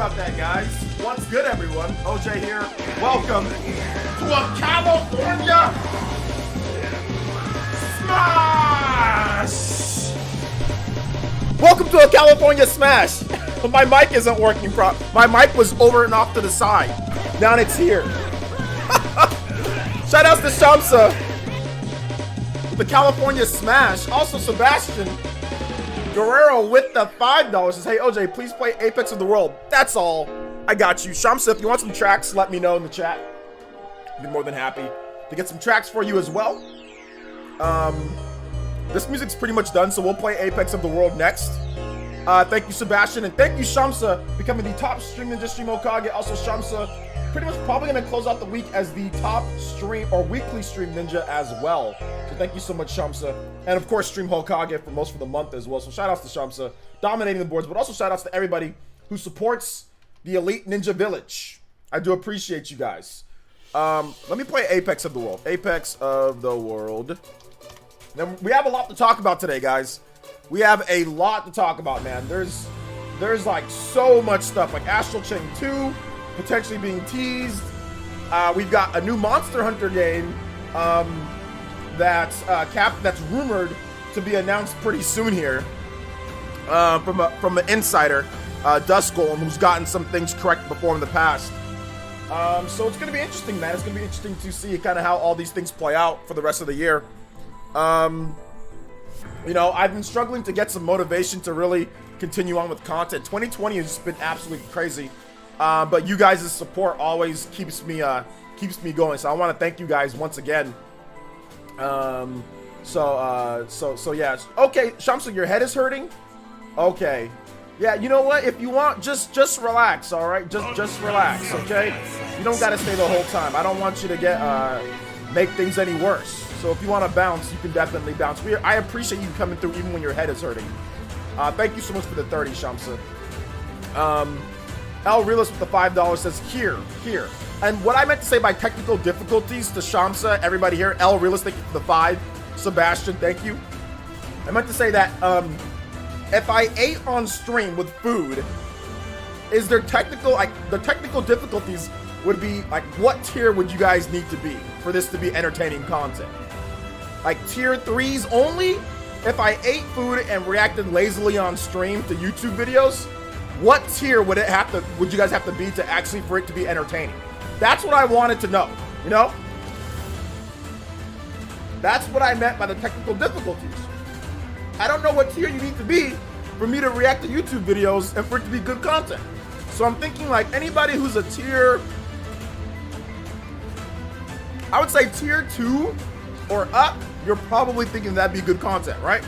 about that, guys. What's good, everyone? OJ here. Welcome to a California Smash! Welcome to a California Smash! My mic isn't working My mic was over and off to the side. Now it's here. Shout outs to Shamsa with the California Smash. Also, Sebastian Guerrero with the $5 says, hey OJ, please play Apex of the World. That's all. I got you. Shamsa, if you want some tracks, let me know in the chat. I'd be more than happy to get some tracks for you as well. This music's pretty much done, so we'll play Apex of the World next. Thank you, Sebastian, and thank you, Shamsa, becoming the top stream ninja stream Hokage. Also, Shamsa, pretty much probably gonna close out the week as the top stream or weekly stream ninja as well. So thank you so much, Shamsa, and of course, stream Hokage for most of the month as well. So shout outs to Shamsa, dominating the boards, but also shout outs to everybody who supports the Elite Ninja Village. I do appreciate you guys. Let me play Apex of the World. Apex of the World. Now, we have a lot to talk about today, guys. We have a lot to talk about, man. There's like so much stuff, like Astral Chain 2 potentially being teased. We've got a new Monster Hunter game that's rumored to be announced pretty soon here from an insider, Dust Golem, who's gotten some things correct before in the past. So it's gonna be interesting, man. It's gonna be interesting to see kind of how all these things play out for the rest of the year. You know, I've been struggling to get some motivation to really continue on with content. 2020 has just been absolutely crazy, but you guys' support always keeps me going. So I want to thank you guys once again. So yeah. Okay, Shamsa, your head is hurting. Okay, yeah. You know what? If you want, just relax. All right, just relax. Okay, you don't gotta stay the whole time. I don't want you to get make things any worse. So if you want to bounce, you can definitely bounce. I appreciate you coming through even when your head is hurting. Thank you so much for the 30, Shamsa. L Realist with the $5 says, here. And what I meant to say by technical difficulties to Shamsa, everybody here, L Realist, thank you for the 5. Sebastian, thank you. I meant to say that if I ate on stream with food, is there technical, like, the technical difficulties would be, like, what tier would you guys need to be for this to be entertaining content? Like tier 3s only? If I ate food and reacted lazily on stream to YouTube videos, what tier would you guys have to be to actually for it to be entertaining? That's what I wanted to know, you know? That's what I meant by the technical difficulties. I don't know what tier you need to be for me to react to YouTube videos and for it to be good content. So I'm thinking like anybody who's a tier, I would say tier 2 or up, you're probably thinking that'd be good content, right?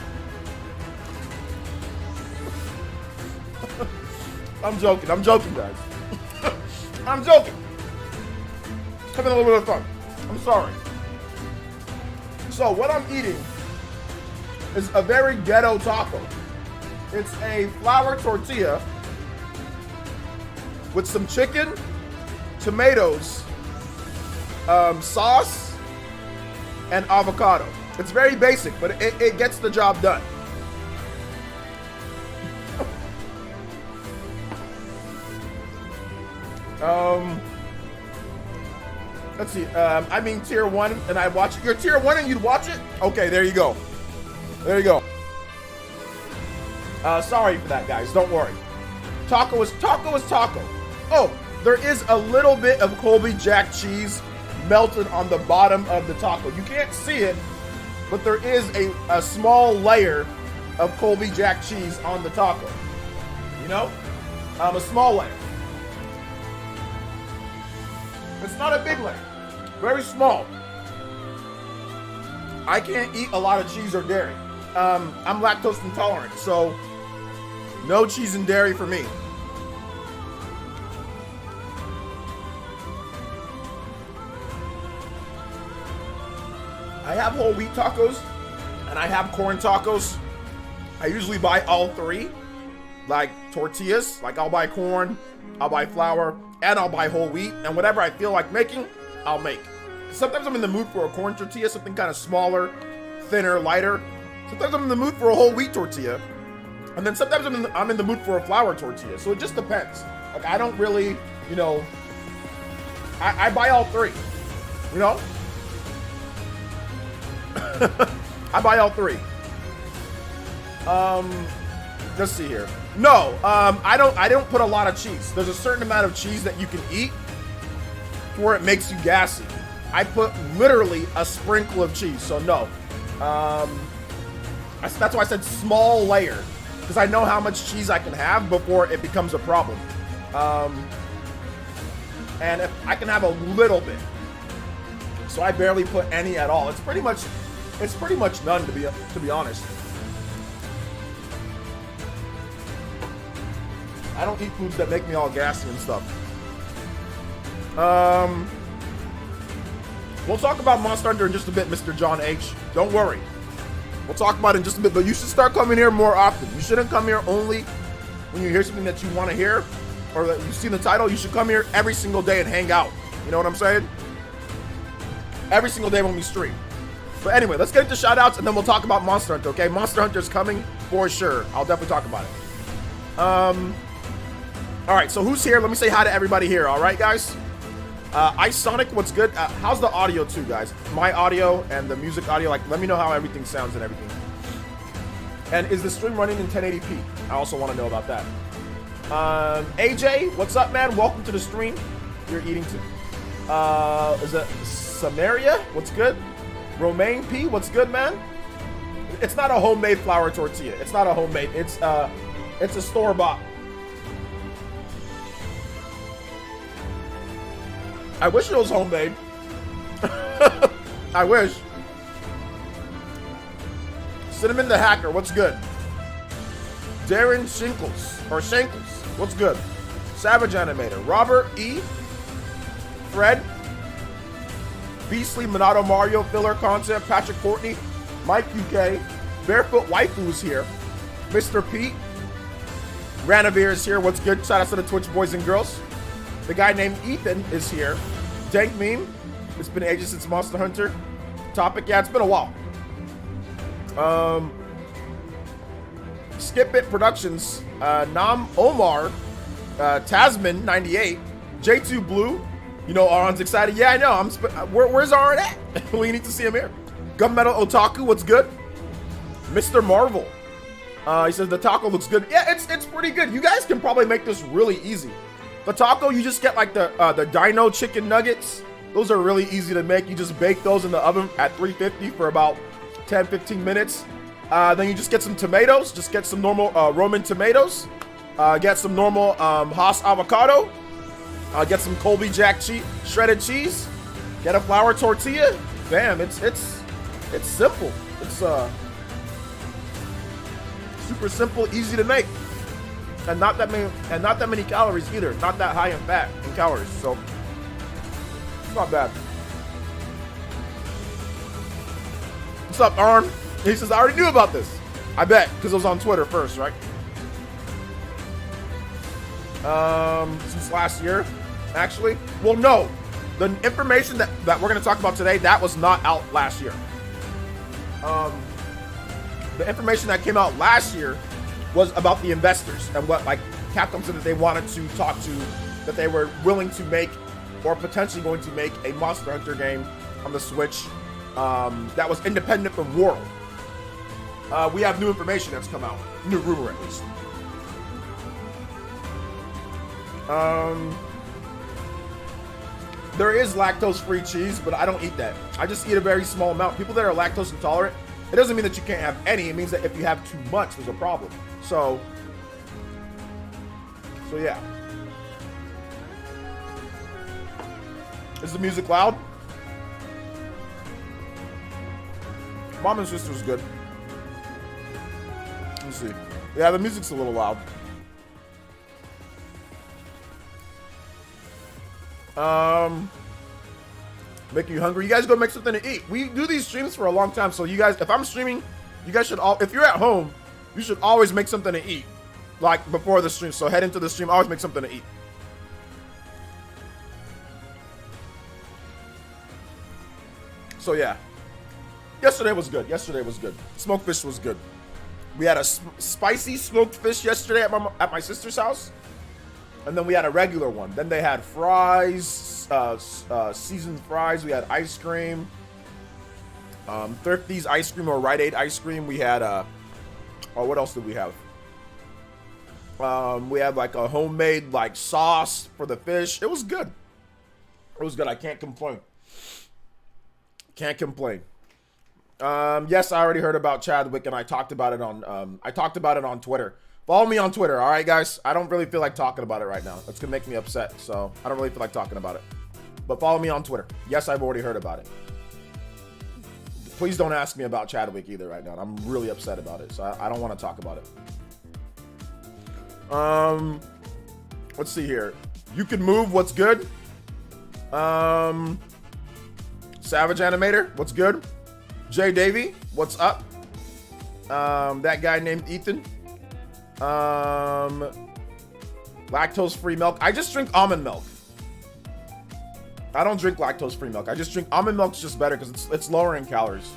I'm joking, guys. I'm joking. Having a little bit of fun. I'm sorry. So what I'm eating is a very ghetto taco. It's a flour tortilla with some chicken, tomatoes, sauce, and avocado. It's very basic, but it gets the job done. Let's see. I mean tier 1, and I watch it. You're tier 1 and you'd watch it? Okay, there you go. There you go. Sorry for that, guys. Don't worry. Taco is taco. Oh, there is a little bit of Colby Jack cheese melted on the bottom of the taco. You can't see it, but there is a small layer of Colby Jack cheese on the taco. You know? A small layer. It's not a big layer. Very small. I can't eat a lot of cheese or dairy. I'm lactose intolerant, so no cheese and dairy for me. I have whole wheat tacos and I have corn tacos. I usually buy all three, like tortillas. Like I'll buy corn, I'll buy flour, and I'll buy whole wheat. And whatever I feel like making, I'll make. Sometimes I'm in the mood for a corn tortilla, something kind of smaller, thinner, lighter. Sometimes I'm in the mood for a whole wheat tortilla. And then sometimes I'm in the mood for a flour tortilla. So it just depends. Like, I don't really, you know, I buy all three, you know? I buy all three. Let's see here. No, I don't put a lot of cheese. There's a certain amount of cheese that you can eat where it makes you gassy. I put literally a sprinkle of cheese, so no. That's why I said small layer, because I know how much cheese I can have before it becomes a problem. And if I can have a little bit, so I barely put any at all. It's pretty much none, to be honest. I don't eat foods that make me all gassy and stuff. We'll talk about Monster Hunter in just a bit, Mr. John H. Don't worry. We'll talk about it in just a bit, but you should start coming here more often. You shouldn't come here only when you hear something that you want to hear or that you see the title. You should come here every single day and hang out. You know what I'm saying? Every single day when we stream. But anyway, let's get into shoutouts and then we'll talk about Monster Hunter, okay? Monster Hunter's coming for sure. I'll definitely talk about it. All right, so who's here? Let me say hi to everybody here, all right, guys? iSonic, what's good? How's the audio too, guys? My audio and the music audio, like, let me know how everything sounds and everything. And is the stream running in 1080p? I also want to know about that. AJ, what's up, man? Welcome to the stream. You're eating too. Is it Samaria? What's good? Romaine P, what's good, man? It's not a homemade flour tortilla. It's not a homemade. It's a store-bought. I wish it was homemade. I wish. Cinnamon the Hacker, what's good? Darren Shankles, what's good? Savage Animator, Robert E. Fred, Beastly, Monado Mario, Filler Concept, Patrick Courtney, Mike UK, Barefoot Waifu's here, Mr. Pete, Ranavir is here, what's good? Shout out to the Twitch boys and girls. The guy named Ethan is here. Dank Meme, it's been ages since Monster Hunter. Topic, yeah, it's been a while. Skip It Productions, Nam Omar, Tasman 98, J2 Blue. You know, Aron's excited. Yeah, I know. Where's Aron at? We need to see him here. Gunmetal Otaku, what's good? Mr. Marvel. He says the taco looks good. Yeah, it's pretty good. You guys can probably make this really easy. The taco, you just get like the dino chicken nuggets. Those are really easy to make. You just bake those in the oven at 350 for about 10-15 minutes. Then you just get some tomatoes. Just get some normal Roman tomatoes. Get some normal Haas avocado. Get some Colby Jack shredded cheese. Get a flour tortilla. Bam! It's simple. It's super simple, easy to make, and not that many calories either. Not that high in fat and calories, so it's not bad. What's up, Arn? He says I already knew about this. I bet because it was on Twitter first, right? Since last year, actually. Well, no. The information that we're going to talk about today, that was not out last year. The information that came out last year was about the investors and what, like, Capcom said that they wanted to talk to, that they were willing to make or potentially going to make a Monster Hunter game on the Switch that was independent from World. We have new information that's come out. New rumor, at least. There is lactose-free cheese, but I don't eat that. I just eat a very small amount. People that are lactose intolerant, it doesn't mean that you can't have any. It means that if you have too much, there's a problem. So yeah. Is the music loud? Mom and Sister's good. Let me see. Yeah, the music's a little loud. Make you hungry. You guys go make something to eat. We do these streams for a long time, so you guys, if I'm streaming, you guys should all, if you're at home, you should always make something to eat, like before the stream. So head into the stream, always make something to eat. So yeah, yesterday was good. Smoked fish was good. We had a spicy smoked fish yesterday at my sister's house. And then we had a regular one. Then they had fries, seasoned fries. We had ice cream. Thrifty's ice cream or Rite Aid ice cream. We had, oh, what else did we have? We had like a homemade like sauce for the fish. It was good. It was good. I can't complain. Can't complain. Yes, I already heard about Chadwick and I talked about it on Twitter. Follow me on Twitter, all right, guys? I don't really feel like talking about it right now. It's gonna make me upset, so I don't really feel like talking about it. But follow me on Twitter. Yes, I've already heard about it. Please don't ask me about Chadwick either right now. I'm really upset about it, so I don't want to talk about it. Let's see here. You can move. What's good? Savage Animator. What's good? Jay Davey. What's up? That guy named Ethan. Lactose-free milk. I just drink almond milk. I don't drink lactose-free milk. I just drink almond milk's just better because it's lower in calories.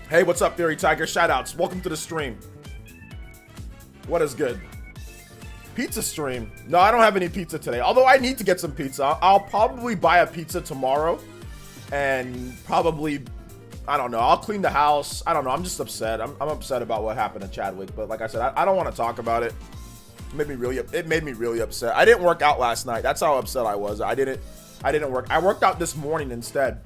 Hey, what's up, Theory Tiger? Shoutouts. Welcome to the stream. What is good? Pizza stream. No, I don't have any pizza today. Although I need to get some pizza. I'll probably buy a pizza tomorrow. And probably, I don't know. I'll clean the house. I don't know. I'm just upset. I'm upset about what happened to Chadwick. But like I said, I don't want to talk about it. It made me really upset. I didn't work out last night. That's how upset I was. I didn't work. I worked out this morning instead.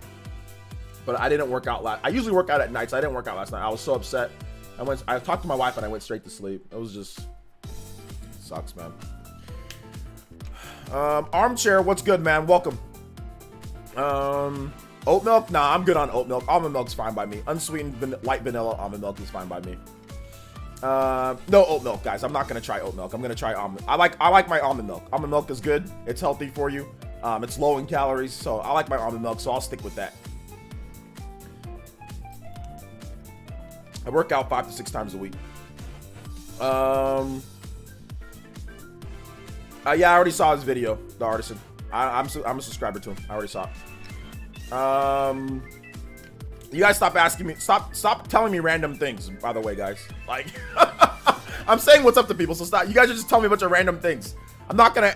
But I didn't work out I usually work out at nights. I didn't work out last night. I was so upset. I talked to my wife and I went straight to sleep. It was just sucks, man. Armchair, what's good, man? Welcome. Oat milk? Nah, I'm good on oat milk. Almond milk's fine by me. Unsweetened light vanilla almond milk is fine by me. No oat milk, guys. I'm not gonna try oat milk. I'm gonna try almond. I like my almond milk. Almond milk is good. It's healthy for you. It's low in calories, so I like my almond milk, so I'll stick with that. I work out 5 to 6 times a week. Yeah, I already saw his video, the artisan. I'm a subscriber to him. I already saw it. You guys stop asking me, stop telling me random things, by the way, guys. Like, I'm saying what's up to people, so stop. You guys are just telling me a bunch of random things. I'm not gonna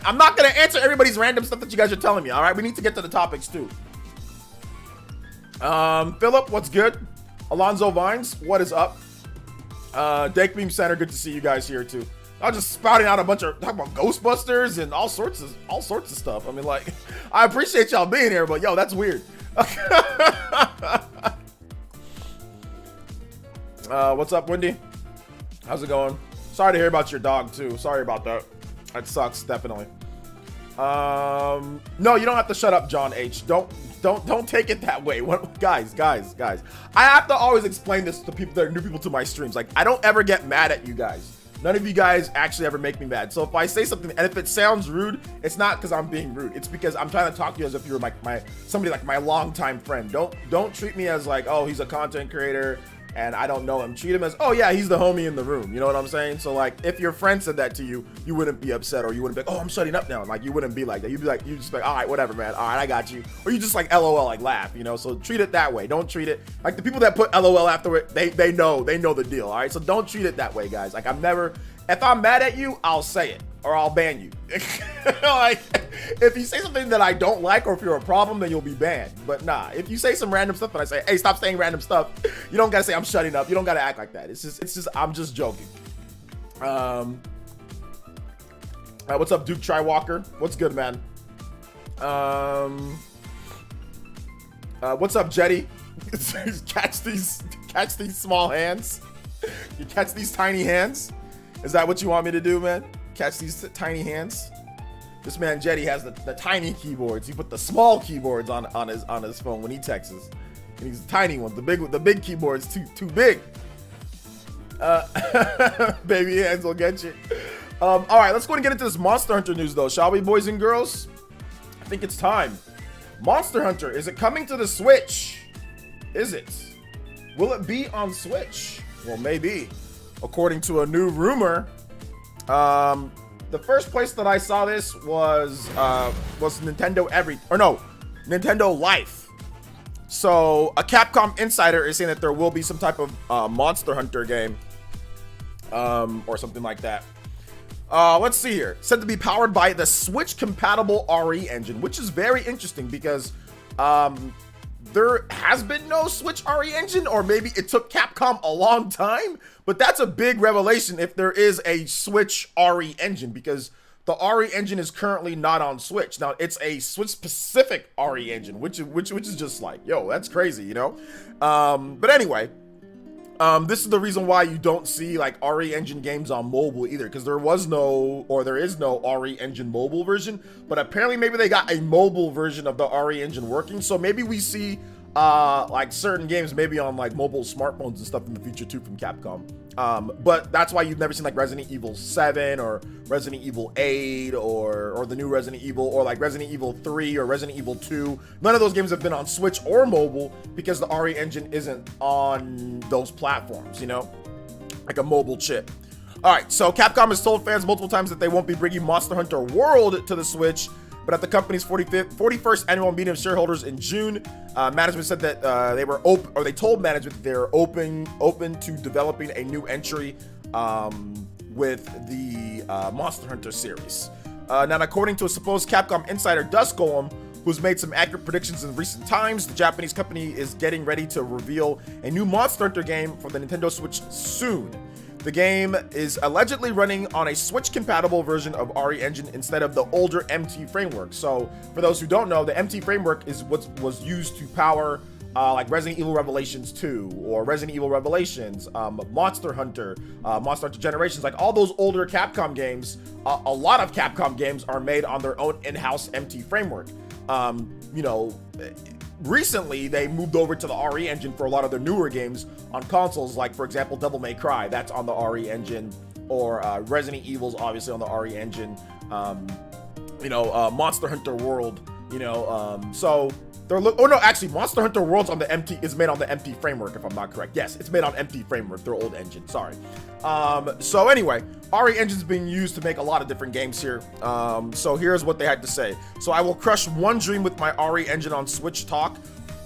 answer everybody's random stuff that you guys are telling me, all right? We need to get to the topics, too. Philip, what's good? Alonzo Vines, what is up? Dake Beam Center, good to see you guys here, too. I was just spouting out a bunch of, talking about Ghostbusters and all sorts of stuff. I mean, like, I appreciate y'all being here, but yo, that's weird. What's up, Wendy? How's it going? Sorry to hear about your dog too. Sorry about that. That sucks, definitely. No, you don't have to shut up, John H. Don't take it that way. Guys. I have to always explain this to people that are new people to my streams. Like, I don't ever get mad at you guys. None of you guys actually ever make me mad. So if I say something, and if it sounds rude, it's not because I'm being rude. It's because I'm trying to talk to you as if you were somebody like my longtime friend. Don't treat me as like, oh, he's a content creator and I don't know him. Treat him as, oh yeah, he's the homie in the room. You know what I'm saying? So like, if your friend said that to you, you wouldn't be upset, or you wouldn't be like, oh, I'm shutting up now. Like, you wouldn't be like that. You'd just be like, all right, whatever, man. All right, I got you. Or you just like LOL, like laugh, you know? So treat it that way. Don't treat it like the people that put LOL after it. They know the deal. All right. So don't treat it that way, guys. Like, if I'm mad at you, I'll say it, or I'll ban you. Like, if you say something that I don't like, or if you're a problem, then you'll be banned. But nah, if you say some random stuff and I say, hey, stop saying random stuff, you don't gotta say I'm shutting up. You don't gotta act like that. It's just I'm just joking. What's up, Duke Triwalker? What's good, man? What's up, Jetty? catch these small hands. You catch these tiny hands. Is that what you want me to do, man? Catch these tiny hands? This man Jetty has the tiny keyboards. He put the small keyboards on his phone when he texts. And these tiny ones, the big keyboards too big. Baby hands will get you. All right, let's go and get into this Monster Hunter news, though, shall we, boys and girls? I think it's time. Monster Hunter, is it coming to the Switch? Is it? Will it be on Switch? Well, maybe. According to a new rumor, the first place that I saw this was Nintendo Nintendo Life. So a Capcom insider is saying that there will be some type of Monster Hunter game or something like that. Let's see here. Said to be powered by the Switch compatible RE engine, which is very interesting because there has been no Switch RE engine, or maybe it took Capcom a long time, but that's a big revelation if there is a Switch RE engine, because the RE engine is currently not on Switch. Now, it's a Switch specific RE engine, which is just like, yo, that's crazy, you know? But anyway, this is the reason why you don't see like RE engine games on mobile either, because there is no RE engine mobile version, but apparently maybe they got a mobile version of the RE engine working. So maybe we see like certain games maybe on like mobile smartphones and stuff in the future too from Capcom. But that's why you've never seen like Resident Evil 7 or Resident Evil 8 or the new Resident Evil, or like Resident Evil 3 or Resident Evil 2. None of those games have been on Switch or mobile because the RE engine isn't on those platforms, you know, like a mobile chip. All right, so Capcom has told fans multiple times that they won't be bringing Monster Hunter World to the Switch, but at the company's 41st annual meeting of shareholders in June, management said that they told management that they're open to developing a new entry with the Monster Hunter series. Now, according to a supposed Capcom insider, Dust Golem, who's made some accurate predictions in recent times, the Japanese company is getting ready to reveal a new Monster Hunter game for the Nintendo Switch soon. The game is allegedly running on a Switch-compatible version of RE Engine instead of the older MT framework. So, for those who don't know, the MT framework is what was used to power like Resident Evil Revelations 2 or Resident Evil Revelations, Monster Hunter Generations, like all those older Capcom games. A lot of Capcom games are made on their own in-house MT framework. You know, recently they moved over to the RE engine for a lot of their newer games on consoles, like for example Devil May Cry, that's on the RE engine, or Resident Evil's obviously on the RE engine, you know, Monster Hunter World, you know, so they're actually Monster Hunter World's on the MT, is made on the MT framework if I'm not correct. Yes, it's made on MT framework, their old engine, sorry. So anyway, RE engine's being used to make a lot of different games here. So here's what they had to say. So I will crush one dream with my RE engine on Switch talk.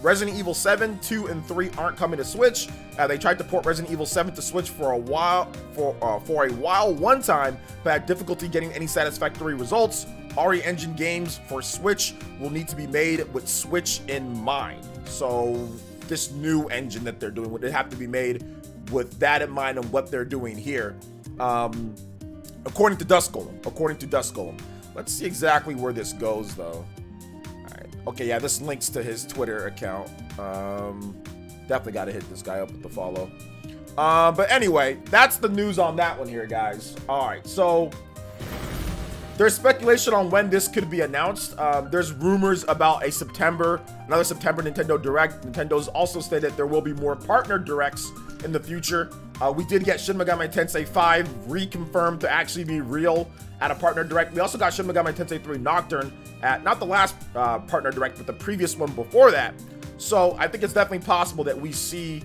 Resident Evil 7, 2, and 3 aren't coming to Switch. They tried to port Resident Evil 7 to Switch for a while one time, but had difficulty getting any satisfactory results. RE engine games for Switch will need to be made with Switch in mind. So this new engine that they're doing would have to be made with that in mind and what they're doing here. According to Dust Golem. Let's see exactly where this goes though. Okay, yeah, this links to his Twitter account. Definitely got to hit this guy up with the follow. But anyway, that's the news on that one here, guys. All right, so there's speculation on when this could be announced. There's rumors about another September Nintendo Direct. Nintendo's also stated that there will be more partner directs in the future. We did get Shin Megami Tensei 5 reconfirmed to actually be real at a partner direct. We also got Shin Megami Tensei 3 Nocturne at not the last partner direct, but the previous one before that. So I think it's definitely possible that we see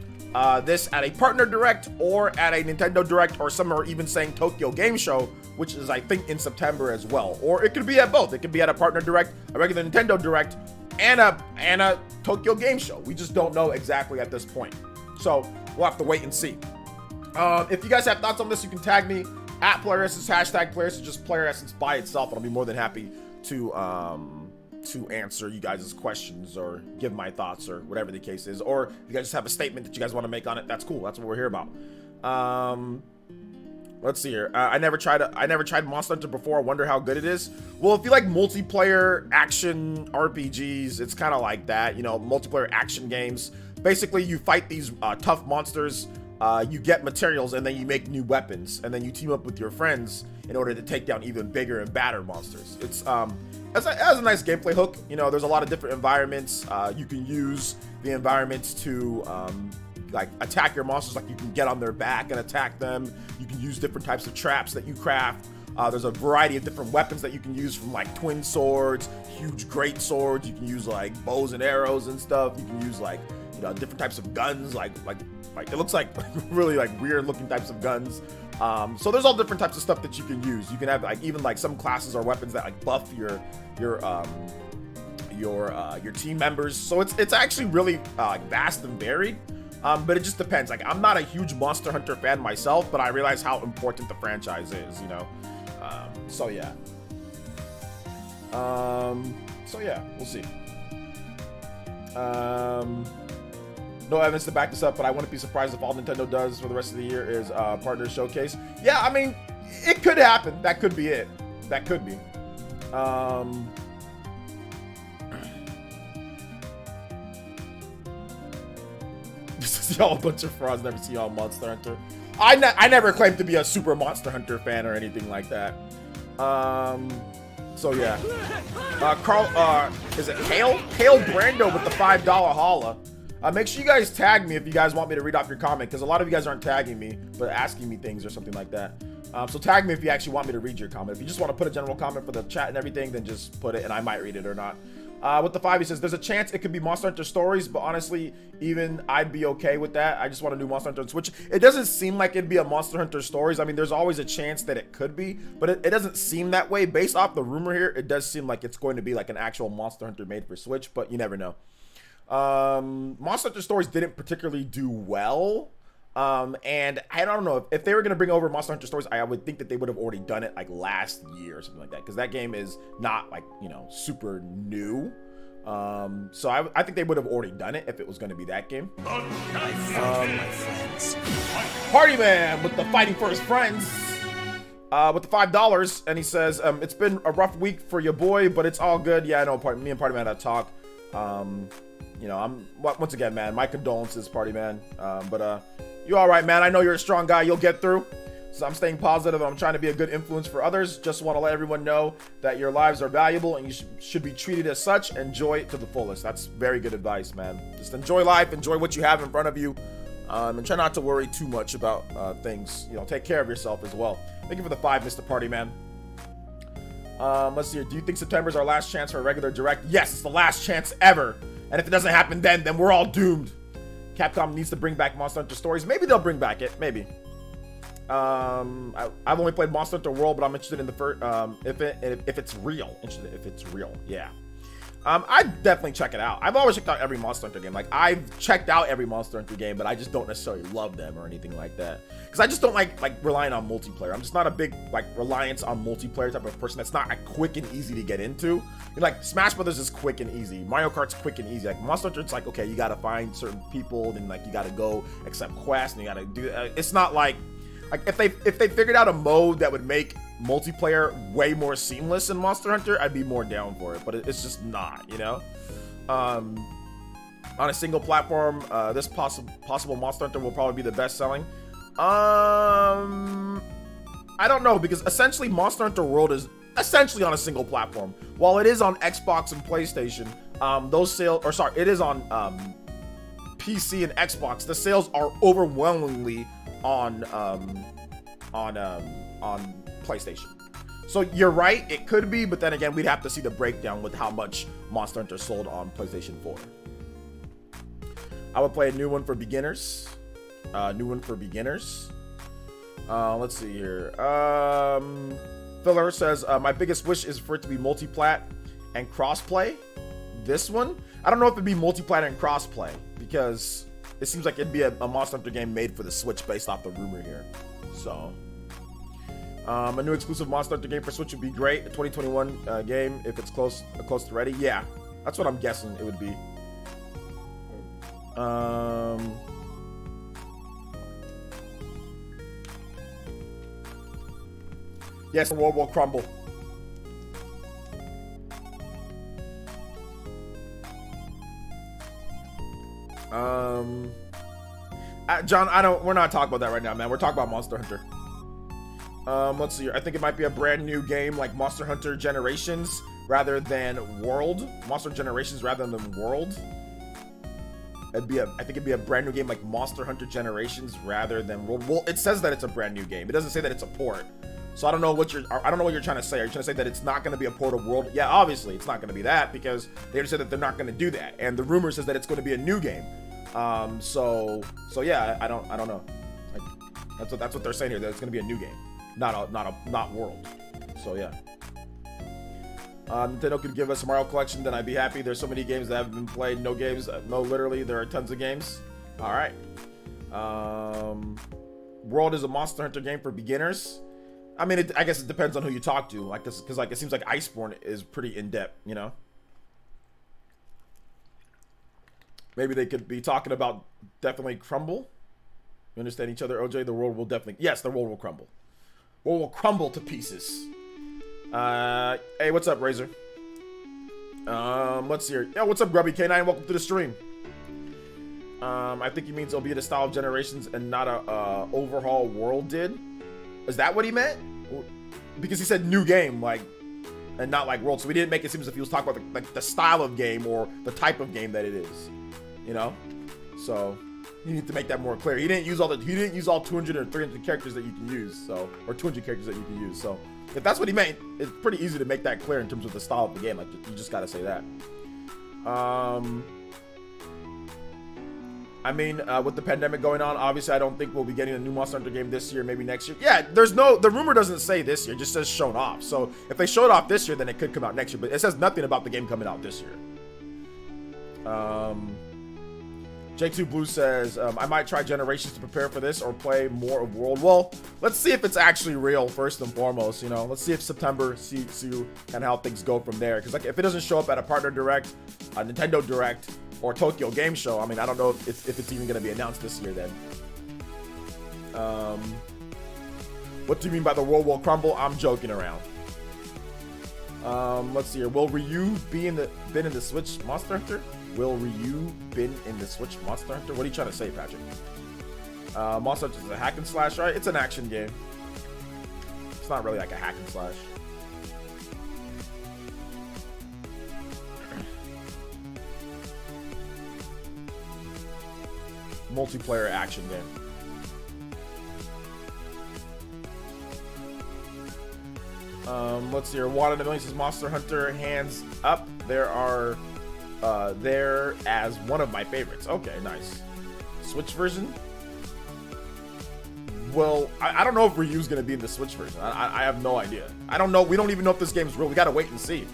this at a partner direct or at a Nintendo Direct, or some are even saying Tokyo Game Show, which is I think in September as well. Or it could be at both. It could be at a partner direct, a regular Nintendo Direct, and a Tokyo Game Show. We just don't know exactly at this point. So we'll have to wait and see. If you guys have thoughts on this, you can tag me at PlayerEssence, hashtag PlayerEssence, just PlayerEssence by itself, and I'll be more than happy to answer you guys' questions or give my thoughts or whatever the case is. Or if you guys just have a statement that you guys want to make on it, that's cool. That's what we're here about. Let's see here. I never tried Monster Hunter before. I wonder how good it is. Well, if you like multiplayer action RPGs, it's kind of like that, you know, multiplayer action games. Basically, you fight these tough monsters. You get materials, and then you make new weapons, and then you team up with your friends in order to take down even bigger and badder monsters. It has a nice gameplay hook. You know, there's a lot of different environments. You can use the environments to like attack your monsters. Like you can get on their back and attack them. You can use different types of traps that you craft. There's a variety of different weapons that you can use, from like twin swords, huge great swords. You can use like bows and arrows and stuff. You can use like, you know, different types of guns, like it looks like really like weird looking types of guns. So there's all different types of stuff that you can use. You can have like even like some classes or weapons that like buff your team members. So it's actually really vast and varied. But it just depends. Like, I'm not a huge Monster Hunter fan myself, but I realize how important the franchise is, you know? So yeah. So yeah, we'll see. No evidence to back this up, but I wouldn't be surprised if all Nintendo does for the rest of the year is partner showcase. Yeah, I mean, it could happen. That could be it. That could be. Y'all a bunch of frauds. Never see y'all Monster Hunter. I never claimed to be a super Monster Hunter fan or anything like that. So yeah. Carl, is it Hale Brando with the $5 holla? Make sure you guys tag me if you guys want me to read off your comment, because a lot of you guys aren't tagging me, but asking me things or something like that. So tag me if you actually want me to read your comment. If you just want to put a general comment for the chat and everything, then just put it and I might read it or not. With the 5, he says, there's a chance it could be Monster Hunter Stories, but honestly, even I'd be okay with that. I just want a new Monster Hunter on Switch. It doesn't seem like it'd be a Monster Hunter Stories. I mean, there's always a chance that it could be, but it doesn't seem that way. Based off the rumor here, it does seem like it's going to be like an actual Monster Hunter made for Switch, but you never know. Monster Hunter Stories didn't particularly do well. And I don't know if they were going to bring over Monster Hunter Stories, I would think that they would have already done it like last year or something like that, because that game is not like, you know, super new. So I think they would have already done it if it was going to be that game. My friends. Party Man with the fighting for his friends, with the $5, and he says, it's been a rough week for your boy, but it's all good. Yeah, I know. Me and Party Man had a talk. You know, once again, man, my condolences, Party Man. But you all right, man? I know you're a strong guy. You'll get through. So I'm staying positive. I'm trying to be a good influence for others. Just want to let everyone know that your lives are valuable and you should be treated as such. Enjoy it to the fullest. That's very good advice, man. Just enjoy life. Enjoy what you have in front of you. And try not to worry too much about things. You know, take care of yourself as well. Thank you for the 5, Mr. Party Man. Let's see here. Do you think September is our last chance for a regular direct? Yes, it's the last chance ever. And if it doesn't happen then we're all doomed. Capcom needs to bring back Monster Hunter Stories. Maybe they'll bring back it. Maybe. I've only played Monster Hunter World, but I'm interested in the first. If it's real. Interested if it's real. Yeah. I'd definitely check it out. I've always checked out every Monster Hunter game. Like, I've checked out every Monster Hunter game, but I just don't necessarily love them or anything like that. Because I just don't like relying on multiplayer. I'm just not a big, like, reliance on multiplayer type of person. That's not like, quick and easy to get into. You know, like, Smash Brothers is quick and easy. Mario Kart's quick and easy. Like, Monster Hunter, it's like, okay, you gotta find certain people, then, like, you gotta go accept quests, and you gotta do... it's not like if they figured out a mode that would make multiplayer way more seamless in Monster Hunter, I'd be more down for it, but it's just not, you know. On a single platform, this possible Monster Hunter will probably be the best selling. I don't know, because essentially Monster Hunter World is essentially on a single platform. While it is on Xbox and PlayStation, those sales, or sorry, it is on PC and Xbox. The sales are overwhelmingly on PlayStation. So you're right, it could be, but then again, we'd have to see the breakdown with how much Monster Hunter sold on PlayStation 4. I would play a new one for beginners. Let's see here. Filler says, my biggest wish is for it to be multi-plat and crossplay. This one, I don't know if it'd be multi-plat and crossplay, because it seems like it'd be a Monster Hunter game made for the Switch based off the rumor here. So, a new exclusive Monster Hunter game for Switch would be great. A 2021 game if it's close to ready. Yeah, that's what I'm guessing it would be. Yes, the world will crumble. John, we're not talking about that right now, man. We're talking about Monster Hunter. Let's see here. I think it might be a brand new game like Monster Hunter Generations rather than World. Monster Generations rather than World. I think it'd be a brand new game like Monster Hunter Generations rather than World. Well, it says that it's a brand new game. It doesn't say that it's a port. So I don't know what you're trying to say. Are you trying to say that it's not going to be a port of World? Yeah, obviously it's not going to be that, because they just said that they're not going to do that, and the rumor says that it's going to be a new game. So yeah, I don't know. Like, that's what they're saying here, that it's going to be a new game, not World. So yeah. Nintendo could give us a Mario collection, then I'd be happy. There's so many games that haven't been played. No games. No, literally, there are tons of games. All right. World is a Monster Hunter game for beginners. I mean, I guess it depends on who you talk to. Like, because like it seems like Iceborne is pretty in depth. You know. Maybe they could be talking about definitely crumble. You understand each other, OJ? The world will definitely... Yes, the world will crumble. World will crumble to pieces. Hey, what's up, Razor? Let's see here. Yeah, what's up, Grubby K9? Welcome to the stream. I think he means it'll be the style of Generations and not a overhaul World did. Is that what he meant? Because he said new game, like, and not like World. So we didn't make it seem as if he was talking about the style of game or the type of game that it is. You know? So... You need to make that more clear. He didn't use all 200 or 300 characters that you can use, so, or 200 characters that you can use. So, if that's what he meant, it's pretty easy to make that clear in terms of the style of the game. Like, you just gotta say that. I mean, with the pandemic going on, obviously, I don't think we'll be getting a new Monster Hunter game this year. Maybe next year. Yeah, the rumor doesn't say this year. It just says shown off. So, if they show it off this year, then it could come out next year. But it says nothing about the game coming out this year. J2 Blue says, I might try Generations to prepare for this or play more of World. Well, let's see if it's actually real first and foremost, you know. Let's see if September, see kind of how things go from there. Because like, if it doesn't show up at a partner direct, a Nintendo Direct, or Tokyo Game Show, I mean, I don't know if it's even going to be announced this year then. What do you mean by the world will crumble? I'm joking around. Let's see here. Will Ryu been in the Switch Monster Hunter? Will Ryu been in the Switch Monster Hunter? What are you trying to say, Patrick? Monster Hunter is a hack and slash, right? It's an action game. It's not really like a hack and slash. Multiplayer action game. Let's see here. Wanted to know, says Monster Hunter hands up. There are there as one of my favorites. Okay, nice. Switch version? Well, I don't know if Ryu's gonna be in the Switch version. I have no idea. I don't know. We don't even know if this game's real. We gotta wait and see.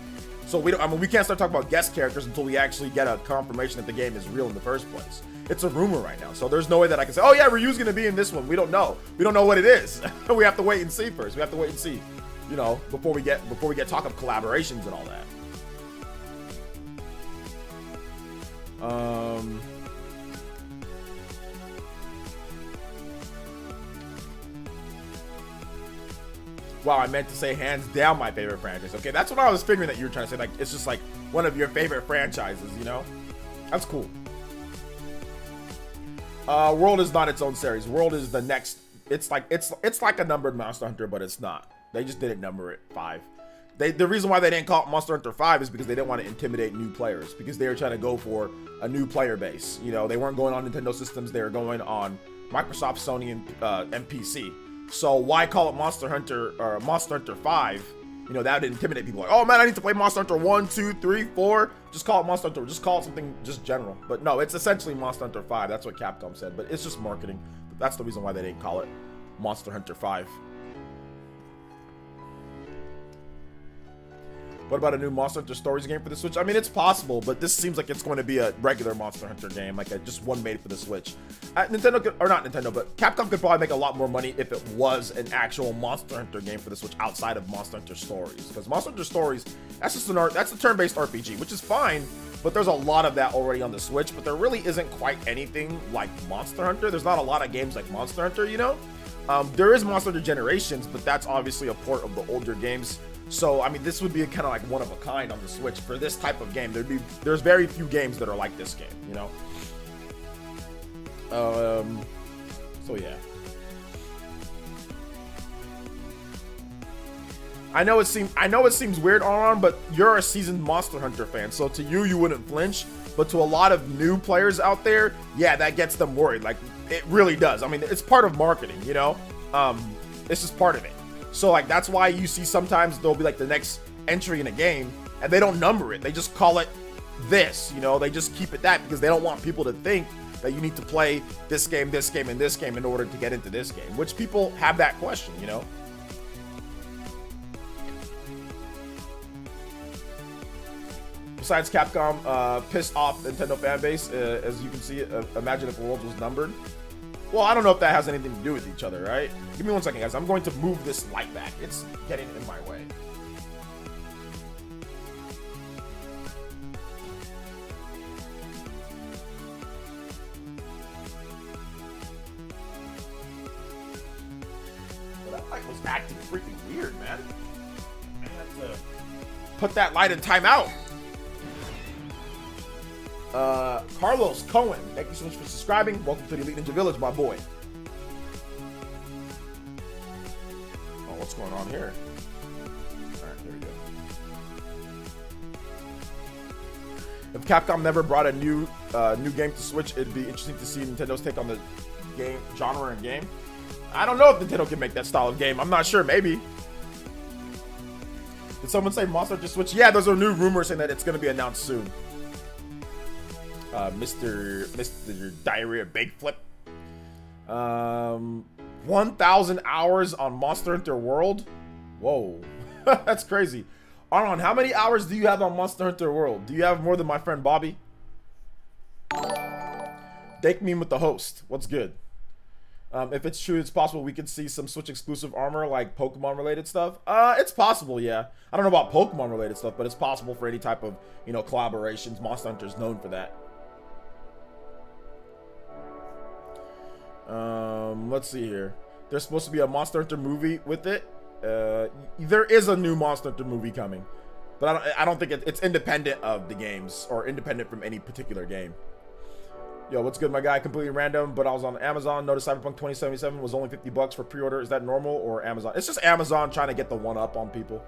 So we can't start talking about guest characters until we actually get a confirmation that the game is real in the first place. It's a rumor right now, so there's no way that I can say, oh yeah, Ryu's gonna be in this one. We don't know. We don't know what it is. We have to wait and see first. We have to wait and see, you know, before we get talk of collaborations and all that. Wow, I meant to say hands down my favorite franchise. Okay, that's what I was figuring that you were trying to say. Like, it's just like one of your favorite franchises, you know? That's cool. World is not its own series. World is the next. It's like a numbered Monster Hunter, but it's not. They just didn't number it 5. The reason why they didn't call it Monster Hunter 5 is because they didn't want to intimidate new players, because they were trying to go for a new player base. You know, they weren't going on Nintendo systems. They were going on Microsoft, Sony, and PC. So why call it Monster Hunter or Monster Hunter 5? You know, that would intimidate people. Like, oh man, I need to play Monster Hunter 1, 2, 3, 4. Just call it Monster Hunter. Just call it something just general. But no, it's essentially Monster Hunter 5. That's what Capcom said. But it's just marketing. But that's the reason why they didn't call it Monster Hunter 5. What about a new Monster Hunter Stories game for the Switch? I mean, it's possible, but this seems like it's going to be a regular Monster Hunter game, like just one made for the Switch. Nintendo could, or not Nintendo, but Capcom could probably make a lot more money if it was an actual Monster Hunter game for the Switch outside of Monster Hunter Stories. Because Monster Hunter Stories, that's a turn-based RPG, which is fine, but there's a lot of that already on the Switch. But there really isn't quite anything like Monster Hunter. There's not a lot of games like Monster Hunter, you know. There is Monster Hunter Generations, but that's obviously a port of the older games. So, I mean, this would be kind of like one of a kind on the Switch for this type of game. There's very few games that are like this game, you know? So yeah. I know it seems weird, Aron, but you're a seasoned Monster Hunter fan, so to you wouldn't flinch, but to a lot of new players out there, yeah, that gets them worried. Like, it really does. I mean, it's part of marketing, you know? It's just part of it. So like that's why you see sometimes there'll be like the next entry in a game and they don't number it. They just call it this, you know, they just keep it that because they don't want people to think that you need to play this game, and this game in order to get into this game, which people have that question, you know. Besides Capcom pissed off Nintendo fan base, as you can see, imagine if Worlds was numbered. Well, I don't know if that has anything to do with each other, right? Give me 1 second, guys. I'm going to move this light back. It's getting in my way. Well, that light was acting freaking weird, man. I had to put that light in timeout. Carlos Cohen, thank you so much for subscribing. Welcome to the Elite Ninja Village, my boy. Oh, what's going on here? All right, there we go. If Capcom never brought a new game to Switch, it'd be interesting to see Nintendo's take on the game genre and game. I don't know if Nintendo can make that style of game. I'm not sure. Maybe. Did someone say Monster Hunter Switch? Yeah, there's a new rumor saying that it's going to be announced soon. Mr. Diarrhea Bake Flip. 1,000 hours on Monster Hunter World. Whoa, that's crazy. Arnon, how many hours do you have on Monster Hunter World? Do you have more than my friend Bobby? Dake meme with the host. What's good? If it's true, it's possible we could see some Switch exclusive armor like Pokemon related stuff. It's possible, yeah. I don't know about Pokemon related stuff, but it's possible for any type of, you know, collaborations. Monster Hunter's known for that. Let's see here. There's supposed to be a Monster Hunter movie with it. There is a new Monster Hunter movie coming, but I don't think it's independent of the games or independent from any particular game. Yo, what's good, my guy? Completely random, but I was on Amazon. Noticed Cyberpunk 2077 was only $50 for pre-order. Is that normal or Amazon? It's just Amazon trying to get the one up on people.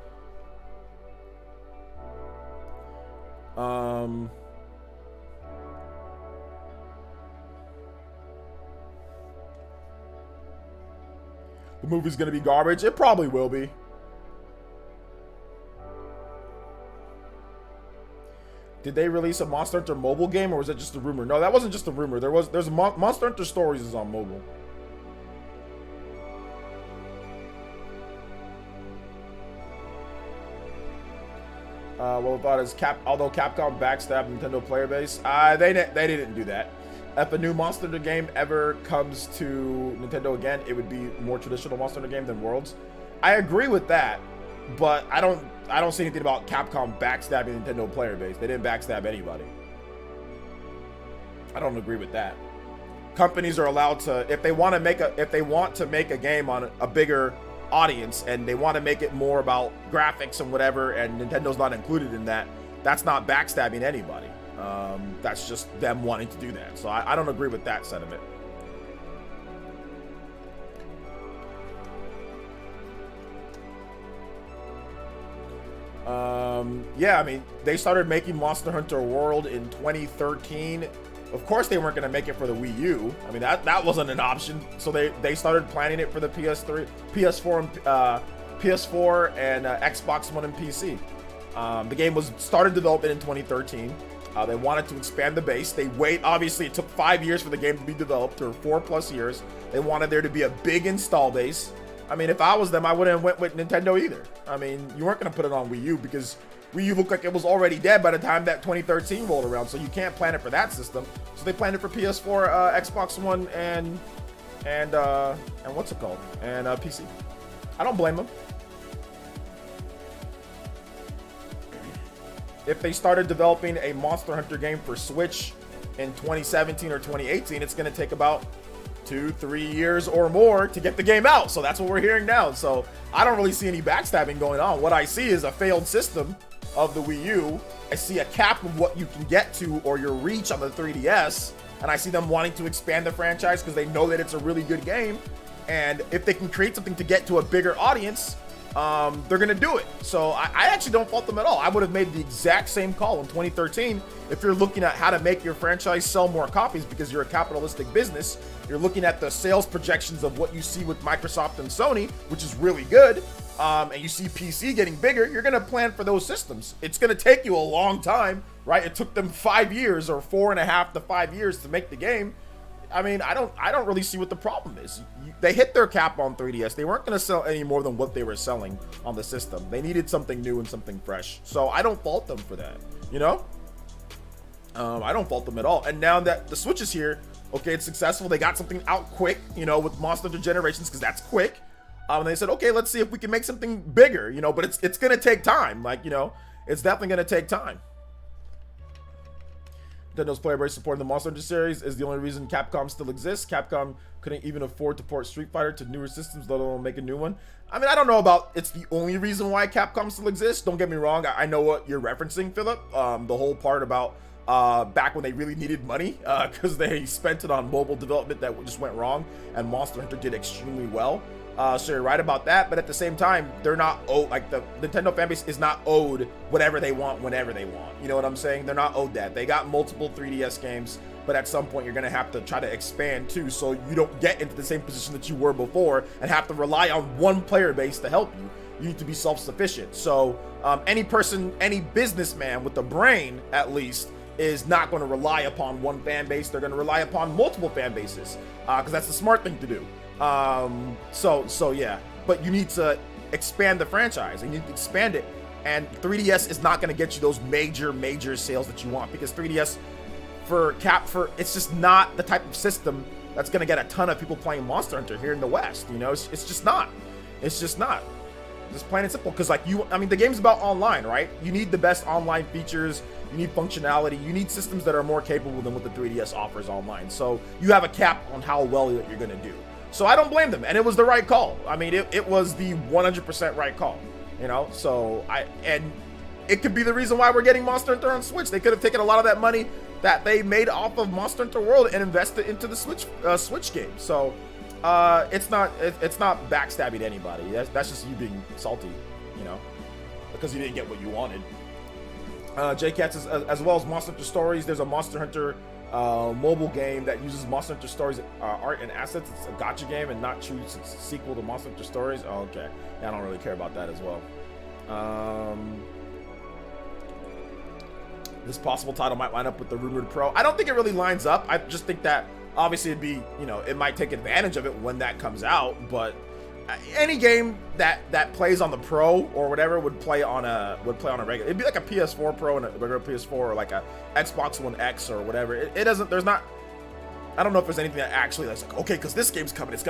The movie's gonna be garbage. It probably will be. Did they release a Monster Hunter mobile game, or was it just a rumor? No, that wasn't just a rumor. There's Monster Hunter Stories is on mobile. Well, thought is although Capcom backstabbed Nintendo player base, they didn't do that. If a new Monster Hunter game ever comes to Nintendo again, it would be more traditional Monster Hunter game than Worlds. I agree with that, but I don't see anything about Capcom backstabbing Nintendo player base. They didn't backstab anybody. I don't agree with that. Companies are allowed to, if they want to make a game on a bigger audience and they want to make it more about graphics and whatever, and Nintendo's not included in that, that's not backstabbing anybody. That's just them wanting to do that. So I don't agree with that sentiment. Yeah, I mean, they started making Monster Hunter World in 2013. Of course they weren't going to make it for the Wii U. I mean, that wasn't an option. So they started planning it for the PS4 and Xbox One and PC. The game was started development in 2013. They wanted to expand the base. Obviously it took 5 years for the game to be developed, or 4+ years. They wanted there to be a big install base. I mean, if I was them, I wouldn't have went with Nintendo either. I mean, you weren't going to put it on Wii U because Wii U looked like it was already dead by the time that 2013 rolled around, so you can't plan it for that system. So they planned it for PS4, Xbox One, and what's it called? And PC. I don't blame them. If they started developing a Monster Hunter game for Switch in 2017 or 2018, it's going to take about 2-3 years or more to get the game out. So that's what we're hearing now. So I don't really see any backstabbing going on. What I see is a failed system of the Wii U. I see a cap of what you can get to or your reach on the 3DS. And I see them wanting to expand the franchise because they know that it's a really good game. And if they can create something to get to a bigger audience, they're gonna do it. So I actually don't fault them at all. I would have made the exact same call in 2013. If you're looking at how to make your franchise sell more copies because you're a capitalistic business, you're looking at the sales projections of what you see with Microsoft and Sony, which is really good, and you see PC getting bigger, you're gonna plan for those systems. It's gonna take you a long time, right? It took them 5 years or 4.5 to 5 years to make the game. I mean, I don't really see what the problem is. They hit their cap on 3DS. They weren't going to sell any more than what they were selling on the system. They needed something new and something fresh. So I don't fault them for that. you know? I don't fault them at all. And now that the Switch is here, okay, it's successful. They got something out quick, you know, with Monster Hunter Generations, because that's quick. And they said, okay, let's see if we can make something bigger, you know, but it's going to take time. Like, you know, it's definitely going to take time. Nintendo's player base supporting the Monster Hunter series is the only reason Capcom still exists. Capcom couldn't even afford to port Street Fighter to newer systems, let alone make a new one. I mean, I don't know about it's the only reason why Capcom still exists. Don't get me wrong. I know what you're referencing, Philip. The whole part about back when they really needed money because they spent it on mobile development that just went wrong, and Monster Hunter did extremely well. So you're right about that, but at the same time, they're not owed, like the Nintendo fanbase is not owed whatever they want whenever they want. You know what I'm saying? They're not owed that. They got multiple 3DS games, but at some point you're gonna have to try to expand too, so you don't get into the same position that you were before and have to rely on one player base to help you. You need to be self-sufficient. So any person, any businessman with a brain at least, is not going to rely upon one fan base. They're going to rely upon multiple fan bases because that's the smart thing to do. So yeah, but you need to expand the franchise and you need to expand it, and 3DS is not going to get you those major sales that you want, because 3DS it's just not the type of system that's going to get a ton of people playing Monster Hunter here in the West. You know, it's just not. Just plain and simple, because like the game's about online, right? You need the best online features, you need functionality, you need systems that are more capable than what the 3DS offers online. So you have a cap on how well you're gonna do. So I don't blame them, and it was the right call. I mean, it was the 100% right call, you know? So and it could be the reason why we're getting Monster Hunter on Switch. They could have taken a lot of that money that they made off of Monster Hunter World and invested into the Switch game. So it's not backstabbing anybody. That's just you being salty, you know, because you didn't get what you wanted. JCats is, as well as Monster Hunter Stories. There's a Monster Hunter mobile game that uses Monster Hunter Stories art and assets. It's a gacha game and not true sequel to Monster Hunter Stories. Oh, okay, yeah, I don't really care about that as well. This possible title might line up with the rumored Pro. I don't think it really lines up. I just think that obviously it'd be, you know, it might take advantage of it when that comes out, but any game that plays on the Pro or whatever would play on a regular. It'd be like a PS4 Pro and a regular PS4, or like a Xbox One X or whatever. It doesn't. There's not. I don't know if there's anything that actually that's like, okay, because this game's coming. It's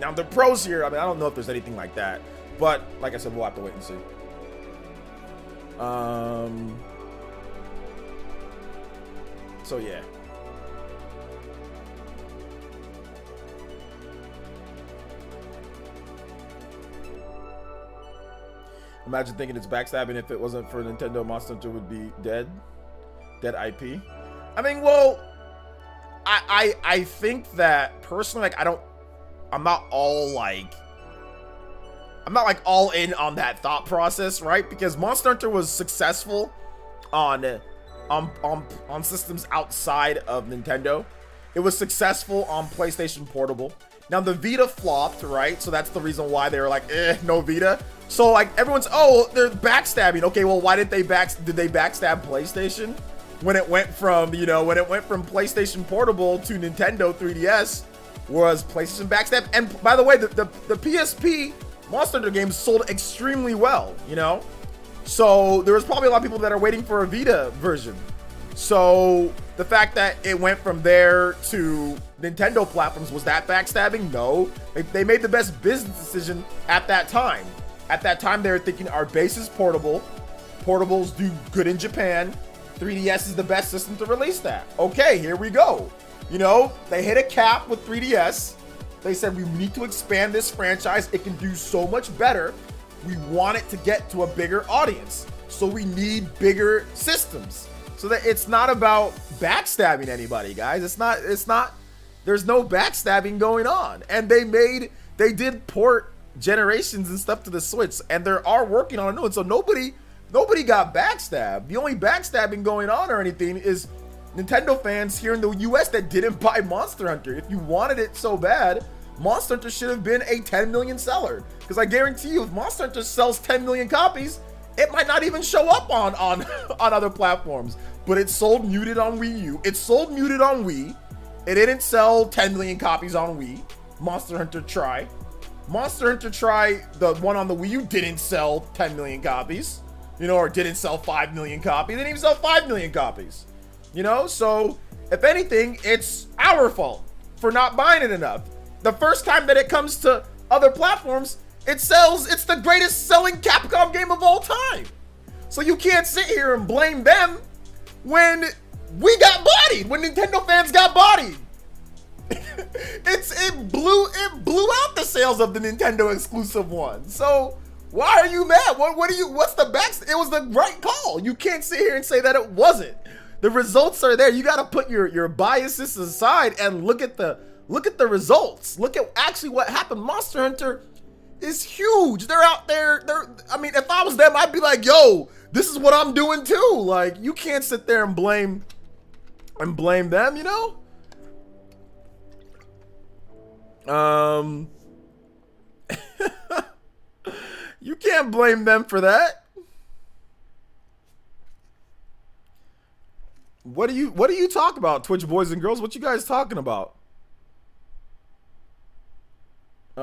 now the Pro's here. I mean, I don't know if there's anything like that, but like I said, we'll have to wait and see. So yeah. Imagine thinking it's backstabbing. If it wasn't for Nintendo, Monster Hunter would be dead IP. I mean, well, I think that personally, like, I'm not like all in on that thought process, right? Because Monster Hunter was successful on systems outside of Nintendo. It was successful on PlayStation Portable. Now the Vita flopped, right? So that's the reason why they were like, no Vita. So like everyone's, oh, they're backstabbing. Okay, well, why did they backstab PlayStation when it went from, you know, PlayStation Portable to Nintendo 3DS? Was PlayStation backstab? And by the way, the PSP Monster Hunter games sold extremely well, you know? So there was probably a lot of people that are waiting for a Vita version. So the fact that it went from there to Nintendo platforms, was that backstabbing? No. They made the best business decision at that time. At that time, they were thinking our base is portable. Portables do good in Japan. 3DS is the best system to release that. Okay, here we go. You know, they hit a cap with 3DS. They said, we need to expand this franchise. It can do so much better. We want it to get to a bigger audience. So we need bigger systems. So that it's not about backstabbing anybody, guys. It's not, there's no backstabbing going on. And they did port Generations and stuff to the Switch, and they are working on a new one. So nobody got backstabbed. The only backstabbing going on or anything is Nintendo fans here in the US that didn't buy Monster Hunter. If you wanted it so bad, Monster Hunter should have been a 10 million seller. Because I guarantee you, if Monster Hunter sells 10 million copies, it might not even show up on other platforms. But it sold muted on Wii U. It sold muted on Wii. It didn't sell 10 million copies on Wii. Monster Hunter Tri. Monster Hunter Tri, the one on the Wii U, didn't sell 10 million copies. you know, or didn't sell 5 million copies. They didn't even sell 5 million copies, you know? So if anything, it's our fault for not buying it enough. The first time that it comes to other platforms, it's the greatest selling Capcom game of all time. So you can't sit here and blame them when we got bodied, when Nintendo fans got bodied. It blew out the sales of the Nintendo exclusive one. So why are you mad? What's the back? It was the right call. You can't sit here and say that it wasn't. The results are there. You got to put your biases aside and look at the results. Look at actually what happened. Monster Hunter is huge. They're out there. I mean, if I was them, I'd be like, yo, this is what I'm doing too. Like, you can't sit there and blame them, you know? You can't blame them for that. What do you talk about, Twitch boys and girls? What you guys talking about? I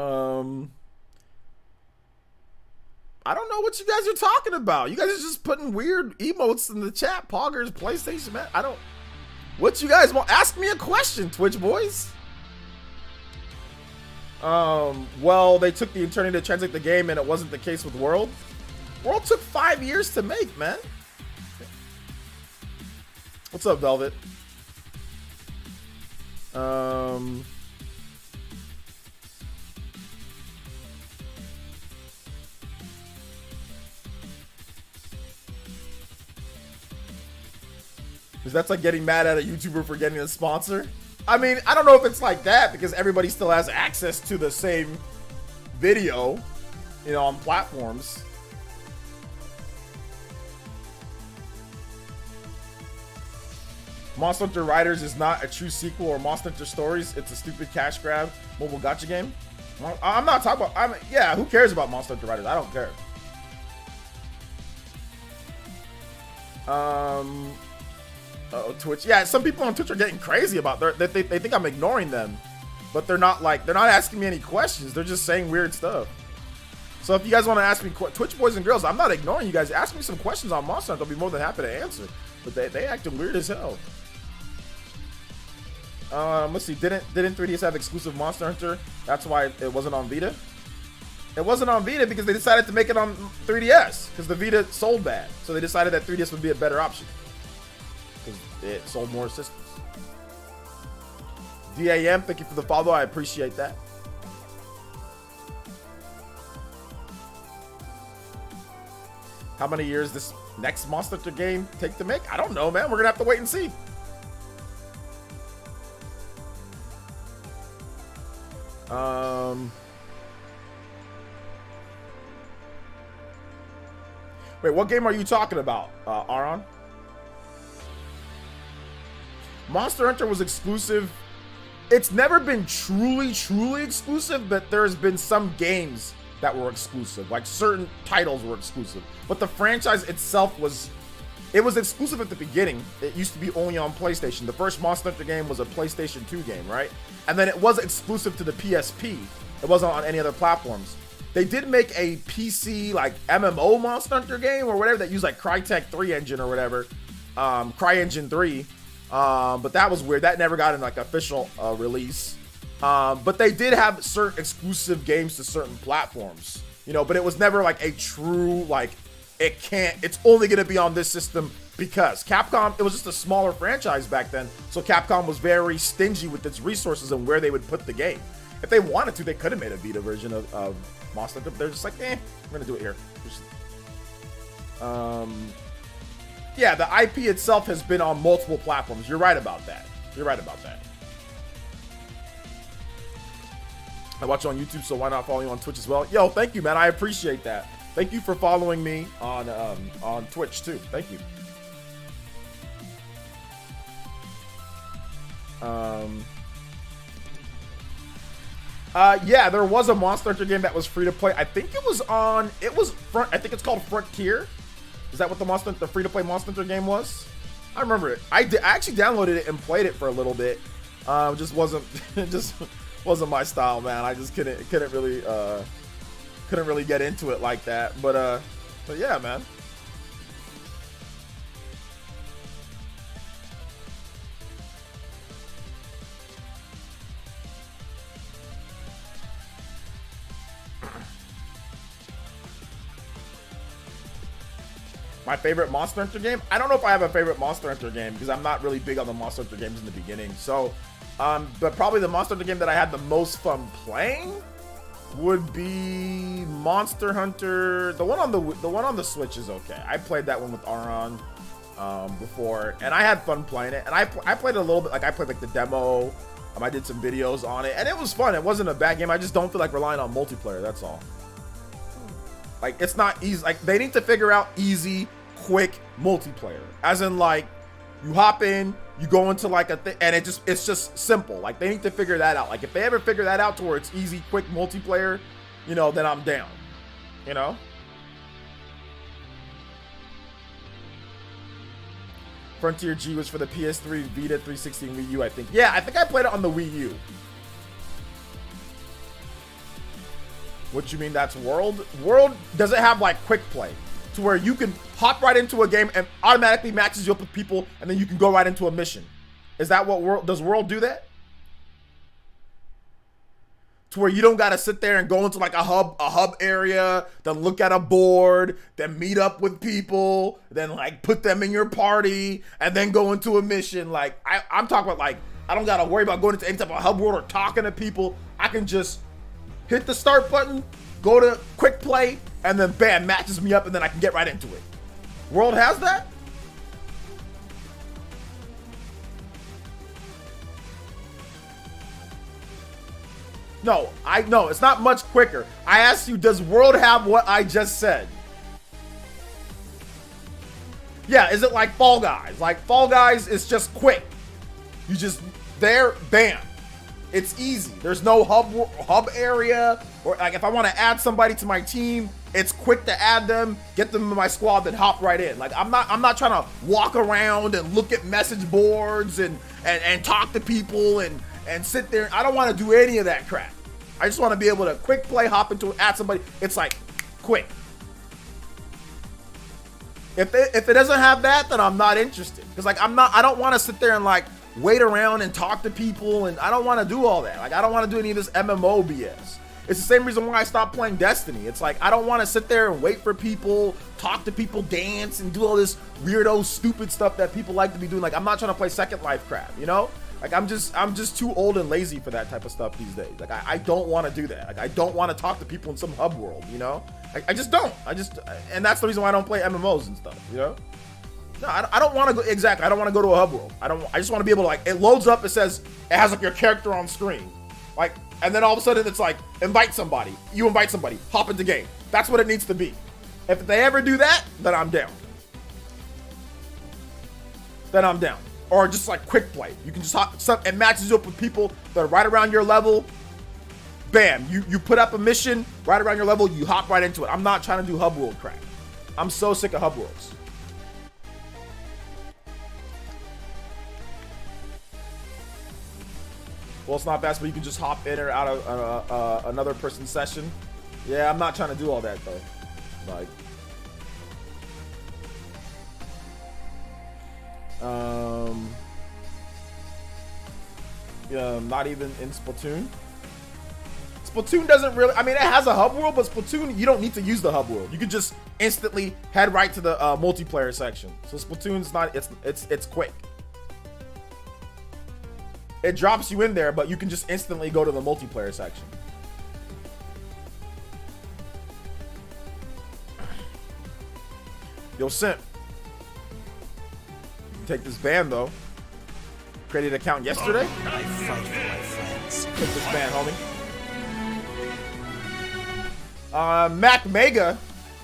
don't know what you guys are talking about. You guys are just putting weird emotes in the chat. Poggers, PlayStation, man. What you guys want? Ask me a question, Twitch boys. Well, they took the eternity to translate the game, and it wasn't the case with World. World took 5 years to make, man. What's up, Velvet? Because that's like getting mad at a YouTuber for getting a sponsor. I mean, I don't know if it's like that because everybody still has access to the same video, you know, on platforms. Monster Hunter Riders is not a true sequel or Monster Hunter Stories. It's a stupid cash grab mobile gacha game. I'm not talking about, yeah, who cares about Monster Hunter Riders? I don't care. Twitch. Yeah, some people on Twitch are getting crazy about they think I'm ignoring them, but they're not asking me any questions. They're just saying weird stuff. So if you guys want to ask me, Twitch boys and girls, I'm not ignoring you guys. Ask me some questions on Monster Hunter. I'll be more than happy to answer. But they acting weird as hell. Let's see. Didn't 3DS have exclusive Monster Hunter? That's why it wasn't on Vita. It wasn't on Vita because they decided to make it on 3DS because the Vita sold bad. So they decided that 3DS would be a better option because it sold more systems. DAM, thank you for the follow. I appreciate that. How many years this next Monster Hunter game take to make? I don't know, man. We're gonna have to wait and see. Wait, what game are you talking about, Aaron? Monster Hunter was exclusive. It's never been truly exclusive, but there's been some games that were exclusive. Like certain titles were exclusive. But the franchise itself was exclusive at the beginning. It used to be only on PlayStation. The first Monster Hunter game was a PlayStation 2 game, right? And then it was exclusive to the PSP. It wasn't on any other platforms. They did make a PC like MMO Monster Hunter game or whatever that used like Crytek 3 engine or whatever. CryEngine 3. But that was weird. That never got an like official release. But they did have certain exclusive games to certain platforms, you know, but it was never like a true, like, it's only going to be on this system because Capcom, it was just a smaller franchise back then. So Capcom was very stingy with its resources and where they would put the game. If they wanted to, they could have made a Vita version of Monster Hunter. They're just like, we're going to do it here. Yeah, the IP itself has been on multiple platforms. You're right about that. I watch you on YouTube, so why not follow you on Twitch as well? Yo, thank you, man. I appreciate that. Thank you for following me on Twitch too. Thank you. Yeah, there was a Monster Hunter game that was free to play. I think it was I think it's called Frontier. Is that what the free to play Monster Hunter game was? I remember it. I actually downloaded it and played it for a little bit. Just wasn't my style, man. I just couldn't really get into it like that. But yeah, man. My favorite Monster Hunter game? I don't know if I have a favorite Monster Hunter game because I'm not really big on the Monster Hunter games in the beginning. So, but probably the Monster Hunter game that I had the most fun playing would be Monster Hunter. The one on the Switch is okay. I played that one with Aron before, and I had fun playing it. And I played it a little bit. Like I played like the demo. I did some videos on it, and it was fun. It wasn't a bad game. I just don't feel like relying on multiplayer. That's all. Like, it's not easy. Like, they need to figure out easy, quick multiplayer. As in, like, you hop in, you go into, like, a thing, and it's just simple. Like, they need to figure that out. Like, if they ever figure that out to where it's easy, quick multiplayer, you know, then I'm down. You know? Frontier G was for the PS3, Vita, 360, and Wii U, I think. Yeah, I think I played it on the Wii U. What you mean that's World? World doesn't have like quick play to where you can hop right into a game and automatically matches you up with people and then you can go right into a mission. Is that what World, does World do that? To where you don't got to sit there and go into like a hub area, then look at a board, then meet up with people, then like put them in your party and then go into a mission. Like I'm talking about like, I don't got to worry about going into any type of hub world or talking to people. I can just hit the start button, go to quick play, and then bam, matches me up, and then I can get right into it. World has that? No, it's not much quicker. I asked you, does World have what I just said? Yeah, is it like Fall Guys? Like Fall Guys is just quick. You just there, bam. It's easy. There's no hub area, or like if I want to add somebody to my team, it's quick to add them, get them in my squad, then hop right in. Like I'm not trying to walk around and look at message boards and talk to people and sit there. I don't want to do any of that crap. I just want to be able to quick play, hop into it, add somebody. It's like quick. If it doesn't have that, then I'm not interested. Because like I don't want to sit there and like wait around and talk to people, and I don't want to do all that. Like I don't want to do any of this MMO BS. It's the same reason why I stopped playing Destiny. It's like I don't want to sit there and wait for people, talk to people, dance, and do all this weirdo stupid stuff that people like to be doing. Like I'm not trying to play Second Life crap, you know? Like I'm just too old and lazy for that type of stuff these days. Like I don't want to do that. Like I don't want to talk to people in some hub world, you know? I just don't. And that's the reason why I don't play MMOs and stuff, you know? No, I don't want to go, exactly, I don't want to go to a hub world. I just want to be able to, like, it loads up, it says, it has, like, your character on screen. Like, and then all of a sudden it's like, invite somebody. You invite somebody, hop into game. That's what it needs to be. If they ever do that, then I'm down. Then I'm down. Or just, like, quick play. You can just hop, it matches you up with people that are right around your level. Bam, you put up a mission right around your level, you hop right into it. I'm not trying to do hub world crap. I'm so sick of hub worlds. Well, it's not fast, but you can just hop in or out of another person's session. Yeah, I'm not trying to do all that, though. Like, yeah, not even in Splatoon. Splatoon doesn't really, I mean, it has a hub world, but Splatoon, you don't need to use the hub world. You can just instantly head right to the multiplayer section. So Splatoon's not, it's quick. It drops you in there, but you can just instantly go to the multiplayer section. Yo, Simp. You can take this ban, though. Created an account yesterday. I fight for my friends. Take this ban, homie. Mac Mega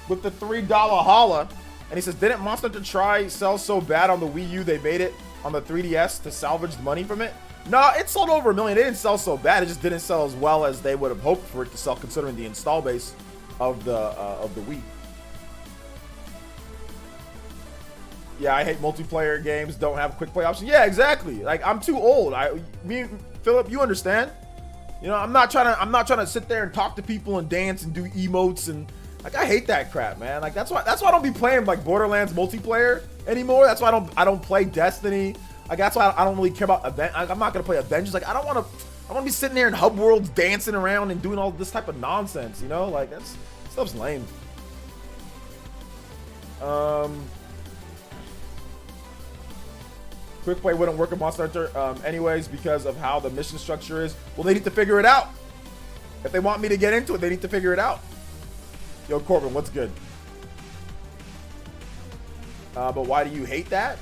with the $3 holla. And he says, didn't Monster Hunter Try sell so bad on the Wii U they made it on the 3DS to salvage the money from it? No, it sold over 1 million. It didn't sell so bad. It just didn't sell as well as they would have hoped for it to sell, considering the install base of the Wii. Yeah, I hate multiplayer games. Don't have quick play options. Yeah, exactly. Like I'm too old. Philip, you understand? You know, I'm not trying to sit there and talk to people and dance and do emotes and like I hate that crap, man. Like that's why I don't be playing like Borderlands multiplayer anymore. That's why I don't play Destiny. Like that's why I don't really care about event. I'm not gonna play Avengers. Like I don't want to be sitting there in hub worlds dancing around and doing all this type of nonsense. You know, like stuff's lame. Quick play wouldn't work in Monster Hunter anyways because of how the mission structure is. Well, they need to figure it out. If they want me to get into it, they need to figure it out. Yo, Corbin, what's good? But why do you hate that?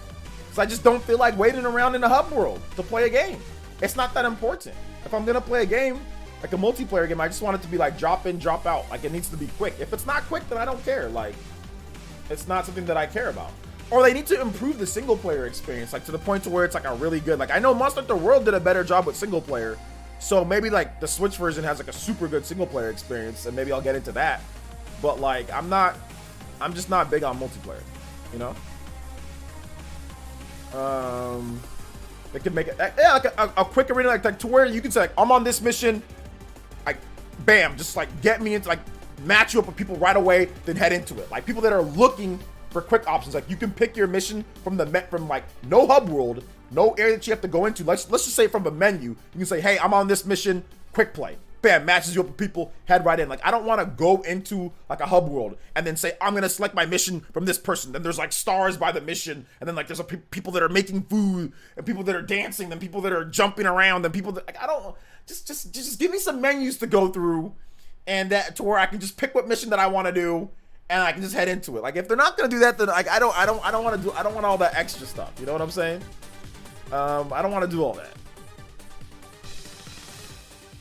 Because I just don't feel like waiting around in the hub world to play a game. It's not that important. If I'm gonna play a game, like a multiplayer game, I just want it to be like drop in, drop out. Like it needs to be quick. If it's not quick, then I don't care. Like it's not something that I care about. Or they need to improve the single player experience, like to the point to where it's like a really good, like I know Monster Hunter World did a better job with single player. So maybe like the Switch version has like a super good single player experience and maybe I'll get into that. But like, I'm just not big on multiplayer, you know? They could make it, yeah, like a quick arena, like to where you can say like, I'm on this mission, like bam, just like get me into like match you up with people right away, then head into it. Like people that are looking for quick options, like you can pick your mission from like no hub world, no area that you have to go into. Let's just say from a menu, you can say, hey, I'm on this mission, quick play. Bam, matches you up with people, head right in. Like I don't want to go into like a hub world and then say I'm gonna select my mission from this person. Then there's like stars by the mission, and then like there's people that are making food, and people that are dancing, then people that are jumping around, and people that like I don't just give me some menus to go through, and that to where I can just pick what mission that I want to do, and I can just head into it. Like if they're not gonna do that, then like I don't want all that extra stuff. You know what I'm saying? I don't want to do all that.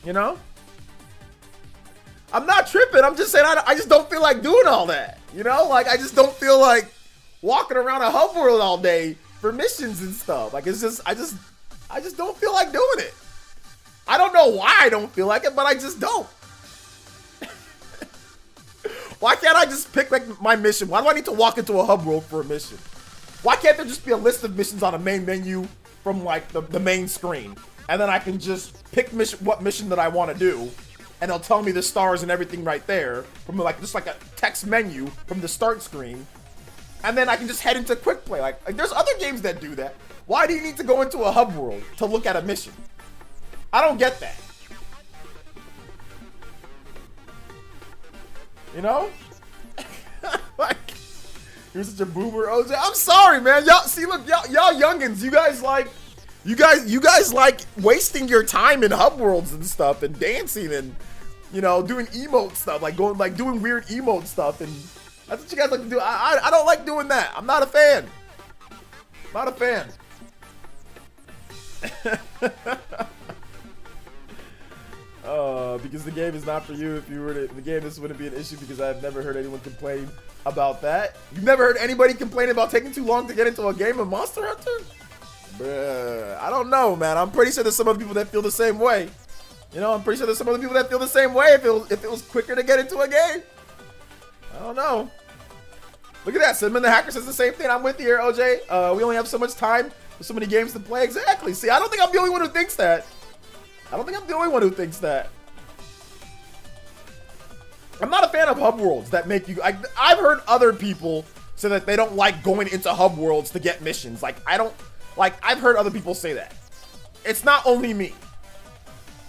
You know? I'm not tripping. I'm just saying I just don't feel like doing all that. You know? Like I just don't feel like walking around a hub world all day for missions and stuff. Like it's just I just don't feel like doing it. I don't know why I don't feel like it, but I just don't. Why can't I just pick like my mission? Why do I need to walk into a hub world for a mission? Why can't there just be a list of missions on a main menu from like the main screen? And then I can just pick what mission that I want to do. And they'll tell me the stars and everything right there from like just like a text menu from the start screen. And then I can just head into quick play. Like there's other games that do that. Why do you need to go into a hub world to look at a mission? I don't get that. You know? Like, you're such a boomer, OJ. I'm sorry, man. Y'all see, look, y'all youngins, you guys like wasting your time in hub worlds and stuff and dancing and, you know, doing emote stuff, like doing weird emote stuff, and that's what you guys like to do. I don't like doing that. I'm not a fan. Not a fan. Because the game is not for you. If you were to the game, this wouldn't be an issue because I've never heard anyone complain about that. You've never heard anybody complain about taking too long to get into a game of Monster Hunter? Bruh, I don't know, man. I'm pretty sure there's some other people that feel the same way. You know, I'm pretty sure there's some other people that feel the same way if it was quicker to get into a game. I don't know. Look at that. Cinnamon the Hacker says the same thing. I'm with you here, OJ. We only have so much time with so many games to play. Exactly. See, I don't think I'm the only one who thinks that. I'm not a fan of hub worlds that make you... I've heard other people say that they don't like going into hub worlds to get missions. Like, I've heard other people say that. It's not only me.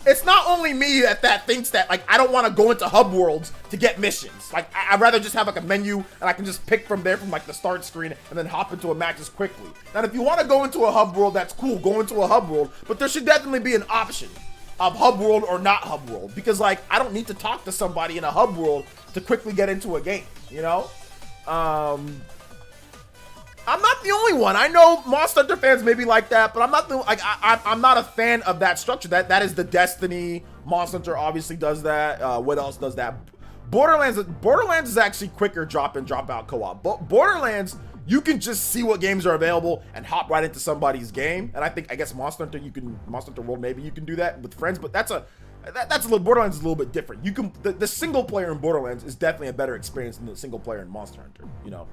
It's not only me that thinks that, like, I don't want to go into hub worlds to get missions. Like, I'd rather just have, like, a menu, and I can just pick from there from, like, the start screen, and then hop into a match as quickly. And if you want to go into a hub world, that's cool. Go into a hub world. But there should definitely be an option of hub world or not hub world. Because, like, I don't need to talk to somebody in a hub world to quickly get into a game, you know? I'm not the only one. I know Monster Hunter fans may be like that, but I'm not I'm not a fan of that structure. That is the Destiny. Monster Hunter obviously does that. What else does that? Borderlands is actually quicker drop in, drop out co-op. But Borderlands, you can just see what games are available and hop right into somebody's game. And I guess Monster Hunter World, maybe you can do that with friends, but that's a little, Borderlands is a little bit different. You can, the single player in Borderlands is definitely a better experience than the single player in Monster Hunter, you know?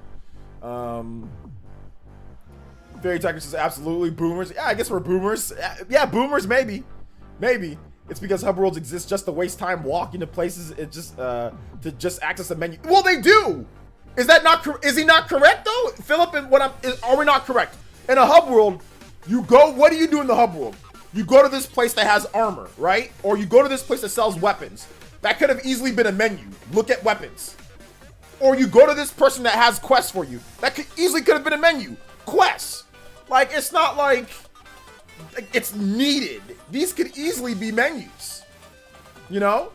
Fairy Tiger says absolutely. Boomers. Yeah, I guess we're boomers. Yeah, boomers, maybe. It's because hub worlds exist just to waste time walking to places. It just to just access a menu. Well, they do. Is he not correct though? Philip, and are we not correct? In a hub world, you go, what do you do in the hub world? You go to this place that has armor, right? Or you go to this place that sells weapons. That could have easily been a menu. Look at weapons. Or you go to this person that has quests for you. That could have been a menu. Quests. Like, it's not like it's needed. These could easily be menus. You know?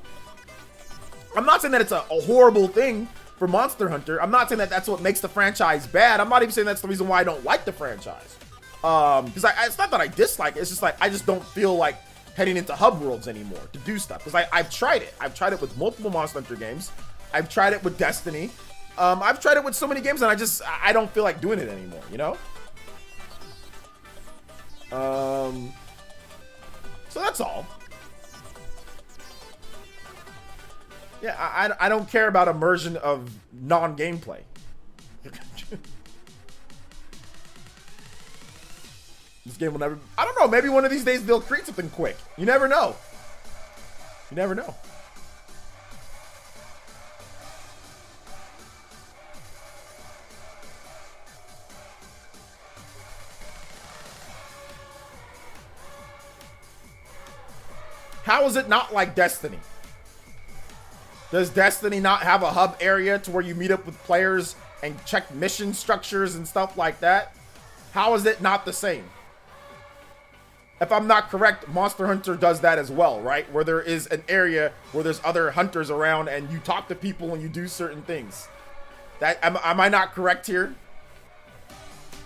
I'm not saying that it's a horrible thing for Monster Hunter. I'm not saying that that's what makes the franchise bad. I'm not even saying that's the reason why I don't like the franchise. Because it's not that I dislike it. It's just like I just don't feel like heading into hub worlds anymore to do stuff. Because I've tried it. I've tried it with multiple Monster Hunter games. I've tried it with Destiny. I've tried it with so many games, and I don't feel like doing it anymore, you know? So that's all. Yeah, I don't care about immersion of non-gameplay. This game will never... I don't know, maybe one of these days they'll create something quick. You never know. You never know. How is it not like Destiny? Does Destiny not have a hub area to where you meet up with players and check mission structures and stuff like that? How is it not the same? If I'm not correct, Monster Hunter does that as well, right? Where there is an area where there's other hunters around and you talk to people and you do certain things. Am I not correct here?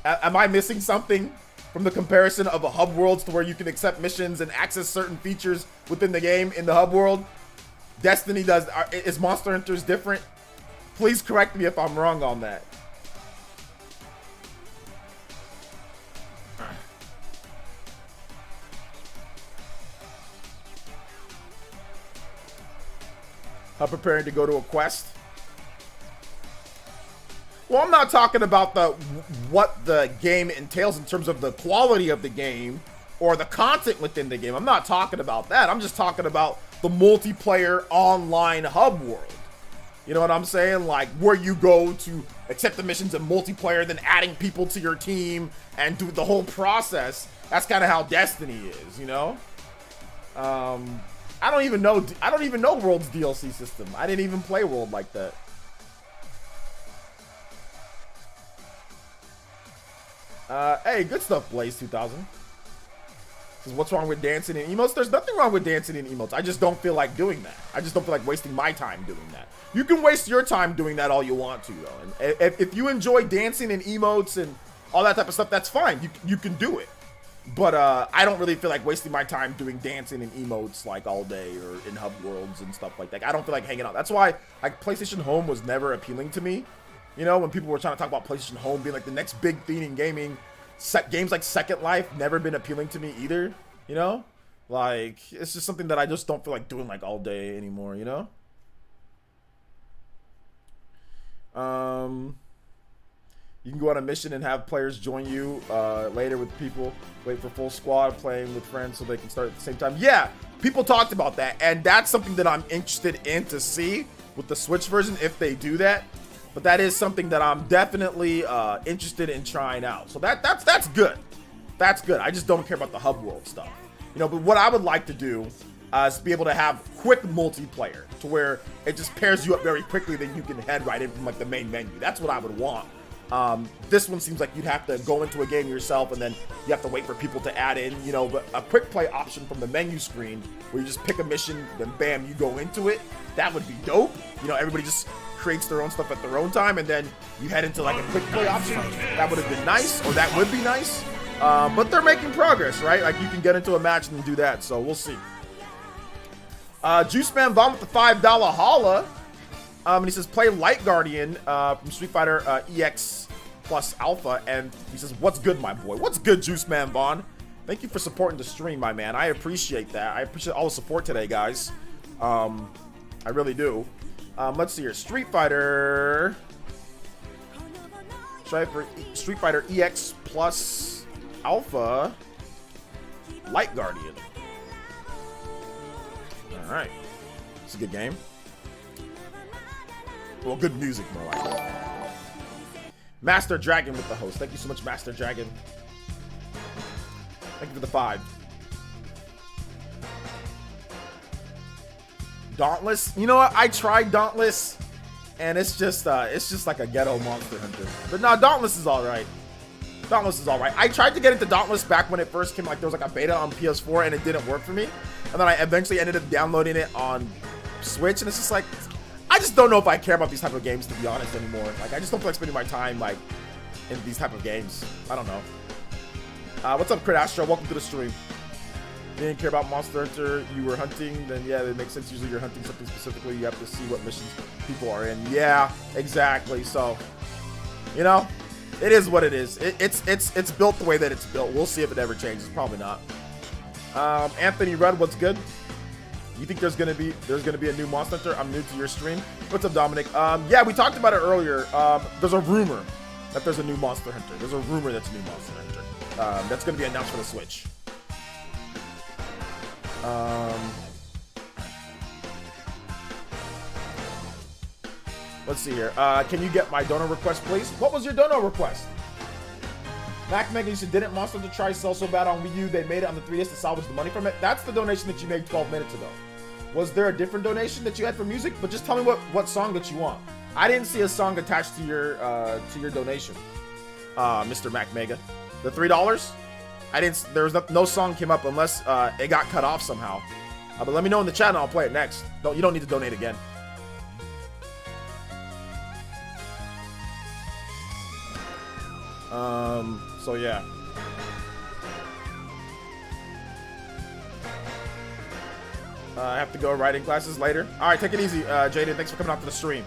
Am I missing something from the comparison of a hub worlds to where you can accept missions and access certain features within the game in the hub world? Destiny does. Is Monster Hunters different? Please correct me if I'm wrong on that. I'm preparing to go to a quest. Well, I'm not talking about what the game entails in terms of the quality of the game or the content within the game. I'm not talking about that. I'm just talking about the multiplayer online hub world. You know what I'm saying? Like where you go to accept the missions in multiplayer, then adding people to your team and do the whole process. That's kind of how Destiny is, you know? I don't even know World's DLC system. I didn't even play World like that. Hey, good stuff, Blaze 2000. What's wrong with dancing in emotes? There's nothing wrong with dancing in emotes. I just don't feel like doing that. I just don't feel like wasting my time doing that. You can waste your time doing that all you want to, though. And if you enjoy dancing in emotes and all that type of stuff, that's fine. You can do it. But I don't really feel like wasting my time doing dancing in emotes like all day or in hub worlds and stuff like that. I don't feel like hanging out. That's why like PlayStation Home was never appealing to me. You know, when people were trying to talk about PlayStation Home being like the next big thing in gaming, games like Second Life never been appealing to me either. You know, like it's just something that I just don't feel like doing like all day anymore. You know. You can go on a mission and have players join you later with people. Wait for full squad playing with friends so they can start at the same time. Yeah, people talked about that, and that's something that I'm interested in to see with the Switch version if they do that. But that is something that I'm definitely interested in trying out. So that's good. That's good. I just don't care about the hub world stuff. You know, but what I would like to do is be able to have quick multiplayer to where it just pairs you up very quickly, then you can head right in from like the main menu. That's what I would want. This one seems like you'd have to go into a game yourself and then you have to wait for people to add in, you know, but a quick play option from the menu screen where you just pick a mission, then bam, you go into it. That would be dope. You know, everybody just creates their own stuff at their own time and then you head into like a quick play option. That would have been nice, or that would be nice. But they're making progress, right? Like you can get into a match and do that, so we'll see. Juice Man Vaughn with the $5 holla. And he says, play Light Guardian from Street Fighter EX plus Alpha. And he says, what's good, my boy? What's good, Juice Man Vaughn? Thank you for supporting the stream, my man. I appreciate that. I appreciate all the support today, guys. I really do. Let's see here. Street Fighter EX plus Alpha Light Guardian. All right. It's a good game. Well, good music, more like it. Master Dragon with the host. Thank you so much, Master Dragon. Thank you for the 5. Dauntless. You know what? I tried Dauntless. And it's just like a ghetto Monster Hunter. But no, Dauntless is alright. Dauntless is alright. I tried to get into Dauntless back when it first came, like there was like a beta on PS4 and it didn't work for me. And then I eventually ended up downloading it on Switch, and it's just like, I just don't know if I care about these type of games, to be honest, anymore. Like, I just don't feel like spending my time, like, in these type of games. I don't know. What's up, Crit Astral? Welcome to the stream. You didn't care about Monster Hunter, you were hunting, then yeah, it makes sense. Usually you're hunting something specifically, you have to see what missions people are in. Yeah, exactly. So, you know, it is what it is. It's built the way that it's built. We'll see if it ever changes. Probably not. Anthony Rudd, what's good? You think there's gonna be a new Monster Hunter? I'm new to your stream. What's up, Dominic? Yeah, we talked about it earlier. There's a rumor that there's a new Monster Hunter. There's a rumor that's a new Monster Hunter. That's gonna be announced for the Switch. Let's see here. Can you get my donor request, please? What was your donor request? Mac Mega, you said, didn't Monster Hunter try sell so bad on Wii U? They made it on the 3DS to salvage the money from it. That's the donation that you made 12 minutes ago. Was there a different donation that you had for music? But just tell me what song that you want. I didn't see a song attached to your donation, Mr. Mac Mega. The $3? I didn't. There was no song came up unless it got cut off somehow. But let me know in the chat and I'll play it next. You don't need to donate again. So yeah. I have to go writing classes later. All right, take it easy, Jaden. Thanks for coming out to the stream.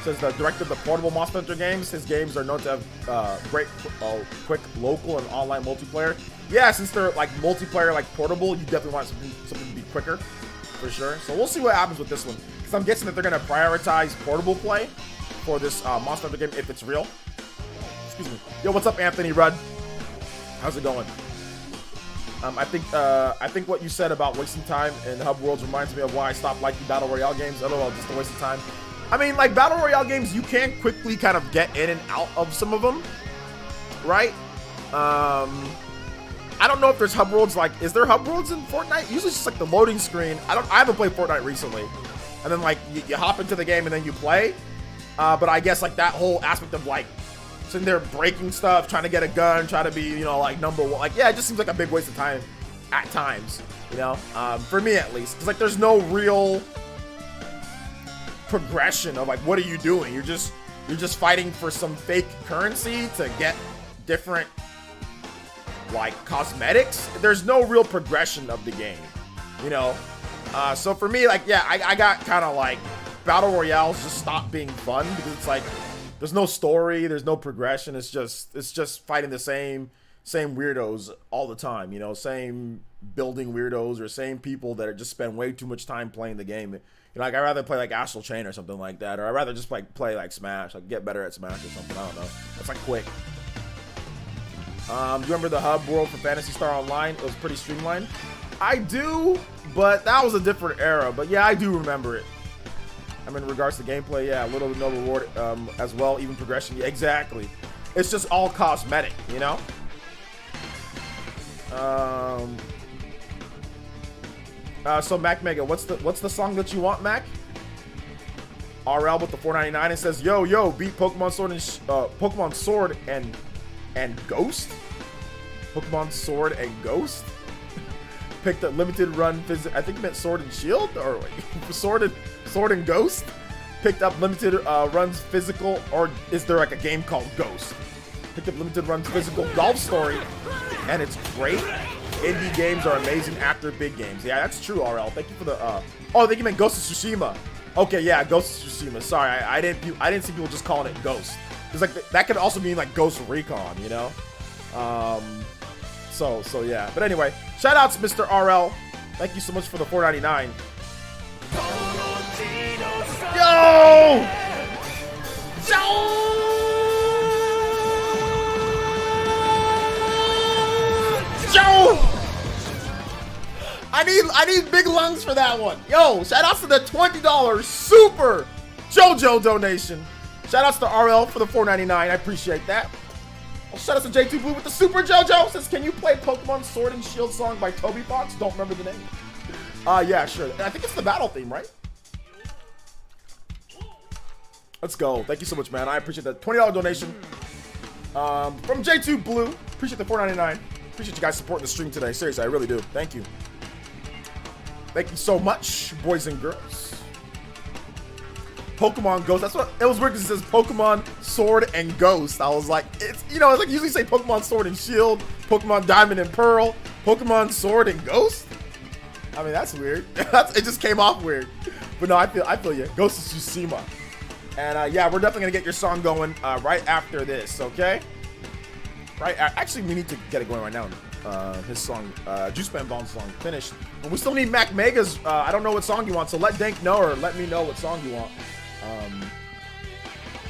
Says the director of the portable Monster Hunter games. His games are known to have great, quick local and online multiplayer. Yeah, since they're like multiplayer, like portable, you definitely want something to be quicker, for sure. So we'll see what happens with this one, because I'm guessing that they're gonna prioritize portable play for this Monster Hunter game if it's real. Excuse me. Yo, what's up, Anthony Rudd? How's it going? I think what you said about wasting time in Hub Worlds reminds me of why I stopped liking Battle Royale games. LOL, just a waste of time. I mean, like, Battle Royale games, you can quickly kind of get in and out of some of them, right? I don't know if there's Hub Worlds, like, is there Hub Worlds in Fortnite? Usually it's just, like, the loading screen. I haven't played Fortnite recently. And then, like, you hop into the game and then you play. But I guess, like, that whole aspect of, like, sitting there breaking stuff, trying to get a gun, trying to be, you know, like, number one. Like, yeah, it just seems like a big waste of time at times, you know? For me, at least. Because, like, there's no real progression of, like, what are you doing? You're just fighting for some fake currency to get different, like, cosmetics. There's no real progression of the game, you know? So for me, like, yeah, I got kind of like, Battle Royales just stopped being fun because it's like, there's no story, there's no progression. It's just fighting the same weirdos all the time, you know, same building weirdos or same people that just spend way too much time playing the game. You know, like, I'd rather play like Astral Chain or something like that, or I'd rather just like play like Smash, like get better at Smash or something. I don't know. That's like quick. Do you remember the Hub World for Phantasy Star Online? It was pretty streamlined. I do, but that was a different era. But yeah, I do remember it. I mean, in regards to gameplay, yeah, a little no reward as well, even progression. Yeah, exactly. It's just all cosmetic, you know? So Mac Mega, what's the song that you want, Mac? RL with the $4.99 and says, yo, beat Pokemon Sword and Pokemon Sword and Ghost? Pokemon Sword and Ghost? Picked up limited run I think it meant Sword and Shield, or wait, Sword and Ghost. Picked up limited runs physical, or is there like a game called Ghost? Picked up limited runs physical golf story, and it's great. Indie games are amazing after big games. Yeah, that's true, RL. Thank you for the oh, I think you meant Ghost of Tsushima. Okay, yeah, Ghost of Tsushima. Sorry, I didn't see people just calling it Ghost. Because like that could also mean like Ghost Recon, you know? So yeah. But anyway, shout outs, Mr. RL. Thank you so much for the $4.99. Yo! Yo! I need big lungs for that one. Yo, shout outs to the $20 super JoJo donation. Shout outs to RL for the $4.99. I appreciate that. Shout out to J2 Blue with the Super JoJo. Says, can you play Pokemon Sword and Shield song by Toby Fox? Don't remember the name. Yeah, sure. I think it's the battle theme, right? Let's go. Thank you so much, man. I appreciate that $20 donation from J2 Blue. Appreciate the $4.99. Appreciate you guys supporting the stream today. Seriously, I really do. Thank you. Thank you so much, boys and girls. Pokemon Ghost. That's what it was weird because it says Pokemon Sword and Ghost. I was like, it's, you know, it's like usually say Pokemon Sword and Shield, Pokemon Diamond and Pearl, Pokemon Sword and Ghost. I mean, that's weird. It just came off weird. But no, I feel you. Ghost of Tsushima. And yeah, we're definitely gonna get your song going right after this, okay? Right. Actually, we need to get it going right now. His song, Juice Man Bomb's song, finished. But we still need Mac Mega's. I don't know what song you want, so let Dank know or let me know what song you want.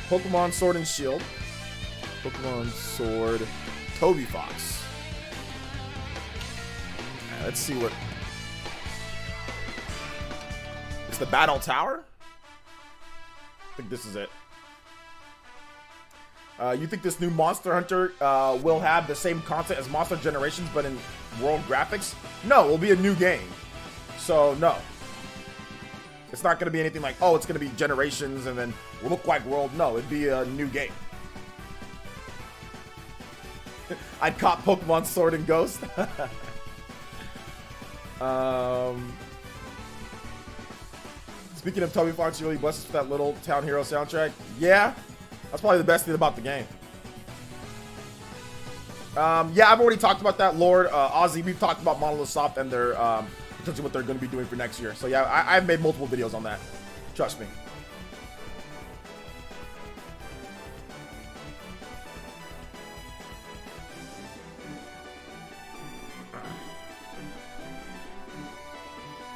Pokemon Sword and Shield. Pokemon Sword. Toby Fox. Let's see what. It's the Battle Tower. I think this is it. You think this new Monster Hunter will have the same content as Monster Generations, but in world graphics? No, it will be a new game. So, no. It's not going to be anything like, oh, it's going to be Generations and then look like World. No, it'd be a new game. I'd cop Pokemon Sword and Ghost. Speaking of Toby Fox, you really blessed us with that Little Town Hero soundtrack. Yeah. That's probably the best thing about the game. Yeah, I've already talked about that, Lord. Ozzy, we've talked about Monolith Soft and their potentially what they're going to be doing for next year. So yeah, I've made multiple videos on that. Trust me.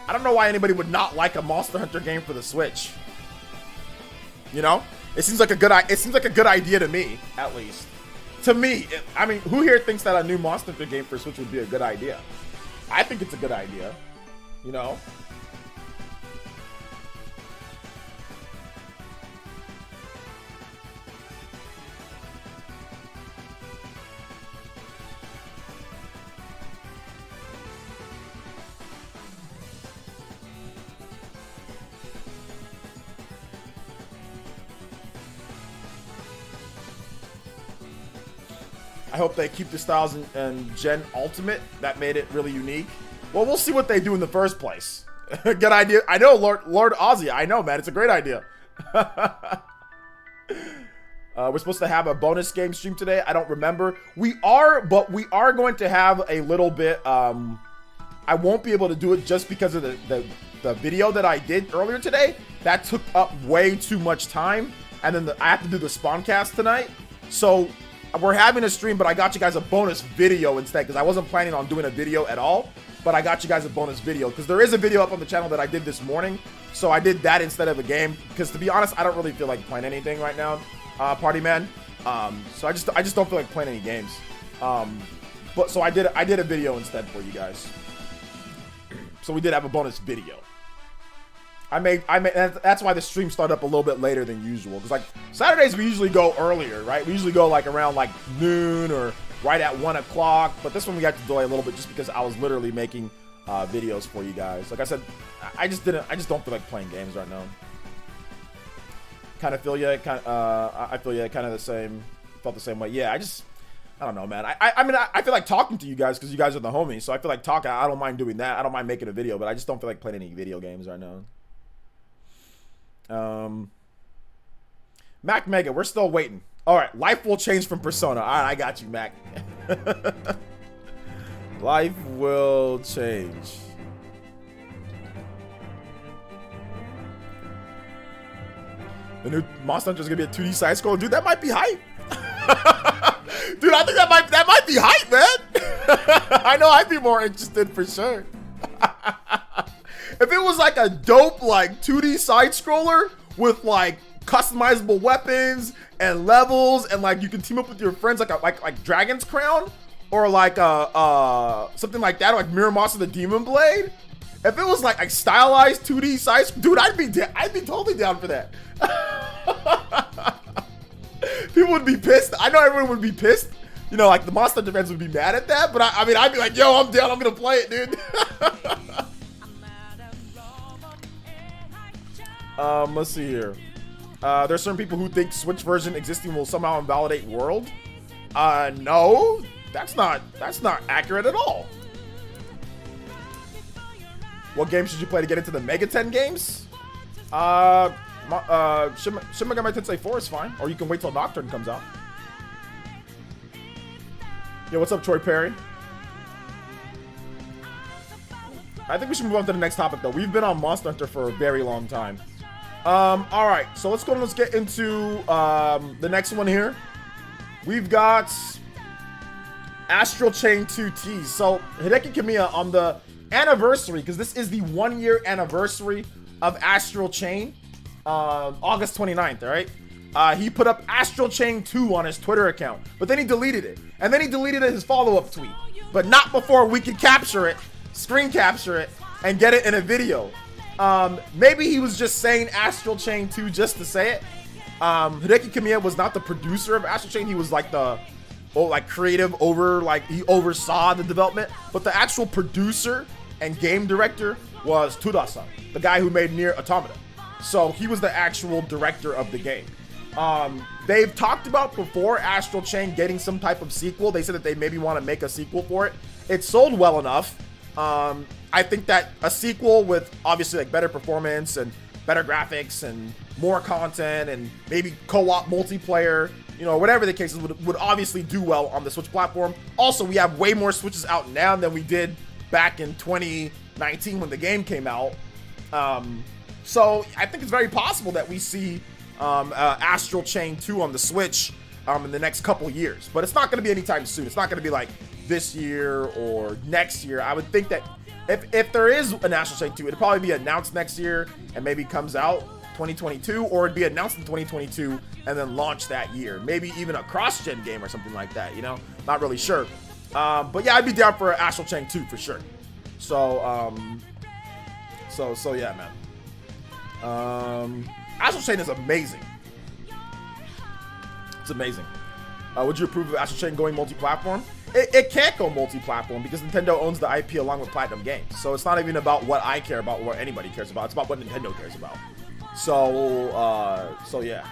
I don't know why anybody would not like a Monster Hunter game for the Switch. You know? It seems like a good idea to me, at least. To me, I mean, who here thinks that a new Monster Hunter game for Switch would be a good idea? I think it's a good idea. You know? I hope they keep the styles in Gen Ultimate. That made it really unique. Well, we'll see what they do in the first place. Good idea. I know, Lord Ozzy. I know, man. It's a great idea. We're supposed to have a bonus game stream today. I don't remember. We are, but we are going to have a little bit. I won't be able to do it just because of the video that I did earlier today. That took up way too much time. And then I have to do the Spawncast tonight. So we're having a stream, but I got you guys a bonus video instead because I wasn't planning on doing a video at all. But I got you guys a bonus video because there is a video up on the channel that I did this morning. So I did that instead of a game because, to be honest, I don't really feel like playing anything right now, Party Man. So I just don't feel like playing any games. But so I did a video instead for you guys. So we did have a bonus video. I made that's why the stream started up a little bit later than usual. Because like Saturdays we usually go earlier, right? We usually go like around like noon or right at 1 o'clock. But this one we got to delay a little bit just because I was literally making videos for you guys. Like I said, I just don't feel like playing games right now. Kind of feel you. I feel you. Kind of the same. Felt the same way. Yeah. I don't know, man. I mean, I feel like talking to you guys because you guys are the homies. So I feel like talking. I don't mind doing that. I don't mind making a video, but I just don't feel like playing any video games right now. Mac Mega, we're still waiting. All right, life will change from Persona. All right, I got you, Mac. Life will change. The new Monster Hunter is gonna be a 2D side scroller, dude. That might be hype. Dude, I think that might be hype, man. I know I'd be more interested for sure. If it was like a dope like 2D side scroller with like customizable weapons and levels and like you can team up with your friends like Dragon's Crown or like something like that, or like Miramasa the Demon Blade. If it was like stylized 2D side, dude, I'd be totally down for that. People would be pissed. I know everyone would be pissed. You know, like the Monster Hunter fans would be mad at that, but I mean, I'd be like, yo, I'm down. I'm gonna play it, dude. Let's see here. There's certain people who think Switch version existing will somehow invalidate World. No, that's not accurate at all. What games should you play to get into the Mega 10 games? Shin Megami Tensei 4 is fine, or you can wait till Nocturne comes out. Yo, what's up, Troy Perry? I think we should move on to the next topic, though. We've been on Monster Hunter for a very long time. All right, so let's get into the next one here. We've got Astral Chain 2 Teased. So Hideki Kamiya on the anniversary, because this is the 1-year anniversary of Astral Chain, August 29th, all right? He put up Astral Chain 2 on his Twitter account, but then he deleted it. And then he deleted his follow-up tweet, but not before we could capture it, screen capture it, and get it in a video. Maybe he was just saying Astral Chain 2 just to say it. Hideki Kamiya was not the producer of Astral Chain. He was like the creative he oversaw the development, but the actual producer and game director was Tuda-san, the guy who made Nier Automata. So he was the actual director of the game. They've talked about before Astral Chain getting some type of sequel. They said that they maybe want to make a sequel for it. It sold well enough. I think that a sequel with obviously like better performance and better graphics and more content and maybe co-op multiplayer, you know, whatever the case is, would obviously do well on the Switch platform. Also, we have way more Switches out now than we did back in 2019 when the game came out. So I think it's very possible that we see Astral Chain 2 on the Switch in the next couple years. But it's not going to be anytime soon. It's not going to be like this year or next year. I would think that if there is an Astral Chain 2, it'd probably be announced next year and maybe comes out 2022, or it'd be announced in 2022 and then launched that year. Maybe even a cross-gen game or something like that, you know? Not really sure. But yeah, I'd be down for Astral Chain 2 for sure. So, so yeah, man. Astral Chain is amazing. It's amazing. Would you approve of Astral Chain going multi-platform? It can't go multi-platform because Nintendo owns the IP along with Platinum Games. So it's not even about what I care about or what anybody cares about. It's about what Nintendo cares about. So yeah.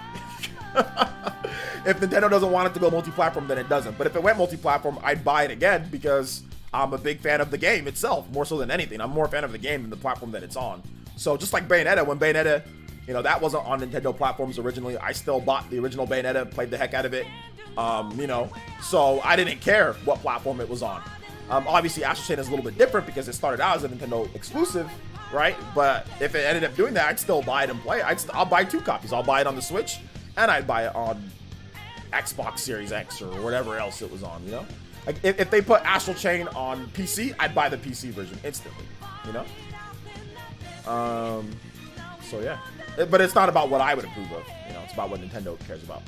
If Nintendo doesn't want it to go multi-platform, then it doesn't. But if it went multi-platform, I'd buy it again because I'm a big fan of the game itself, more so than anything. I'm more a fan of the game than the platform that it's on. So just like Bayonetta, when Bayonetta, you know, that wasn't on Nintendo platforms originally, I still bought the original Bayonetta, played the heck out of it. You know, so I didn't care what platform it was on. Obviously, Astral Chain is a little bit different because it started out as a Nintendo exclusive, right? But if it ended up doing that, I'd still buy it and play it. I'll buy 2 copies. I'll buy it on the Switch, and I'd buy it on Xbox Series X or whatever else it was on, you know? Like, if they put Astral Chain on PC, I'd buy the PC version instantly, you know? So yeah. But it's not about what I would approve of, you know? It's about what Nintendo cares about.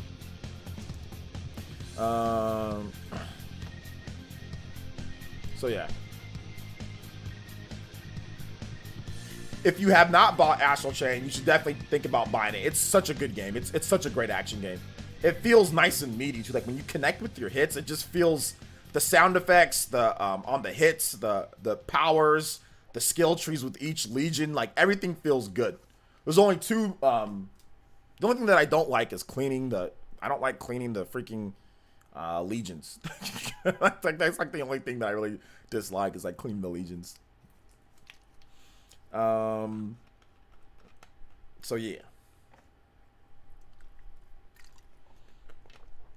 So yeah. If you have not bought Astral Chain, you should definitely think about buying it. It's such a good game. It's such a great action game. It feels nice and meaty too. Like when you connect with your hits, it just feels the sound effects, the on the hits, the powers, the skill trees with each legion, like everything feels good. There's only 2 the only thing that I don't like is cleaning the freaking legions. That's like the only thing that I really dislike is like cleaning the legions. So yeah.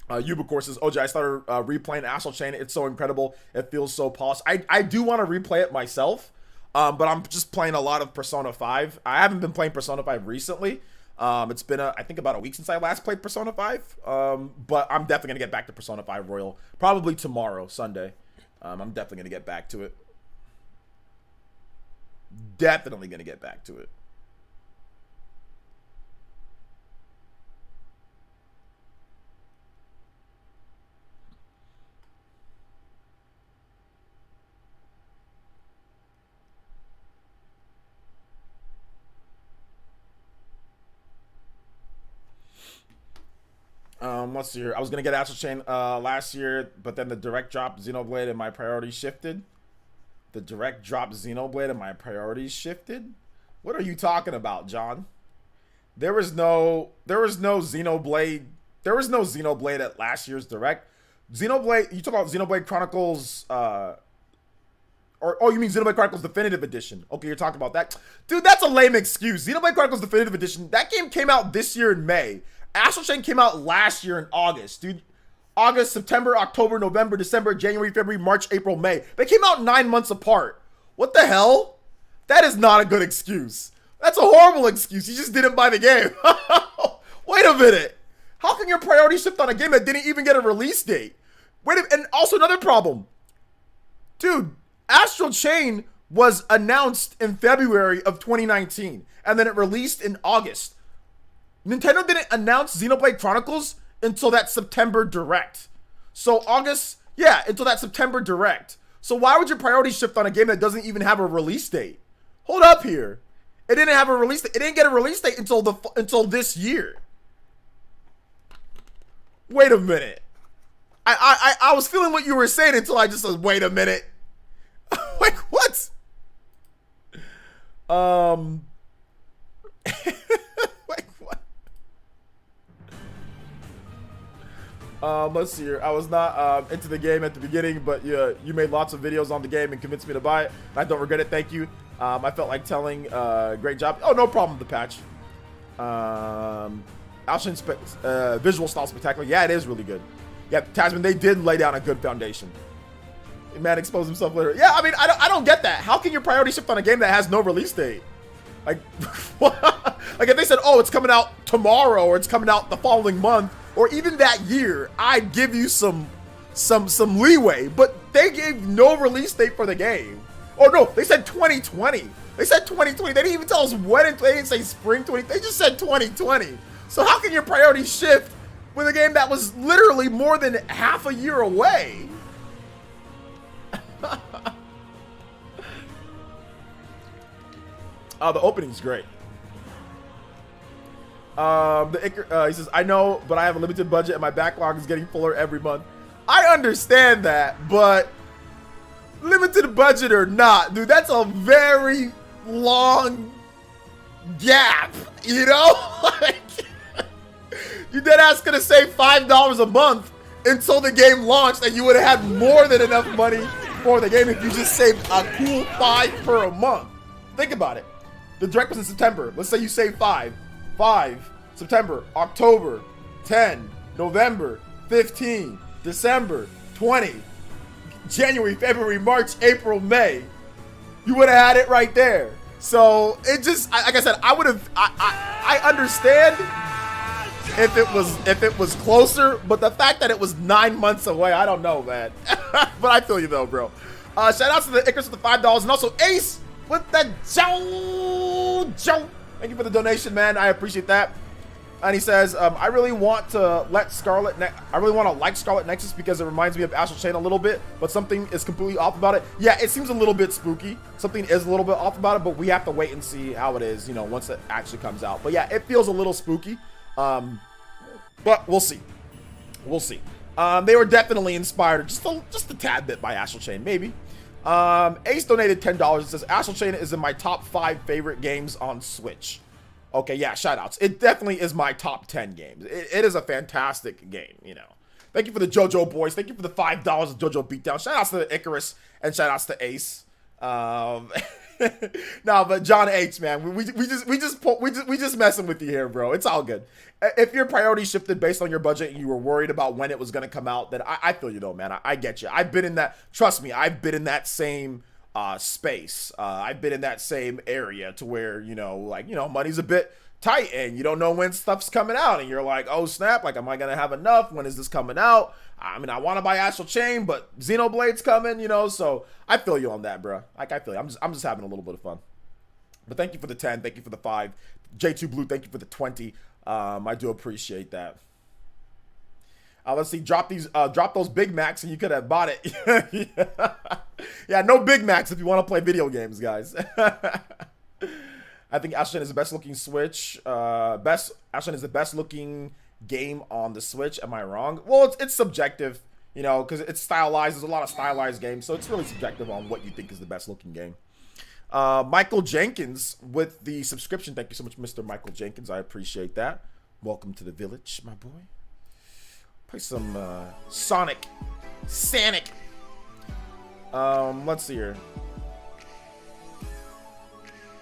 Ubicore says, OJ, I started replaying Astral Chain. It's so incredible. It feels so polished. I do want to replay it myself, but I'm just playing a lot of Persona 5. I haven't been playing Persona 5 recently. It's been, I think, about a week since I last played Persona 5. But I'm definitely going to get back to Persona 5 Royal. Probably tomorrow, Sunday. I'm definitely going to get back to it. Definitely going to get back to it. Let's see here. I was gonna get Astral Chain last year, but then the direct drop Xenoblade and my priorities shifted. The direct drop Xenoblade and my priorities shifted? What are you talking about, John? there was no Xenoblade, at last year's Direct. Xenoblade, you talk about Xenoblade Chronicles, oh, you mean Xenoblade Chronicles Definitive Edition? Okay, you're talking about that, dude. That's a lame excuse. Xenoblade Chronicles Definitive Edition. That game came out this year in May. Astral Chain came out last year in August, dude. August, September, October, November, December, January, February, March, April, May. They came out 9 months apart. What the hell? That is not a good excuse. That's a horrible excuse. You just didn't buy the game. Wait a minute. How can your priority shift on a game that didn't even get a release date? And also another problem. Dude, Astral Chain was announced in February of 2019, and then it released in August. Nintendo didn't announce Xenoblade Chronicles until that September Direct. So August, yeah, until that September Direct. So why would your priority shift on a game that doesn't even have a release date? Hold up here. It didn't have a release date. It didn't get a release date until this year. Wait a minute. I was feeling what you were saying until I just said, wait a minute. Like, what? Like, what? Let's see here. I was not into the game at the beginning, but you made lots of videos on the game and convinced me to buy it. I don't regret it. Thank you. I felt like telling, great job. Oh, no problem with the patch. Visual style spectacular. Yeah, it is really good. Yeah, Tasman, they did lay down a good foundation. Man exposed himself later. Yeah, I mean, I don't get that. How can your priority shift on a game that has no release date? Like, like if they said, oh, it's coming out tomorrow, or it's coming out the following month, or even that year, I'd give you some leeway. But they gave no release date for the game. Oh no, they said 2020. They said 2020. They didn't even tell us when. They didn't say spring 20. They just said 2020. So how can your priority shift with a game that was literally more than half a year away? Oh, the opening's great. He says, I know, but I have a limited budget and my backlog is getting fuller every month. I understand that, but limited budget or not, dude, that's a very long gap, you know? Like, you dead ass gonna save $5 a month until the game launched, and you would have had more than enough money for the game if you just saved a cool $5 per a month. Think about it. The direct was in September. Let's say you save 5. September, October, 10, November, 15, December, 20, January, February, March, April, May. You would have had it right there. So it just, like I said, I understand if it was closer, but the fact that it was 9 months away, I don't know, man. But I feel you though, bro. Shout out to the Icarus with the $5 and also Ace with the Joe. Thank you for the donation, man. I appreciate that. And he says, I really want to like Scarlet Nexus because it reminds me of Astral Chain a little bit, but something is completely off about it. Yeah, it seems a little bit spooky. Something is a little bit off about it, but we have to wait and see how it is, you know, once it actually comes out. But yeah, it feels a little spooky. But we'll see. We'll see. They were definitely inspired just a tad bit by Astral Chain, maybe. Ace donated $10. It says, Astral Chain is in my top 5 favorite games on Switch. Okay, yeah, shoutouts. It definitely is my top 10 games. It is a fantastic game, you know. Thank you for the JoJo boys. Thank you for the $5 of JoJo Beatdown. Shoutouts to Icarus and shoutouts to Ace. No, but John H, man, we just messing with you here, bro. It's all good. If your priority shifted based on your budget and you were worried about when it was gonna come out, then I feel you though, man. I get you. I've been in that. Trust me, I've been in that same space. I've been in that same area to where, you know, like, you know, money's a bit tight and you don't know when stuff's coming out and you're like, oh snap, like, am I gonna have enough? When is this coming out? I mean, I want to buy Astral Chain, but Xenoblade's coming, you know, so I feel you on that, bro. Like, I feel you. I'm just having a little bit of fun. But thank you for the 10. Thank you for the 5. J2 Blue, thank you for the 20. I do appreciate that. Let's see, drop those Big Macs and you could have bought it. Yeah, no Big Macs if you want to play video games, guys. I think Astral Chain is the best looking Switch. Astral Chain is the best looking game on the Switch. Am I wrong? Well, it's subjective, you know, because it's stylized. There's a lot of stylized games, so it's really subjective on what you think is the best looking game. Michael Jenkins with the subscription. Thank you so much, Mr. Michael Jenkins. I appreciate that. Welcome to the village, my boy. Play some Sonic. Let's see here.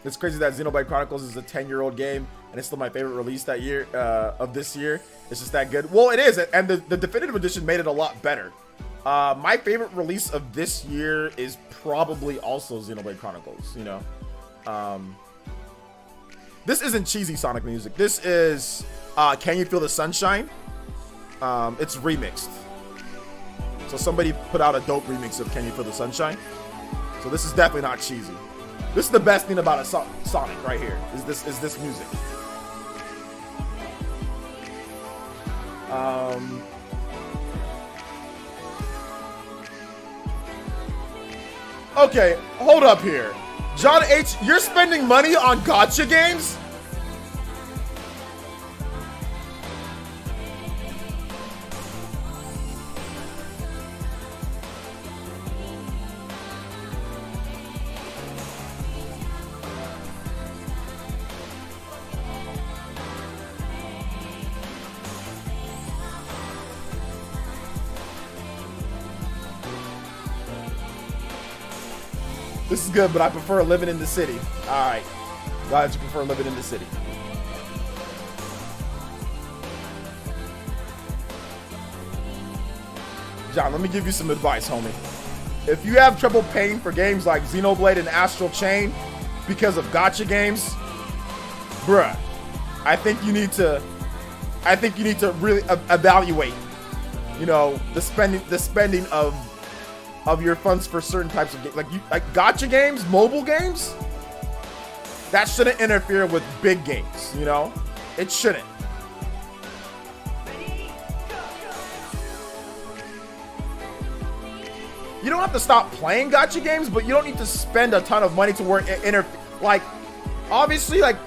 It's crazy that Xenoblade Chronicles is a 10-year-old game and it's still my favorite release that year of this year. It's just that good. Well, it is, and the definitive edition made it a lot better. My favorite release of this year is probably also Xenoblade Chronicles, you know. This isn't cheesy Sonic music. This is Can You Feel the Sunshine? It's remixed. So somebody put out a dope remix of Can You Feel the Sunshine? So this is definitely not cheesy. This is the best thing about a Sonic right here, is this music. Okay, hold up here. John H., you're spending money on gacha games? This is good, but I prefer living in the city. All right. Glad you prefer living in the city. John, let me give you some advice, homie. If you have trouble paying for games like Xenoblade and Astral Chain because of gacha games, bruh, I think you need to really evaluate, you know, the spending of your funds for certain types of games. Like gacha games, mobile games, that shouldn't interfere with big games, you know? It shouldn't. You don't have to stop playing gacha games, but you don't need to spend a ton of money to work like, obviously, like,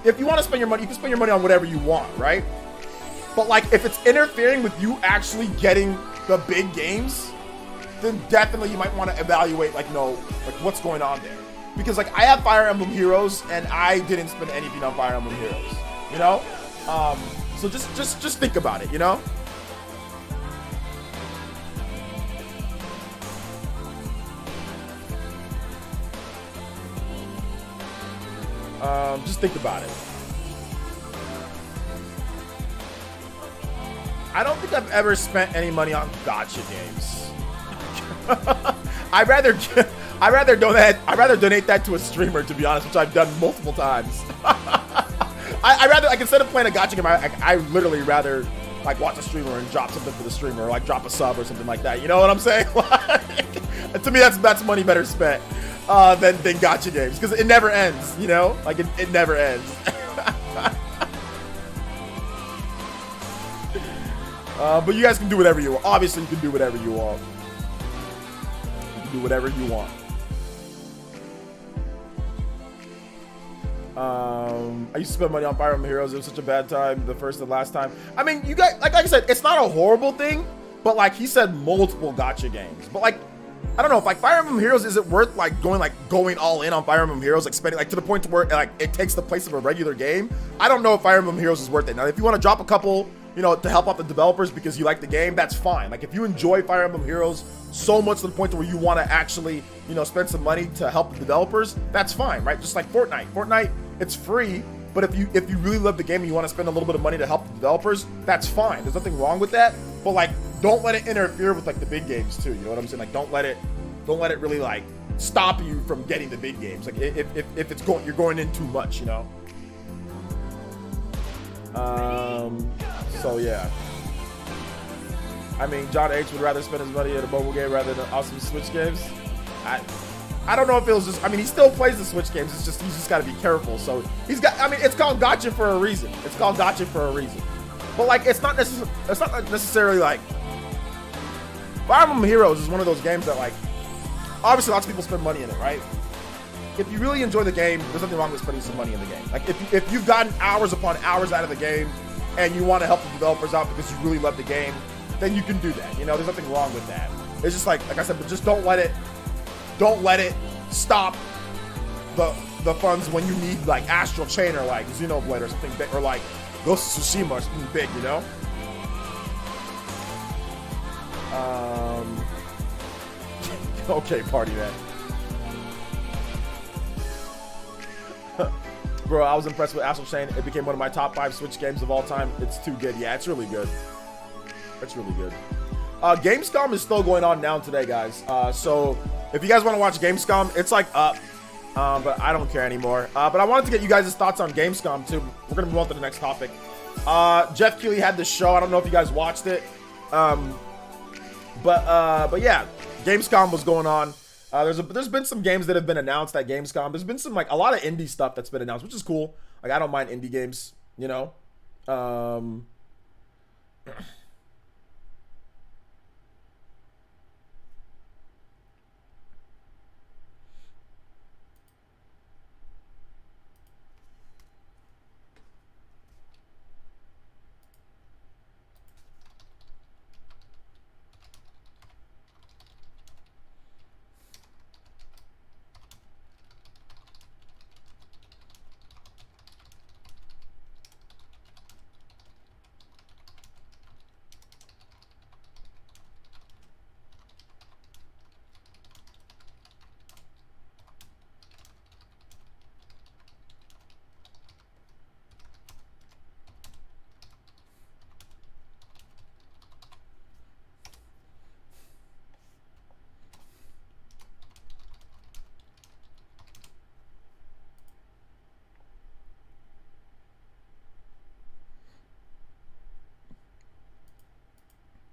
if you want to spend your money, you can spend your money on whatever you want, right? But like, if it's interfering with you actually getting the big games, then definitely you might want to evaluate, like, you know, like, what's going on there. Because, like, I have Fire Emblem Heroes, and I didn't spend anything on Fire Emblem Heroes, you know? So just think about it, you know? Just think about it. I don't think I've ever spent any money on gacha games. I'd rather donate that to a streamer, to be honest, which I've done multiple times. Like, instead of playing a gacha game, I literally rather, like, watch a streamer and drop something for the streamer, or like drop a sub or something like that. You know what I'm saying? Like, to me, that's money better spent than gacha games, because it never ends. You know, like, it never ends. But you guys can do whatever you want. Obviously, you can do whatever you want. Do whatever you want. I used to spend money on Fire Emblem Heroes. It was such a bad time, the first and last time. I mean, you guys, like I said, it's not a horrible thing, but like he said, multiple gacha games. But like, I don't know, if like Fire Emblem Heroes, is it worth like going all in on Fire Emblem Heroes, like spending, like, to the point to where like it takes the place of a regular game? I don't know if Fire Emblem Heroes is worth it. Now, if you want to drop a couple, you know, to help out the developers because you like the game, that's fine. Like, if you enjoy Fire Emblem Heroes so much to the point to where you want to actually, you know, spend some money to help the developers, that's fine, right? Just like Fortnite. Fortnite, it's free, but if you really love the game and you want to spend a little bit of money to help the developers, that's fine. There's nothing wrong with that. But like, don't let it interfere with like the big games too. You know what I'm saying? Like, don't let it really like stop you from getting the big games. Like, if you're going in too much, you know. So yeah. I mean, John H. would rather spend his money at a mobile game rather than awesome Switch games. I don't know if it was just, I mean, he still plays the Switch games. It's just, he's just got to be careful. So he's got, I mean, it's called gacha for a reason. It's called gacha for a reason. But like, it's not necessarily like, Fire Emblem Heroes is one of those games that, like, obviously lots of people spend money in it, right? If you really enjoy the game, there's nothing wrong with spending some money in the game. Like, if you've gotten hours upon hours out of the game and you want to help the developers out because you really love the game, then you can do that. You know, there's nothing wrong with that. It's just like I said, but just don't let it stop the funds when you need like Astral Chain or like Xenoblade or something big, or like Ghost of Tsushima or something big, you know? Okay, party man. Bro, I was impressed with Astral Chain. It became one of my top 5 Switch games of all time. It's too good. Yeah, it's really good. It's really good. Gamescom is still going on now today, guys. So if you guys want to watch Gamescom, it's like up. But I don't care anymore. But I wanted to get you guys' thoughts on Gamescom too. We're gonna move on to the next topic. Jeff Keighley had this show. I don't know if you guys watched it. But yeah, Gamescom was going on. There's been some games that have been announced at Gamescom. There's been some like a lot of indie stuff that's been announced, which is cool. Like I don't mind indie games, you know.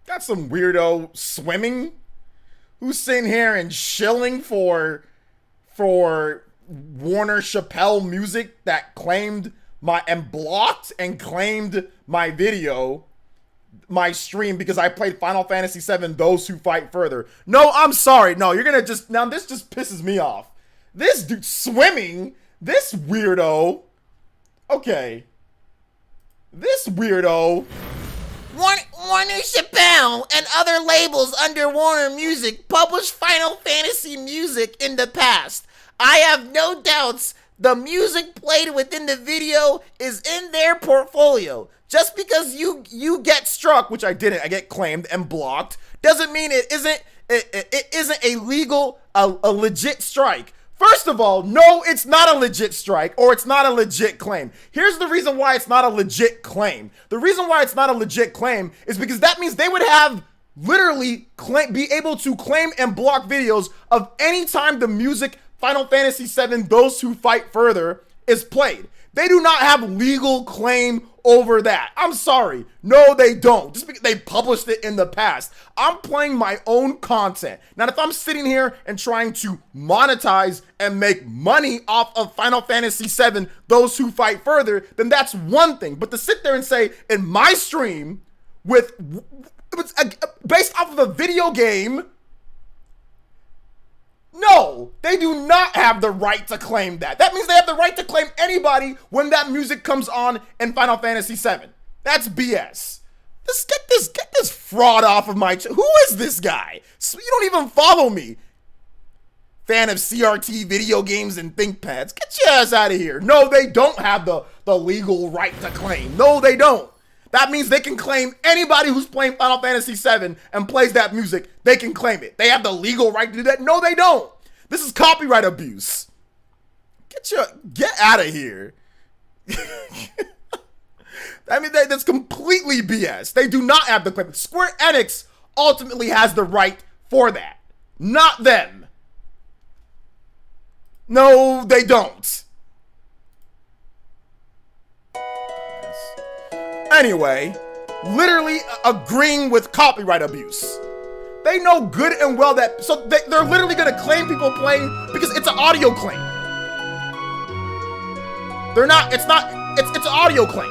Got some weirdo swimming who's sitting here and shilling for Warner Chappelle music that claimed and blocked and claimed my video, my stream, because I played Final Fantasy VII Those Who Fight Further. No, I'm sorry. No, you're gonna just, now this just pisses me off. This dude swimming, this weirdo. Okay. This weirdo. Warner Chappelle and other labels under Warner Music published Final Fantasy music in the past. I have no doubts the music played within the video is in their portfolio. Just because you get struck, which I didn't, I get claimed and blocked, doesn't mean it isn't a legal, a legit strike. First of all, no, it's not a legit strike, or it's not a legit claim. Here's the reason why it's not a legit claim. The reason why it's not a legit claim is because that means they would have literally be able to claim and block videos of any time the music Final Fantasy VII Those Who Fight Further is played. They do not have legal claim over that. I'm sorry. No, they don't. Just because they published it in the past. I'm playing my own content. Now, if I'm sitting here and trying to monetize and make money off of Final Fantasy VII Those Who Fight Further, then that's one thing. But to sit there and say, in my stream, based off of a video game, no, they do not have the right to claim that. That means they have the right to claim anybody when that music comes on in Final Fantasy VII. That's BS. Get this fraud off of my who is this guy? You don't even follow me. Fan of CRT video games and ThinkPads. Get your ass out of here. No, they don't have the legal right to claim. No, they don't. That means they can claim anybody who's playing Final Fantasy VII and plays that music, they can claim it. They have the legal right to do that? No, they don't. This is copyright abuse. Get out of here. I mean, that's completely BS. They do not have the claim. Square Enix ultimately has the right for that. Not them. No, they don't. Anyway, literally agreeing with copyright abuse. They know good and well that, so they're literally gonna claim people playing because it's an audio claim. It's an audio claim.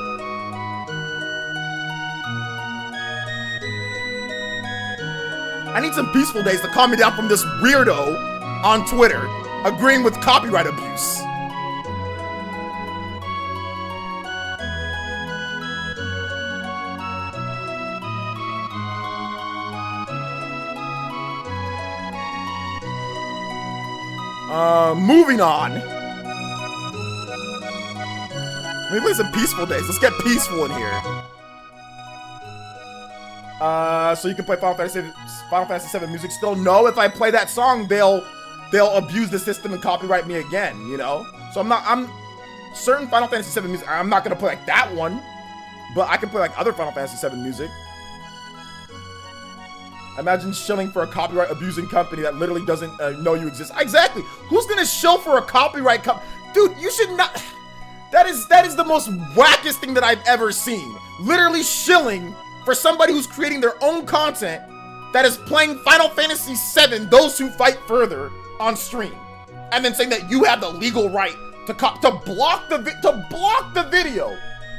I need some peaceful days to calm me down from this weirdo on Twitter agreeing with copyright abuse. Moving on. Let me play some Peaceful Days. Let's get peaceful in here. So you can play Final Fantasy VII music still. No, if I play that song, they'll abuse the system and copyright me again, you know? So I'm certain Final Fantasy VII music, I'm not gonna play like that one, but I can play like other Final Fantasy VII music. Imagine shilling for a copyright abusing company that literally doesn't know you exist. Exactly. Who's gonna shill for a copyright Dude, you should not. That is the most wackest thing that I've ever seen. Literally shilling for somebody who's creating their own content that is playing Final Fantasy VII, Those Who Fight Further, on stream, and then saying that you have the legal right to block the video,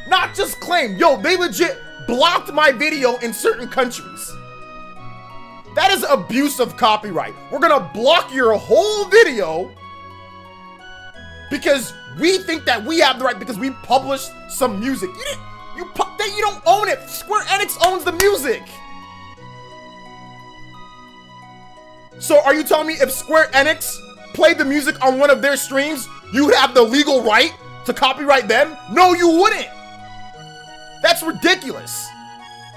not just claim. Yo, they legit blocked my video in certain countries. That is abuse of copyright. We're gonna block your whole video because we think that we have the right because we published some music. You don't own it. Square Enix owns the music. So are you telling me if Square Enix played the music on one of their streams, you would have the legal right to copyright them? No, you wouldn't. That's ridiculous.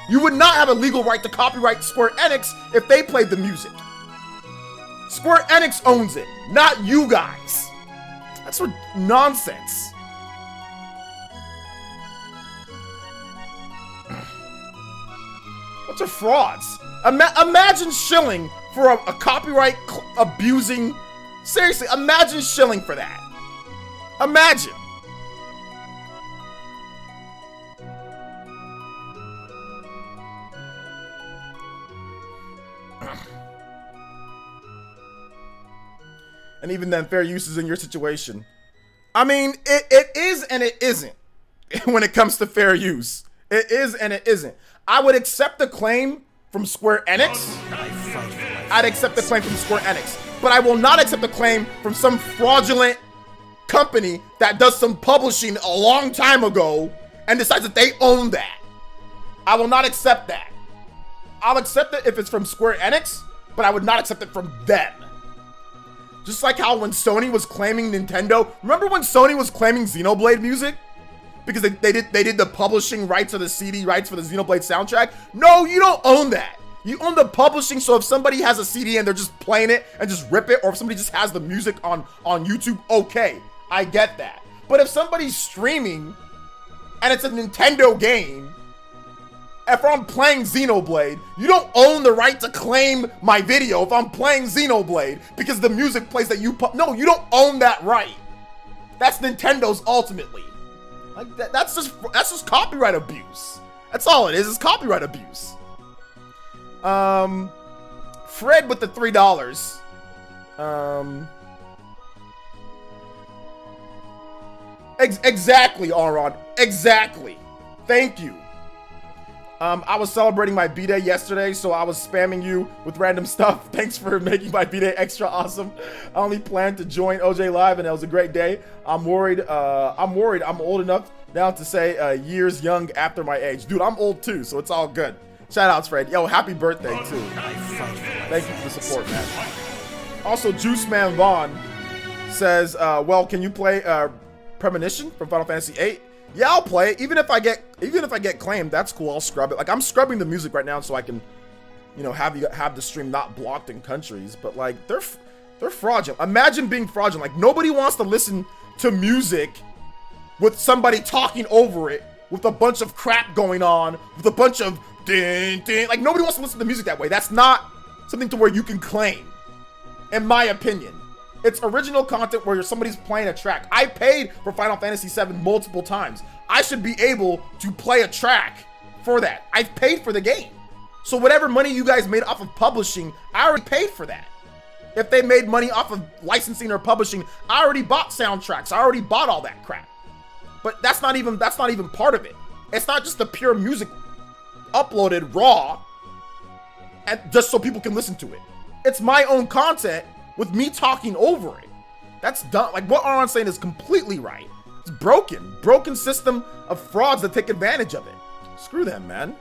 You would not have a legal right to copyright Square Enix if they played the music. Square Enix owns it, not you guys. That's nonsense. Bunch of frauds. Imagine shilling for a copyright abusing. Seriously, imagine shilling for that. Imagine. And even then, fair use is in your situation. I mean, it is and it isn't when it comes to fair use. It is and it isn't. I would accept the claim from Square Enix. I'd accept the claim from Square Enix. But I will not accept the claim from some fraudulent company that does some publishing a long time ago and decides that they own that. I will not accept that. I'll accept it if it's from Square Enix, but I would not accept it from them. Just like how when Sony was claiming Nintendo, remember when Sony was claiming Xenoblade music? Because they did the publishing rights of the CD rights for the Xenoblade soundtrack? No, you don't own that. You own the publishing, so if somebody has a CD and they're just playing it and just rip it, or if somebody just has the music on YouTube, okay, I get that. But if somebody's streaming and it's a Nintendo game, if I'm playing Xenoblade, you don't own the right to claim my video if I'm playing Xenoblade because the music plays that you no, you don't own that right. That's Nintendo's ultimately. Like that's just copyright abuse. That's all it is. It's copyright abuse. Fred with the $3. Exactly, Aron. Exactly. Thank you. I was celebrating my B-Day yesterday, so I was spamming you with random stuff. Thanks for making my B-Day extra awesome. I only planned to join OJ Live, and it was a great day. I'm worried I'm old enough now to say years young after my age. Dude, I'm old too, so it's all good. Shout outs, Fred. Yo, happy birthday, too. Thank you for the support, man. Also, Juice Man Vaughn says, well, can you play Premonition from Final Fantasy VIII? Yeah, I'll play it. Even if I get claimed, that's cool. I'll scrub it. Like, I'm scrubbing the music right now so I can, you know, have the stream not blocked in countries. But like, they're fraudulent. Imagine being fraudulent. Like, nobody wants to listen to music with somebody talking over it, with a bunch of crap going on, with a bunch of ding ding. Like, nobody wants to listen to music that way. That's not something to where you can claim, in my opinion. It's original content where somebody's playing a track. I paid for Final Fantasy VII multiple times. I should be able to play a track for that. I've paid for the game. So whatever money you guys made off of publishing, I already paid for that. If they made money off of licensing or publishing, I already bought soundtracks. I already bought all that crap. But that's not even part of it. It's not just the pure music uploaded raw and just so people can listen to it. It's my own content with me talking over it. That's dumb. Like, what Aron's saying is completely right. It's broken system of frauds that take advantage of it. Screw them, man.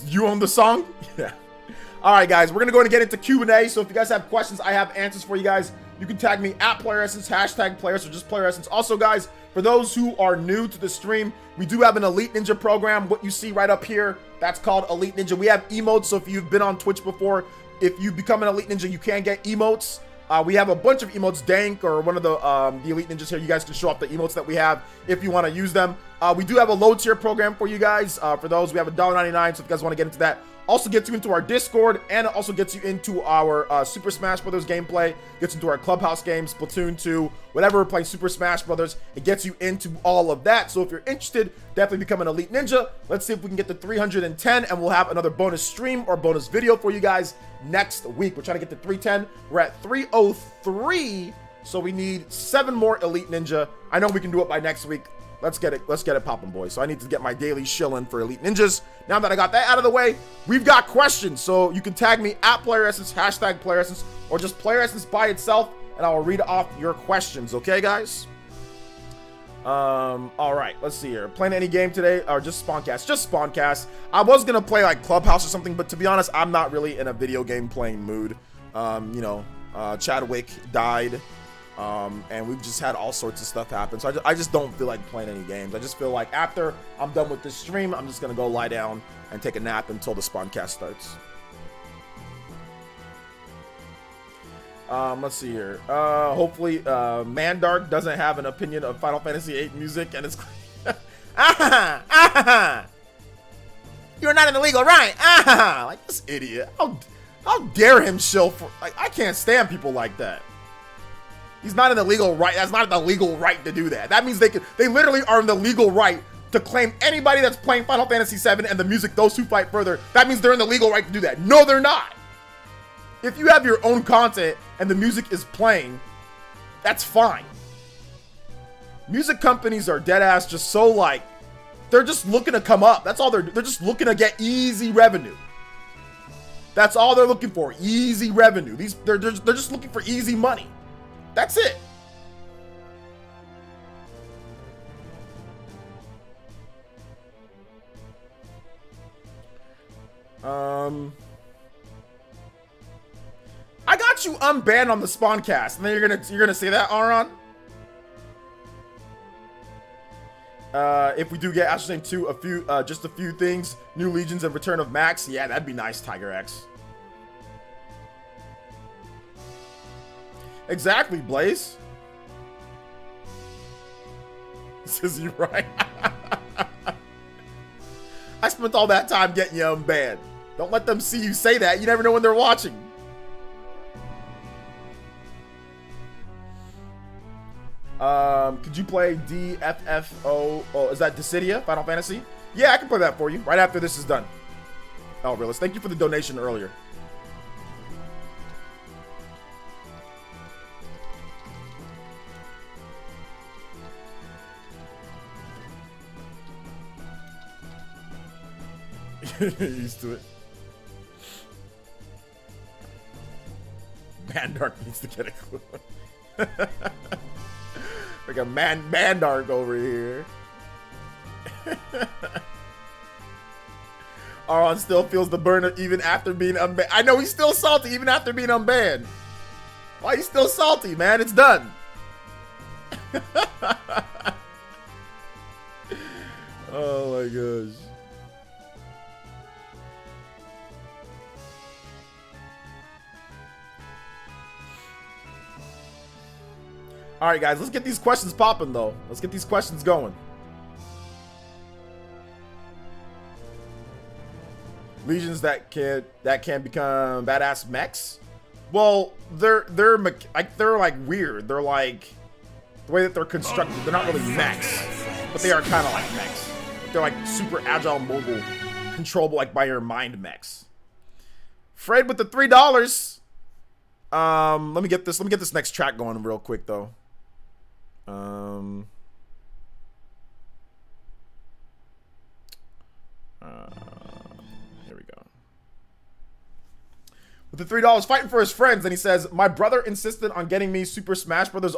You own the song? Yeah. All right, guys, we're gonna go and get into Q&A. So if you guys have questions, I have answers for you guys. You can tag me at PlayerEssence, hashtag players, or just PlayerEssence. Also, guys, for those who are new to the stream, we do have an Elite Ninja program. What you see right up here, that's called Elite Ninja. We have emotes, so if you've been on Twitch before, if you become an Elite Ninja, you can get emotes. We have a bunch of emotes. Dank or one of the Elite Ninjas here, you guys can show off the emotes that we have if you want to use them. We do have a low tier program for you guys. For those, we have $1.99, so if you guys want to get into that. Also gets you into our Discord, and it also gets you into our Super Smash Brothers gameplay, gets into our Clubhouse games, Splatoon 2, whatever we're playing Super Smash Brothers. It gets you into all of that. So if you're interested, definitely become an Elite Ninja. Let's see if we can get to 310, and we'll have another bonus stream or bonus video for you guys next week. We're trying to get to 310. We're at 303, so we need 7 more Elite Ninja. I know we can do it by next week. Let's get it popping, boys. So I need to get my daily shill in for Elite Ninjas. Now that I got that out of the way, we've got questions. So you can tag me at PlayerEssence, hashtag PlayerEssence, or just PlayerEssence by itself, and I will read off your questions. Okay, guys? All right, let's see here. Playing any game today, or just Spawncast? Just Spawncast. I was gonna play like Clubhouse or something, but to be honest, I'm not really in a video game playing mood. Chadwick died. And we've just had all sorts of stuff happen. So I just don't feel like playing any games. I just feel like after I'm done with this stream, I'm just going to go lie down and take a nap until the Spawncast starts. Let's see here. Hopefully, Mandark doesn't have an opinion of Final Fantasy VIII music and it's... You're not in the legal right. Like this idiot. How dare him shill for... Like, I can't stand people like that. He's not in the legal right. That's not the legal right to do that. That means they literally are in the legal right to claim anybody that's playing Final Fantasy VII and the music, those who fight further. That means they're in the legal right to do that. No, they're not. If you have your own content and the music is playing, that's fine. Music companies are dead ass just so like, they're just looking to come up. That's all they're just looking to get easy revenue. That's all they're looking for, easy revenue. They're just looking for easy money. That's it. I got you unbanned on the Spawncast, and then you're gonna say that, Aron? If we do get Astral 2, just a few things, new legions and return of Max, yeah, that'd be nice, Tiger X. Exactly, Blaze. Says you right. I spent all that time getting you unbanned. Don't let them see you say that. You never know when they're watching. Could you play DFFO? Oh, is that Dissidia, Final Fantasy? Yeah, I can play that for you right after this is done. Oh, Realist, thank you for the donation earlier. Used to it. Mandark needs to get a clue. Like a Mandark over here. Aron still feels the burn even after being unbanned. I know he's still salty even after being unbanned. Why you still salty, man? It's done. Oh my gosh. All right, guys, let's get these questions popping, though. Let's get these questions going. Legions that can become badass mechs. Well, they're like weird. They're like the way that they're constructed. They're not really mechs, but they are kind of like mechs. They're like super agile, mobile, controllable like by your mind mechs. Fred with the $3. Let me get this next track going real quick though. Here we go. With the $3, fighting for his friends, and he says, "My brother insisted on getting me Super Smash Brothers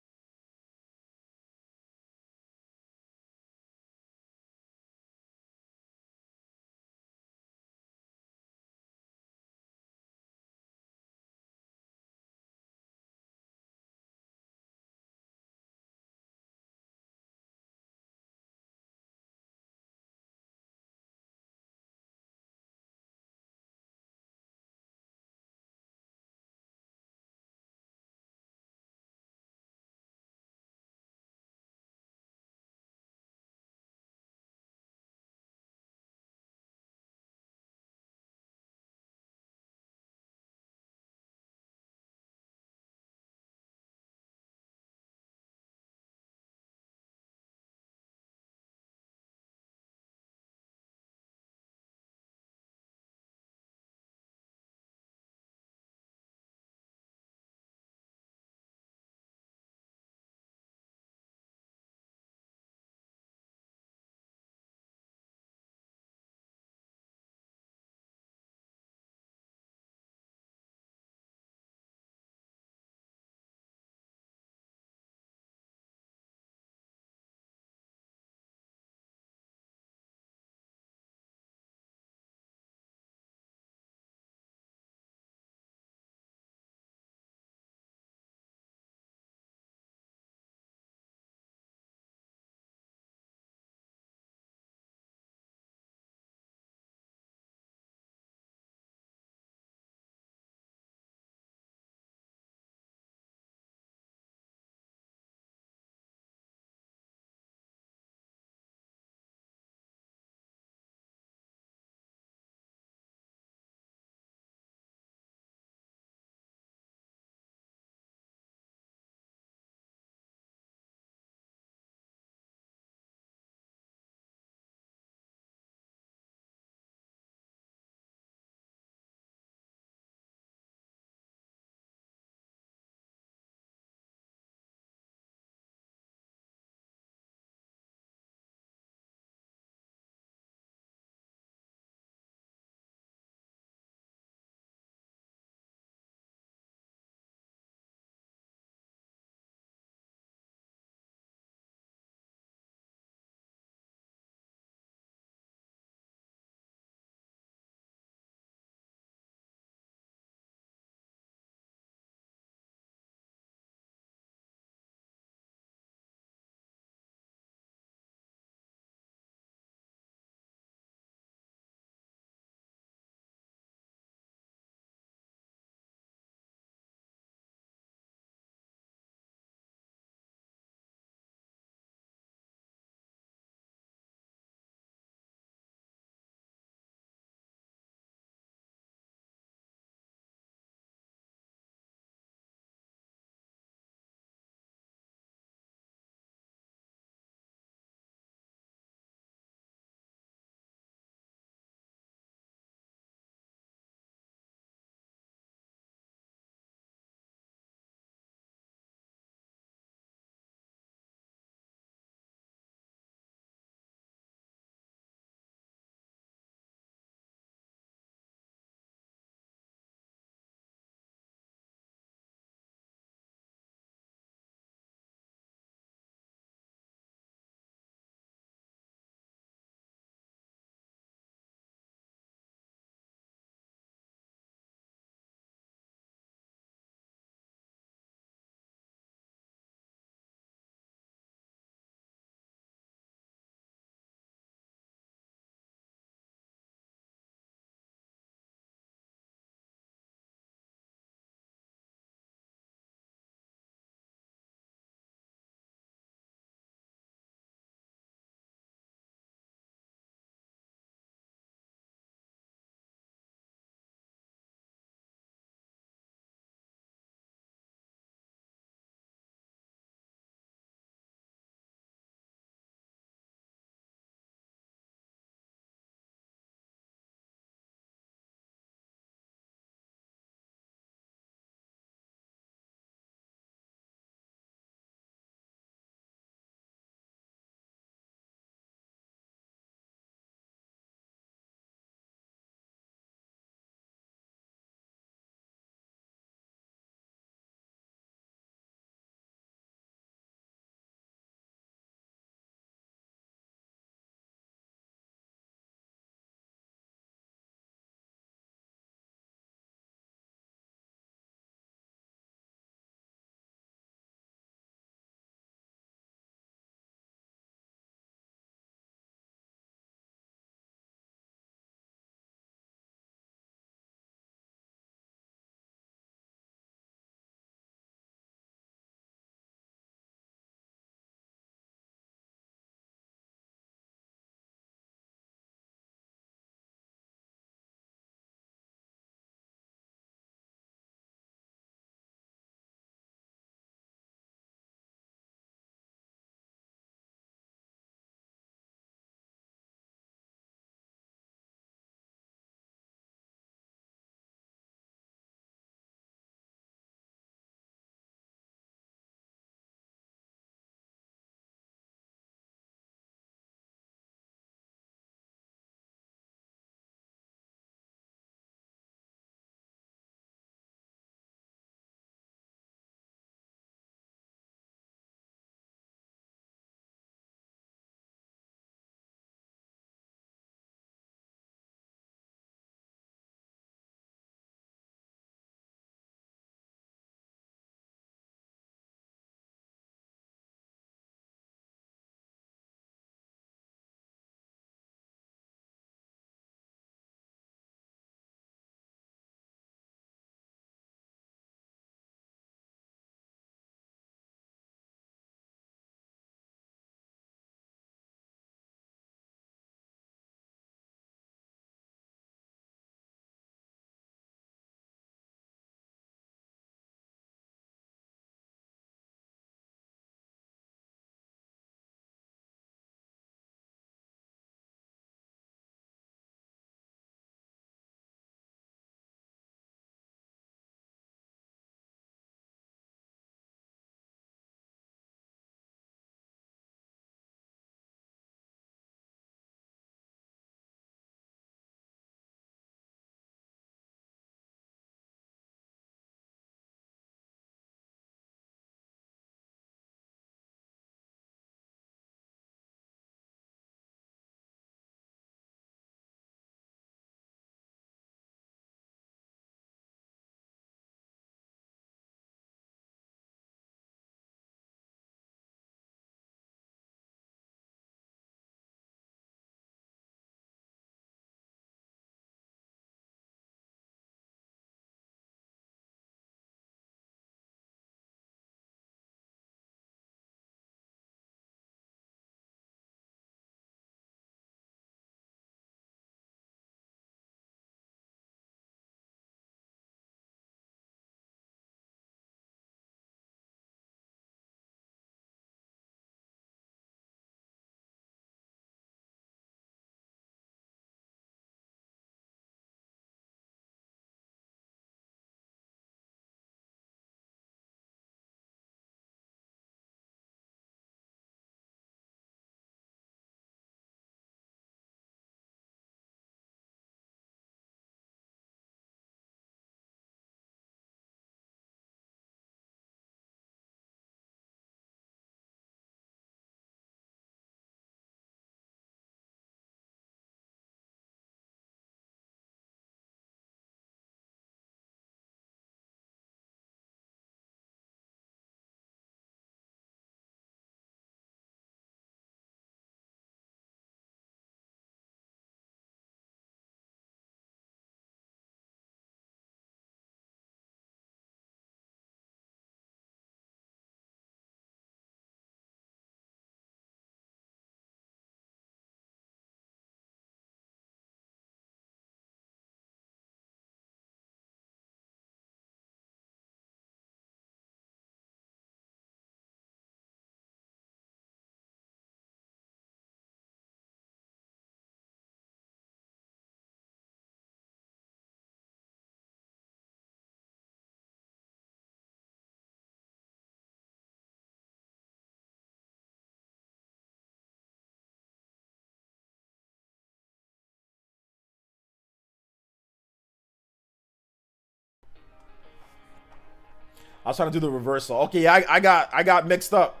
I was trying to do the reversal. Okay, yeah, I got mixed up.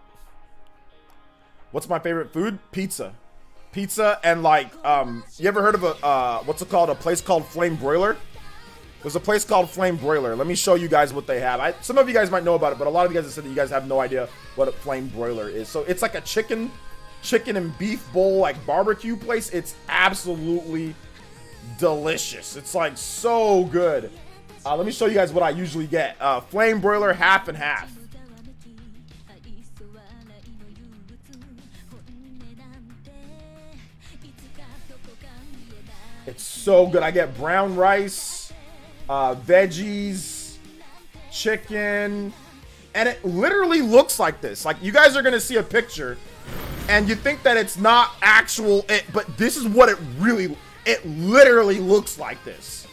What's my favorite food? Pizza. Pizza and like, you ever heard of a, what's it called? A place called Flame Broiler? There's a place called Flame Broiler. Let me show you guys what they have. Some of you guys might know about it, but a lot of you guys have said that you guys have no idea what a Flame Broiler is. So it's like a chicken and beef bowl, like barbecue place. It's absolutely delicious. It's like so good. Let me show you guys what I usually get. Flame Broiler half and half. It's so good. I get brown rice, veggies, chicken, and it literally looks like this. Like, you guys are gonna see a picture and you think that it's not actual, but this is what it literally looks like this.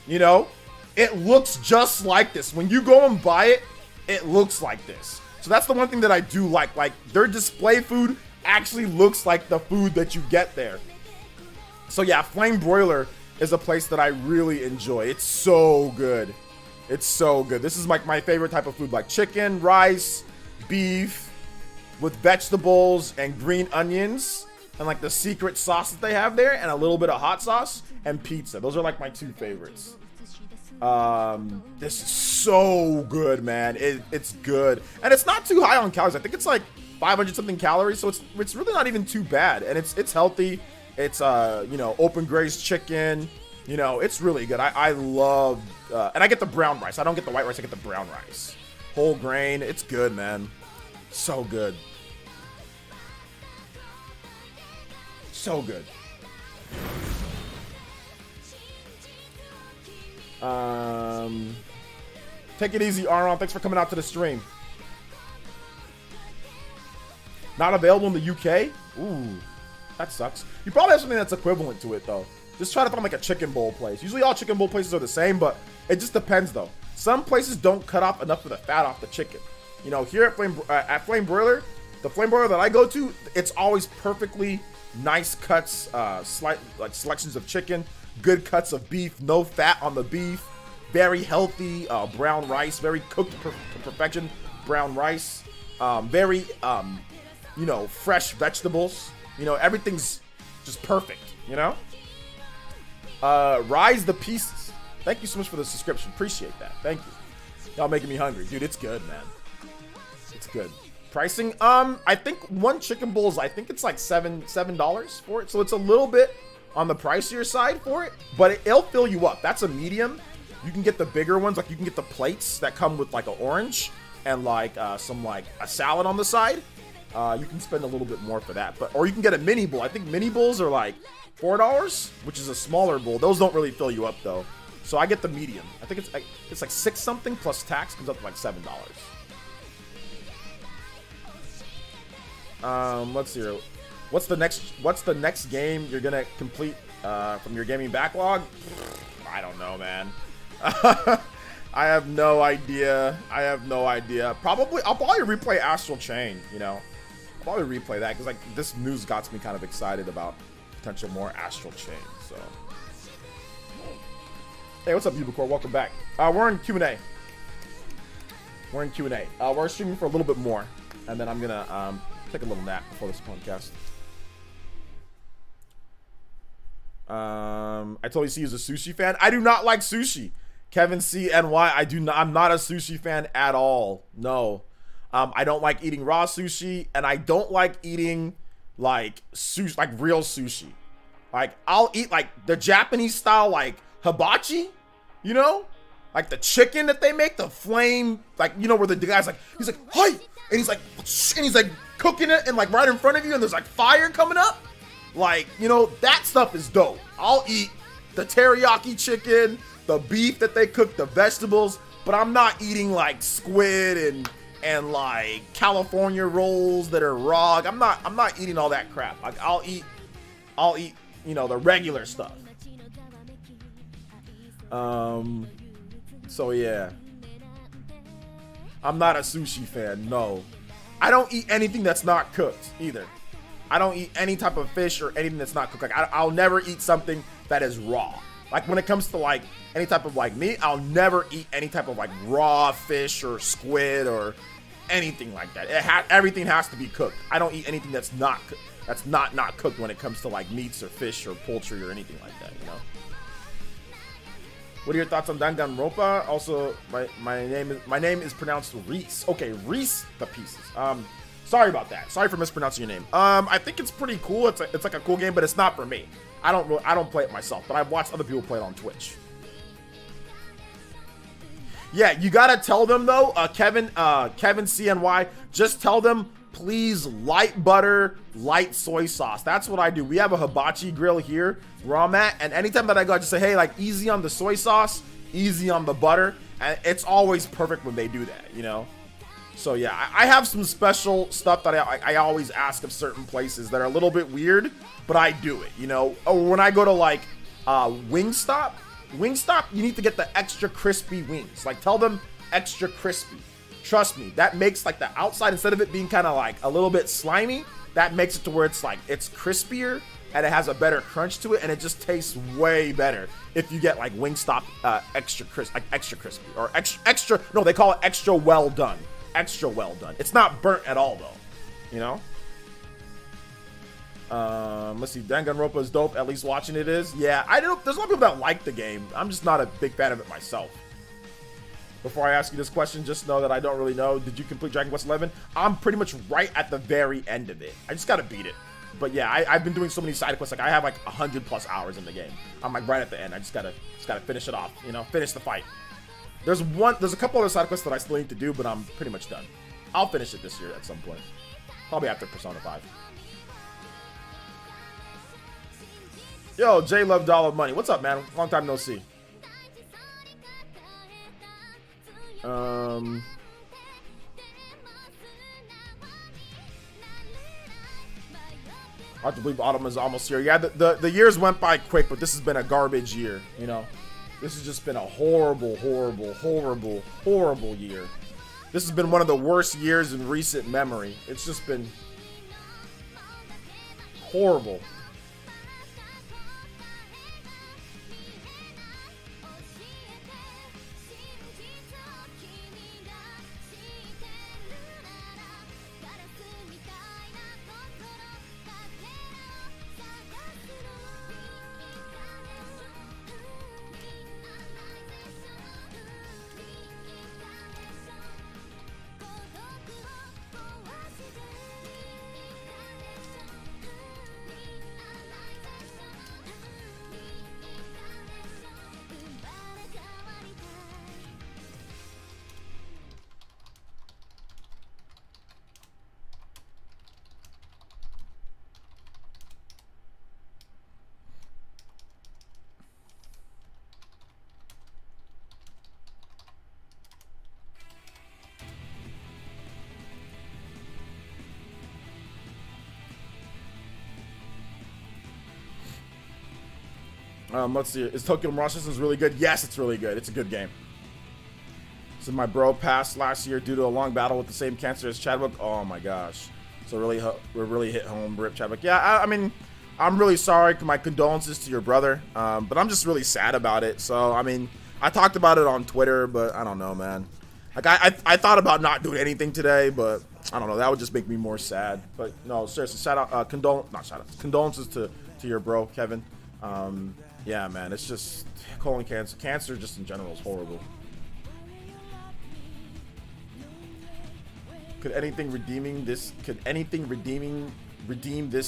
You know, it looks just like this. When you go and buy it, it looks like this. So that's the one thing that I do like their display food actually looks like the food that you get there. So yeah, Flame Broiler is a place that I really enjoy. It's so good. It's so good. This is like my favorite type of food, like chicken, rice, beef, with vegetables and green onions, and like the secret sauce that they have there, and a little bit of hot sauce, and pizza. Those are like my two favorites. This is so good, man. It's good. And it's not too high on calories. I think it's like 500 something calories, so it's really not even too bad. And it's healthy. It's you know, open grazed chicken. You know, it's really good. I love and I get the brown rice. I don't get the white rice, I get the brown rice. Whole grain. It's good, man. So good. So good. Take it easy, Aaron. Thanks for coming out to the stream. Not available in the UK? Ooh, that sucks. You probably have something that's equivalent to it, though. Just try to find like a chicken bowl place. Usually all chicken bowl places are the same, but it just depends, though. Some places don't cut off enough of the fat off the chicken. You know, here at Flame Broiler, the Flame Broiler that I go to, it's always perfectly nice cuts, selections of chicken, good cuts of beef, no fat on the beef, very healthy brown rice, very cooked to perfection brown rice, very you know, fresh vegetables. You know, everything's just perfect. You know, Rise the Pieces. Thank you so much for the subscription. Appreciate that. Thank you. Y'all making me hungry, dude. It's good, man. It's good. Pricing, I think one chicken bowl is, I think it's like $7 for it. So it's a little bit on the pricier side for it, but it'll fill you up. That's a medium. You can get the bigger ones, like you can get the plates that come with like an orange and like some like a salad on the side. You can spend a little bit more for that, or you can get a mini bowl. I think mini bowls are like $4, which is a smaller bowl. Those don't really fill you up though. So I get the medium. I think it's like 6 something plus tax, comes up to like $7. Let's see. What's the next game you're gonna complete from your gaming backlog? I don't know, man. I have no idea. I'll probably replay Astral Chain, you know. I'll probably replay that because like this news got me kind of excited about potential more Astral Chain. So, hey, what's up, Ubicore? Welcome back. We're in Q&A. We're streaming for a little bit more, and then I'm gonna take a little nap before this podcast. I totally see you as a sushi fan. I do not like sushi. Kevin CNY, I'm not a sushi fan at all. No. I don't like eating raw sushi, and I don't like eating like sushi, like real sushi. Like I'll eat like the Japanese style, like hibachi, you know, like the chicken that they make, the flame, like, you know, where the guy's like, he's like, hi, and he's like cooking it and like right in front of you, and there's like fire coming up. Like, you know, that stuff is dope. I'll eat the teriyaki chicken, the beef that they cook, the vegetables, but I'm not eating like squid and like California rolls that are raw. I'm not eating all that crap. Like I'll eat, you know, the regular stuff. So yeah. I'm not a sushi fan, no. I don't eat anything that's not cooked either. I don't eat any type of fish or anything that's not cooked. Like I'll never eat something that is raw. Like when it comes to like any type of like meat, I'll never eat any type of like raw fish or squid or anything like that. Everything has to be cooked. I don't eat anything that's not cooked when it comes to like meats or fish or poultry or anything like that, you know. What are your thoughts on Danganronpa? Also, my name is pronounced Reese. Okay, Reese the Pieces. Sorry about that. Sorry for mispronouncing your name. I think it's pretty cool. It's like a cool game, but it's not for me. I don't play it myself, but I've watched other people play it on Twitch. Yeah, you gotta tell them though, Kevin CNY, just tell them, please, light butter, light soy sauce. That's what I do. We have a hibachi grill here where I'm at, and anytime that I go, I just say, hey, like, easy on the soy sauce, easy on the butter, and it's always perfect when they do that, you know? So yeah, I have some special stuff that I always ask of certain places that are a little bit weird, but I do it, you know? Or when I go to like Wingstop, you need to get the extra crispy wings. Like, tell them extra crispy. Trust me, that makes like the outside, instead of it being kind of like a little bit slimy, that makes it to where it's like, it's crispier and it has a better crunch to it, and it just tastes way better if you get like Wingstop extra crispy or extra. No, they call it extra well done. Extra well done. It's not burnt at all though, you know. Let's see. Danganronpa is dope. At least watching it is. Yeah, I don't. There's a lot of people that like the game. I'm just not a big fan of it myself. Before I ask you this question, just know that I don't really know. Did you complete Dragon Quest 11? I'm pretty much right at the very end of it. I just gotta beat it. But yeah, I've been doing so many side quests. Like I have like 100+ hours in the game. I'm like right at the end. I just gotta finish it off. You know, finish the fight. There's a couple other side quests that I still need to do, but I'm pretty much done. I'll finish it this year at some point. Probably after Persona 5. Yo, J Love Dollar Money. What's up, man? Long time no see. Hard to believe autumn is almost here. Yeah, the years went by quick, but this has been a garbage year, you know? This has just been a horrible, horrible, horrible, horrible year. This has been one of the worst years in recent memory. It's just been horrible. Let's see. Is Tokyo Mirage Systems really good? Yes, it's really good. It's a good game. So my bro passed last year due to a long battle with the same cancer as Chadwick. Oh my gosh. So really hit home. Rip Chadwick. Yeah, I mean, I'm really sorry. My condolences to your brother. But I'm just really sad about it. So, I mean, I talked about it on Twitter, but I don't know, man. Like, I thought about not doing anything today, but I don't know. That would just make me more sad. But no, seriously, condolences to your bro, Kevin. Yeah, man, it's just colon cancer. Cancer just in general is horrible. Could anything redeem this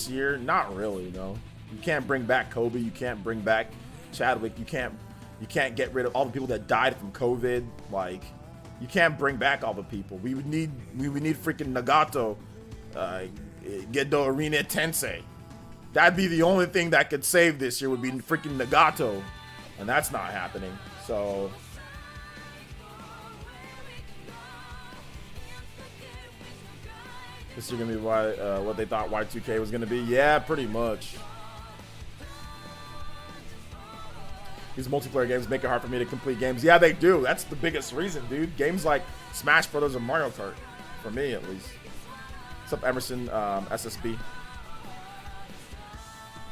year? Not really, no. You can't bring back Kobe. You can't bring back Chadwick. You can't get rid of all the people that died from COVID. Like, you can't bring back all the people. We would need freaking Nagato, Gedo Arena Tensei. That'd be the only thing that could save this year, would be freaking Nagato, and that's not happening. So this is gonna be what they thought Y2K was gonna be. Yeah, pretty much. These multiplayer games make it hard for me to complete games. Yeah, they do. That's the biggest reason, dude. Games like Smash Brothers and Mario Kart, for me at least. What's up, Emerson, SSB?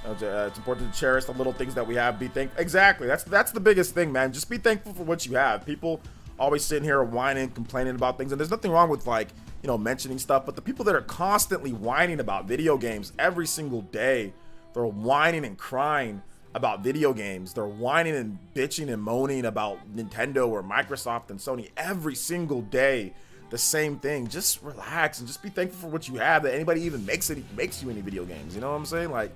It's important to cherish the little things that we have. Be thankful. Exactly. That's the biggest thing, man. Just be thankful for what you have. People always sitting here whining, complaining about things, and there's nothing wrong with, like, you know, mentioning stuff. But the people that are constantly whining about video games every single day, they're whining and crying about video games. They're whining and bitching and moaning about Nintendo or Microsoft and Sony every single day. The same thing. Just relax and just be thankful for what you have. That anybody even makes you any video games. You know what I'm saying? Like,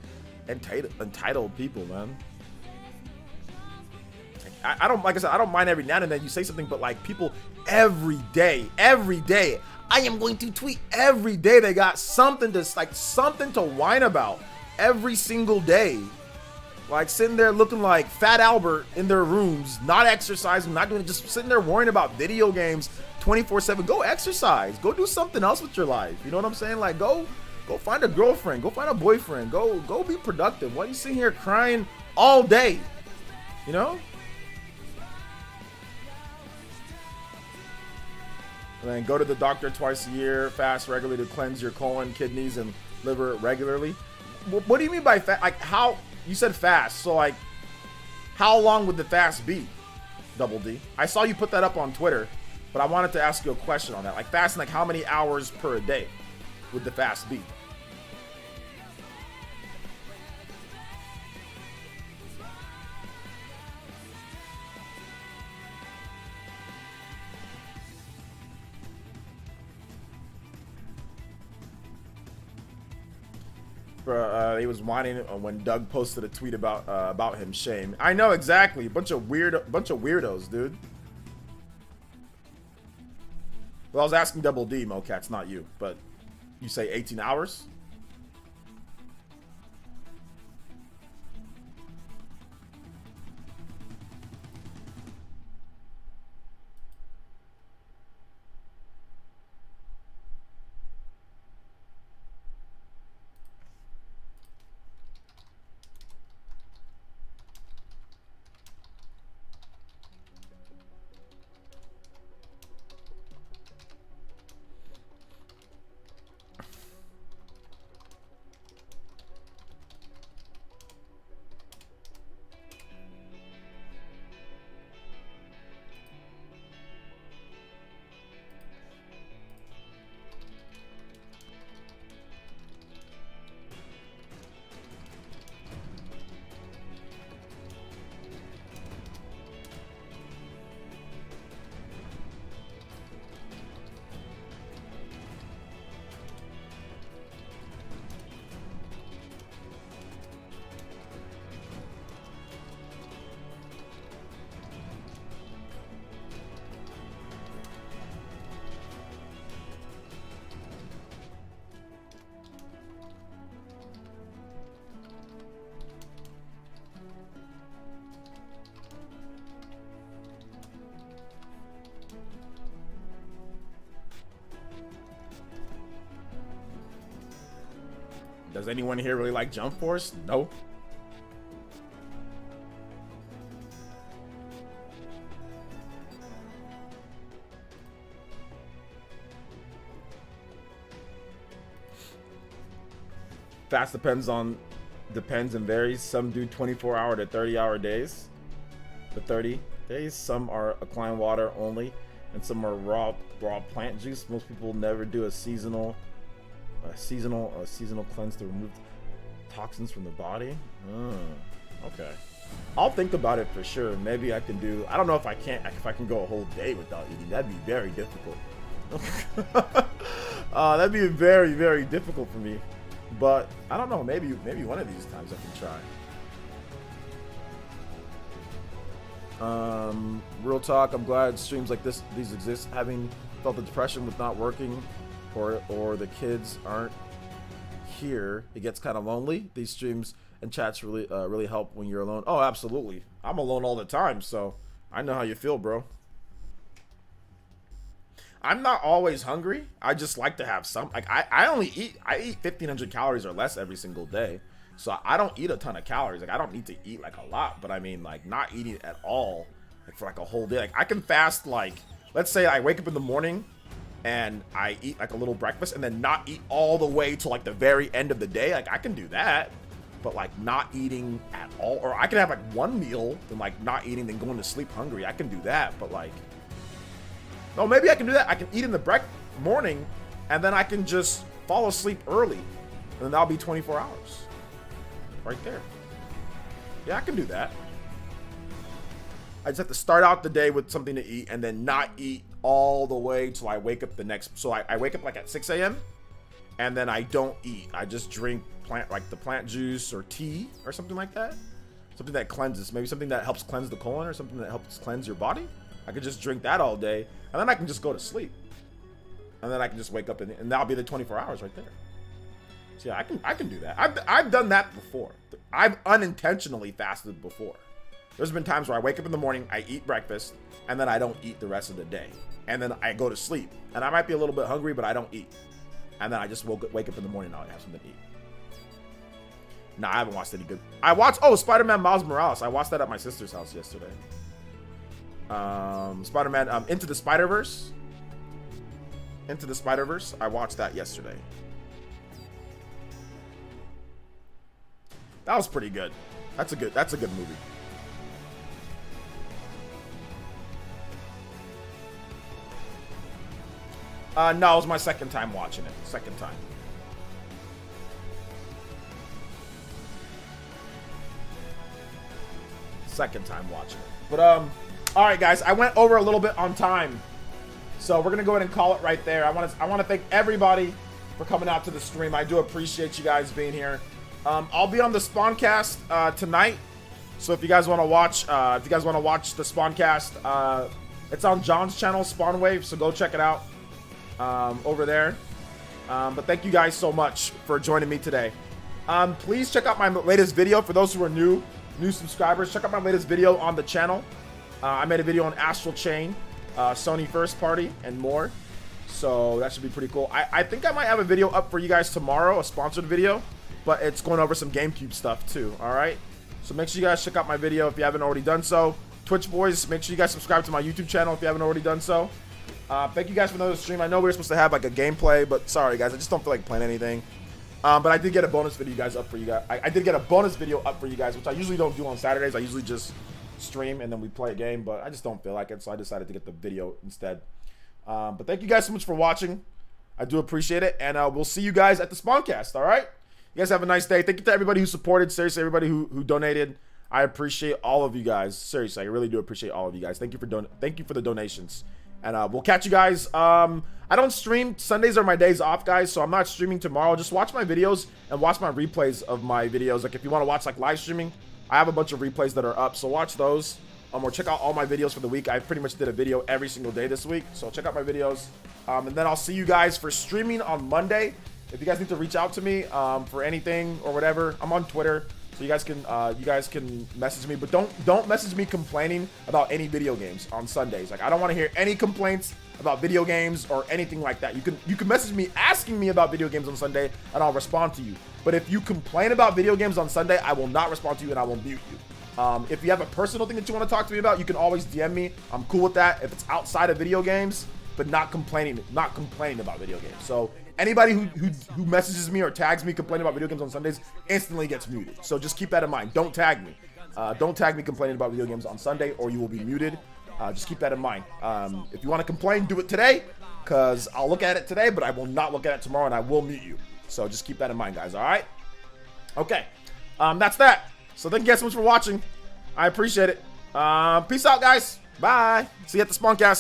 entitled people, man. I don't, like I said, I don't mind every now and then you say something, but like people every day, I am going to tweet every day. They got something to whine about every single day. Like sitting there looking like Fat Albert in their rooms, not exercising, not doing it, just sitting there worrying about video games 24/7. Go exercise. Go do something else with your life. You know what I'm saying? Like go find a girlfriend. Go find a boyfriend. Go be productive. Why are you sitting here crying all day? You know? And then go to the doctor twice a year. Fast regularly to cleanse your colon, kidneys, and liver regularly. What do you mean by fast? Like how? You said fast, so like, how long would the fast be, Double D? I saw you put that up on Twitter, but I wanted to ask you a question on that. Like fasting, like how many hours per day would the fast be? He was whining when Doug posted a tweet about him. Shame. I know exactly. Bunch of weirdos, dude. Well, I was asking Double D, Mocats, not you. But you say 18 hours? Does anyone here really like Jump Force? No. Fast depends and varies. Some do 24-hour to 30-hour days. The 30 days. Some are alkaline water only, and some are raw plant juice. Most people never do a seasonal cleanse to remove toxins from the body. Okay, I'll think about it for sure. Maybe I can do. I don't know if I can go a whole day without eating. That'd be very difficult. That'd be very, very difficult for me. But I don't know. Maybe one of these times I can try. Real talk. I'm glad streams like these exist. Having felt the depression with not working, or the kids aren't here, it gets kind of lonely. These streams and chats really help when you're alone. Oh, absolutely. I'm alone all the time, so I know how you feel, bro. I'm not always hungry. I just like to have some. Like I eat 1,500 calories or less every single day, so I don't eat a ton of calories. Like I don't need to eat like a lot, but I mean like not eating at all, like for like a whole day. Like I can fast, like let's say I wake up in the morning and I eat like a little breakfast and then not eat all the way to like the very end of the day. Like I can do that. but like not eating at all, or I can have like one meal and like not eating, then going to sleep hungry. I can do that, but like, no, maybe I can do that. I can eat in the morning, and then I can just fall asleep early, and then that'll be 24 hours, right there. Yeah, I can do that. I just have to start out the day with something to eat, and then not eat all the way till I wake up the next. So I wake up like at 6 a.m. and then I don't eat. I just drink the plant juice or tea or something like that. Something that cleanses, maybe something that helps cleanse the colon or something that helps cleanse your body. I could just drink that all day, and then I can just go to sleep. And then I can just wake up, and that'll be the 24 hours right there. So yeah, I can do that. I've done that before. I've unintentionally fasted before. There's been times where I wake up in the morning, I eat breakfast, and then I don't eat the rest of the day. And then I go to sleep. And I might be a little bit hungry, but I don't eat. And then I just wake up in the morning and I'll have something to eat. Nah, I haven't watched any good. I watched, Spider-Man Miles Morales. I watched that at my sister's house yesterday. Spider-Man Into the Spider-Verse. Into the Spider-Verse. I watched that yesterday. That was pretty good. That's a good movie. No, it was my second time watching it. Second time. Second time watching it. But all right, guys, I went over a little bit on time, so we're gonna go ahead and call it right there. I want to thank everybody for coming out to the stream. I do appreciate you guys being here. I'll be on the Spawncast tonight, so if you guys want to watch, the Spawncast, it's on John's channel, Spawnwave. So go check it out over there. But thank you guys so much for joining me today. Please check out my latest video for those who are new subscribers. Check out my latest video on the channel. I made a video on Astral Chain, Sony First Party, and more. So that should be pretty cool. I think I might have a video up for you guys tomorrow, a sponsored video, but it's going over some GameCube stuff too. All right. So make sure you guys check out my video if you haven't already done so. Twitch boys, make sure you guys subscribe to my YouTube channel if you haven't already done so. Thank you guys for another stream. I know we were supposed to have like a gameplay, but sorry guys, I just don't feel like playing anything. But I did get a bonus video up for you guys. I did get a bonus video up for you guys, which I usually don't do on Saturdays. I usually just stream and then we play a game, but I just don't feel like it, so I decided to get the video instead. But thank you guys so much for watching. I do appreciate it, and we'll see you guys at the Spawncast. All right, you guys have a nice day. Thank you to everybody who supported. Seriously, everybody who donated. I appreciate all of you guys. Seriously, I really do appreciate all of you guys. Thank you for the donations. And we'll catch you guys. I don't stream. Sundays are my days off, guys, so I'm not streaming tomorrow. Just watch my videos and watch my replays of my videos. Like if you want to watch like live streaming, I have a bunch of replays that are up, so watch those. Or check out all my videos for the week. I pretty much did a video every single day this week, so check out my videos. And then I'll see you guys for streaming on Monday. If you guys need to reach out to me for anything or whatever, I'm on Twitter, so you guys can message me. But don't message me complaining about any video games on Sundays. Like I don't want to hear any complaints about video games or anything like that. You can message me asking me about video games on Sunday, and I'll respond to you. But if you complain about video games on Sunday, I will not respond to you and I will mute you. If you have a personal thing that you want to talk to me about, you can always DM me. I'm cool with that if it's outside of video games, but not complaining about video games. So anybody who messages me or tags me complaining about video games on Sundays instantly gets muted. So just keep that in mind. Don't tag me. Don't tag me complaining about video games on Sunday, or you will be muted. Just keep that in mind. If you want to complain, do it today, because I'll look at it today, but I will not look at it tomorrow, and I will mute you. So just keep that in mind, guys. All right? Okay. That's that. So thank you guys so much for watching. I appreciate it. Peace out, guys. Bye. See you at the Spawncast.